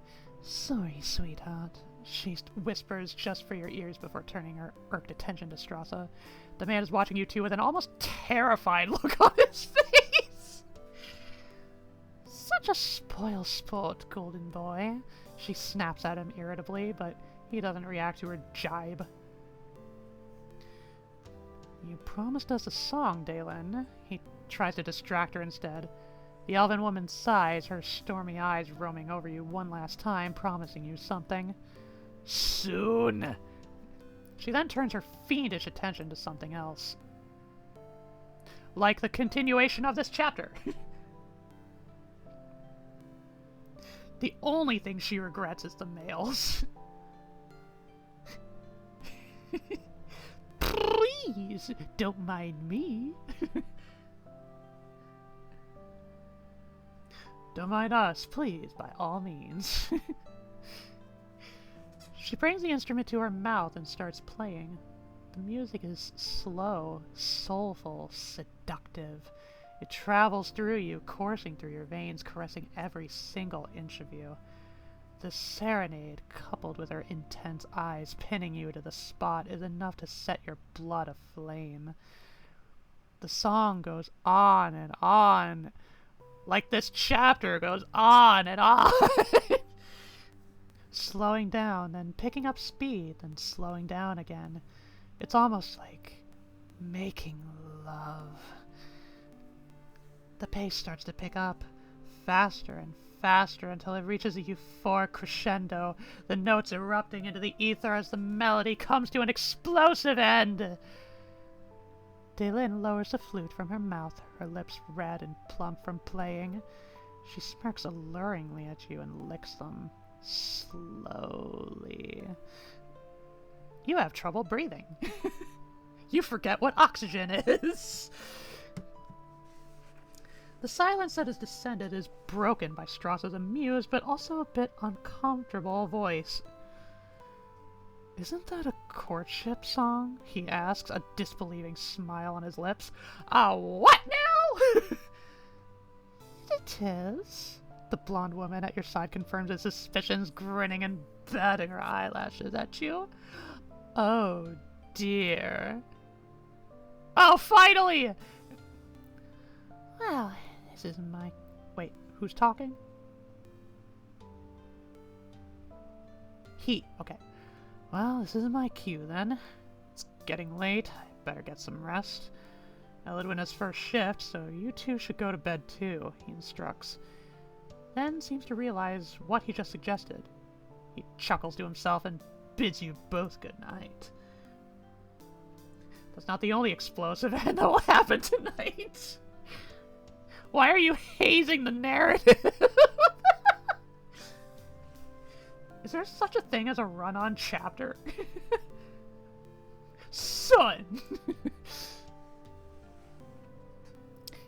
Sorry, sweetheart, she whispers just for your ears before turning her irked attention to Strasza. The man is watching you two with an almost terrified look on his face. Such a spoil sport, golden boy. She snaps at him irritably, but he doesn't react to her jibe. You promised us a song, Daylin. He tries to distract her instead. The elven woman sighs, her stormy eyes roaming over you one last time, promising you something. Soon! She then turns her fiendish attention to something else. Like the continuation of this chapter. The only thing she regrets is the males. Please, don't mind me. Don't mind us, please, by all means. She brings the instrument to her mouth and starts playing. The music is slow, soulful, seductive. It travels through you, coursing through your veins, caressing every single inch of you. The serenade, coupled with her intense eyes pinning you to the spot, is enough to set your blood aflame. The song goes on and on, like this chapter goes on and on. Slowing down, then picking up speed, then slowing down again. It's almost like making love. The pace starts to pick up, faster and faster until it reaches a euphoric crescendo, the notes erupting into the ether as the melody comes to an explosive end. Daylin lowers the flute from her mouth, her lips red and plump from playing. She smirks alluringly at you and licks them. Slowly. You have trouble breathing. You forget what oxygen is. The silence that has descended is broken by Strauss's amused but also a bit uncomfortable voice. Isn't that a courtship song? He asks, a disbelieving smile on his lips. What now? It is. The blonde woman at your side confirms his suspicions, grinning and batting her eyelashes at you. Oh dear. Oh, finally! Well, this isn't my... Wait, who's talking? He. Okay. Well, this isn't my cue then. It's getting late. I better get some rest. Elidwin has first shift, so you two should go to bed too, he instructs. Then seems to realize what he just suggested. He chuckles to himself and bids you both good night. That's not the only explosive event that will happen tonight. Why are you hazing the narrative? Is there such a thing as a run-on chapter? Son!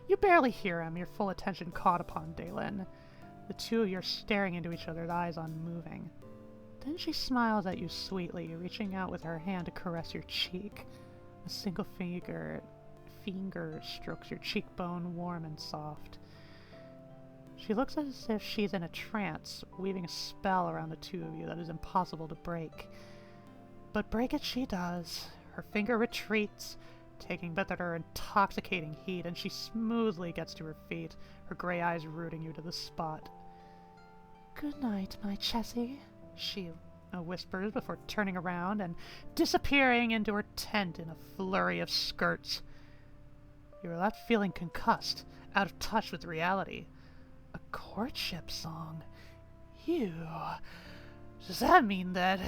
You barely hear him, your full attention caught upon Daylin. The two of you are staring into each other's eyes unmoving. Then she smiles at you sweetly, reaching out with her hand to caress your cheek. A single finger strokes your cheekbone warm and soft. She looks as if she's in a trance, weaving a spell around the two of you that is impossible to break. But break it she does. Her finger retreats, taking with it her intoxicating heat, and she smoothly gets to her feet, her gray eyes rooting you to the spot. Good night, my Chessie, she whispers before turning around and disappearing into her tent in a flurry of skirts. You are left feeling concussed, out of touch with reality. A courtship song? Ew. Does that mean that...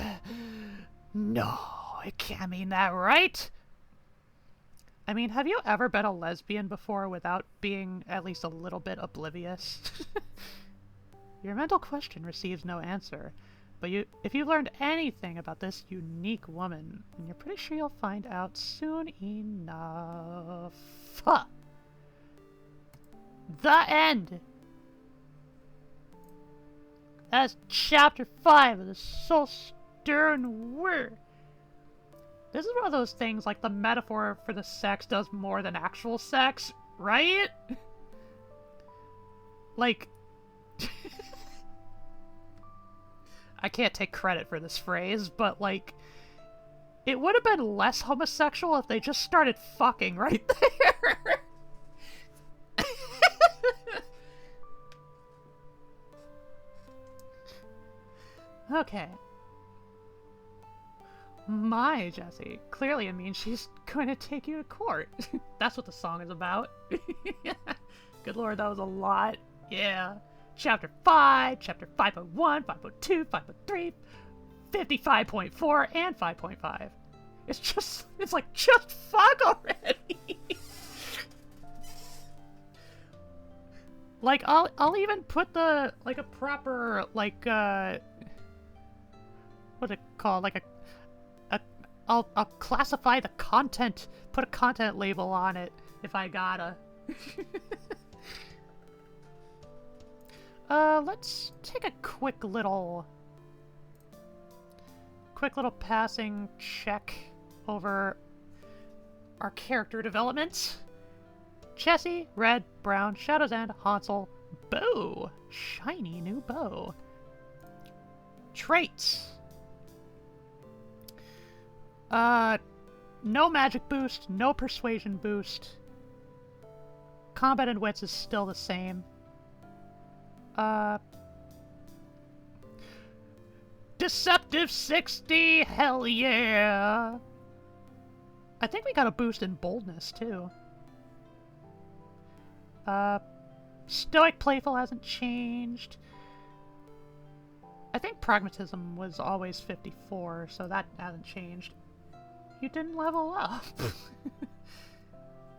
No, it can't mean that, right? I mean, have you ever been a lesbian before without being at least a little bit oblivious? Your mental question receives no answer, but if you've learned anything about this unique woman, then you're pretty sure you'll find out soon enough. Huh. The end! That's chapter 5 of the soul-stirring word. This is one of those things like the metaphor for the sex does more than actual sex, right? Like... I can't take credit for this phrase, but like... It would have been less homosexual if they just started fucking right there. Okay. My Jessie. Clearly it means she's going to take you to court. That's what the song is about. Good lord, that was a lot. Yeah. Chapter 5, Chapter 5.1, 5.2, 5.3, 55.4, and 5.5. It's like, just fuck already! Like, I'll even put the, like, a proper, like, what's it called? Like I'll classify the content, put a content label on it if I gotta. Let's take a quick little passing check over our character development. Chessie, red, brown, Shadow's End, Hansel, bow, shiny new bow. Traits. No magic boost, no persuasion boost. Combat and wits is still the same. Deceptive 60, hell yeah! I think we got a boost in boldness, too. Stoic Playful hasn't changed. I think Pragmatism was always 54, so that hasn't changed. You didn't level up.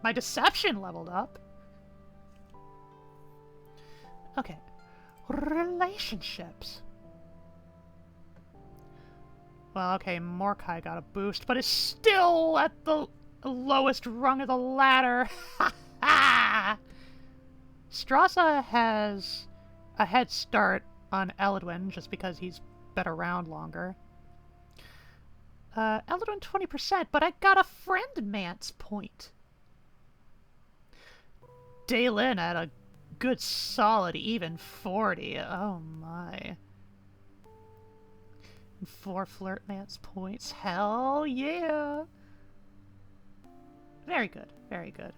My Deception leveled up. Okay. Relationships. Well, okay, Mordecai got a boost, but is still at the lowest rung of the ladder. Ha ha! Strasa has a head start on Eladwin just because he's been around longer. Eladwin 20%, but I got a friend Mance point. Daylin at a good solid even 40. Oh my. 4 flirt Mance points. Hell yeah. Very good. Very good.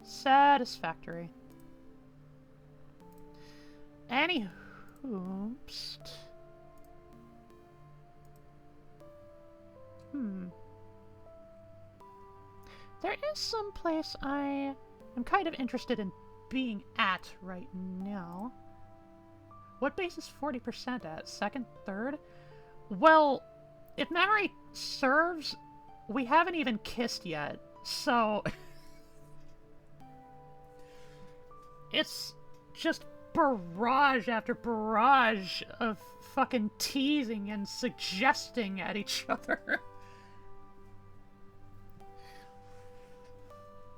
Satisfactory. Any hoops. There is some place I am kind of interested in being at right now. What base is 40% at? Second? Third? Well, if memory serves, we haven't even kissed yet, so... it's just barrage after barrage of fucking teasing and suggesting at each other.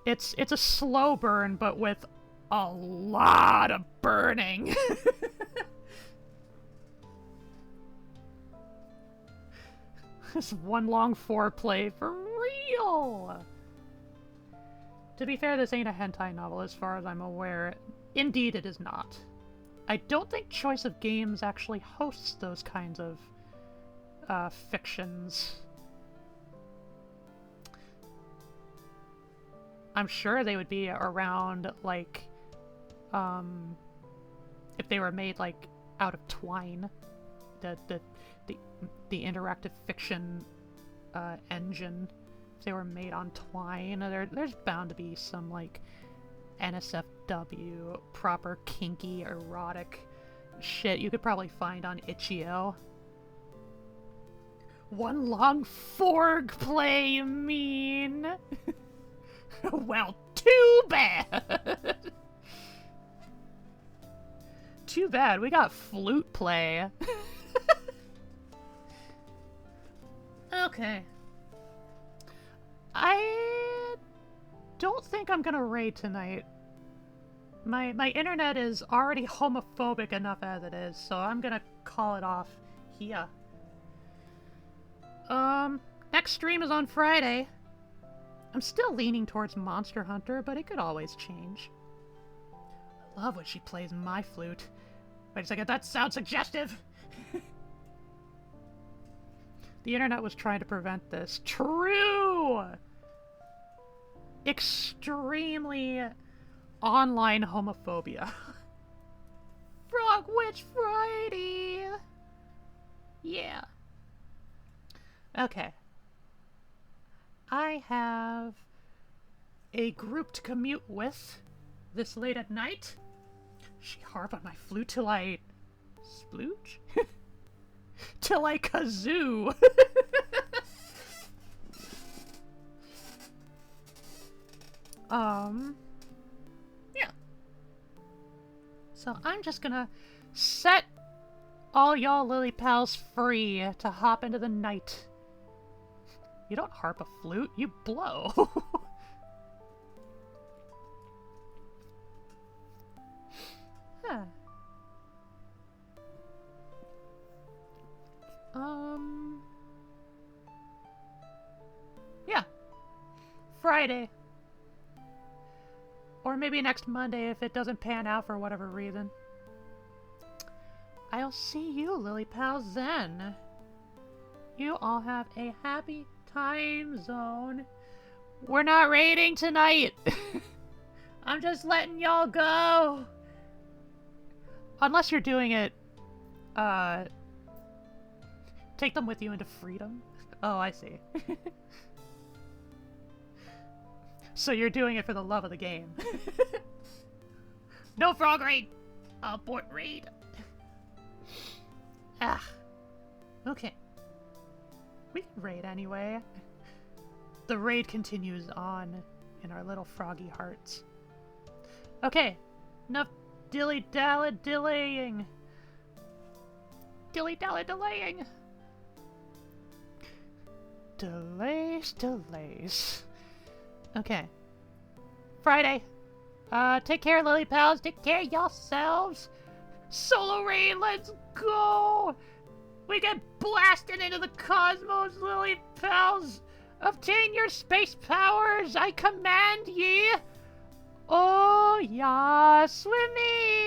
It's a slow burn, but with a lot of burning. This one long foreplay for real! To be fair, this ain't a hentai novel as far as I'm aware. Indeed, it is not. I don't think Choice of Games actually hosts those kinds of fictions. I'm sure they would be around, like, if they were made, like, out of Twine, the interactive fiction engine. If they were made on Twine, there's bound to be some, like, NSFW, proper kinky, erotic shit you could probably find on Itch.io. One long forg play, you mean? Well, too bad! Too bad, we got flute play. Okay. I don't think I'm gonna raid tonight. My internet is already homophobic enough as it is, so I'm gonna call it off here. Next stream is on Friday. I'm still leaning towards Monster Hunter, but it could always change. I love when she plays my flute. Wait a second, that sounds suggestive! The internet was trying to prevent this. True! Extremely online homophobia. Frog Witch Friday! Yeah. Okay. I have a group to commute with this late at night. She harp on my flute till I... splooge? Till I kazoo! Yeah. So I'm just gonna set all y'all lily pals free to hop into the night. You don't harp a flute, you blow. Huh. Yeah. Friday. Or maybe next Monday if it doesn't pan out for whatever reason. I'll see you, lily pals, then. You all have a happy time zone. We're not raiding tonight. I'm just letting y'all go. Unless you're doing it, take them with you into freedom. Oh, I see. So you're doing it for the love of the game. No frog raid! Abort raid! Ah. Okay. We can raid anyway. The raid continues on in our little froggy hearts. Okay. Enough dilly-dally delaying. Dilly-dally delaying. Delays. Okay. Friday. Take care, Lily Pals. Take care of yourselves. Solar Rain, let's go! We get blasted into the cosmos, Lily Pals! Obtain your space powers, I command ye! Oh, yeah, swimming!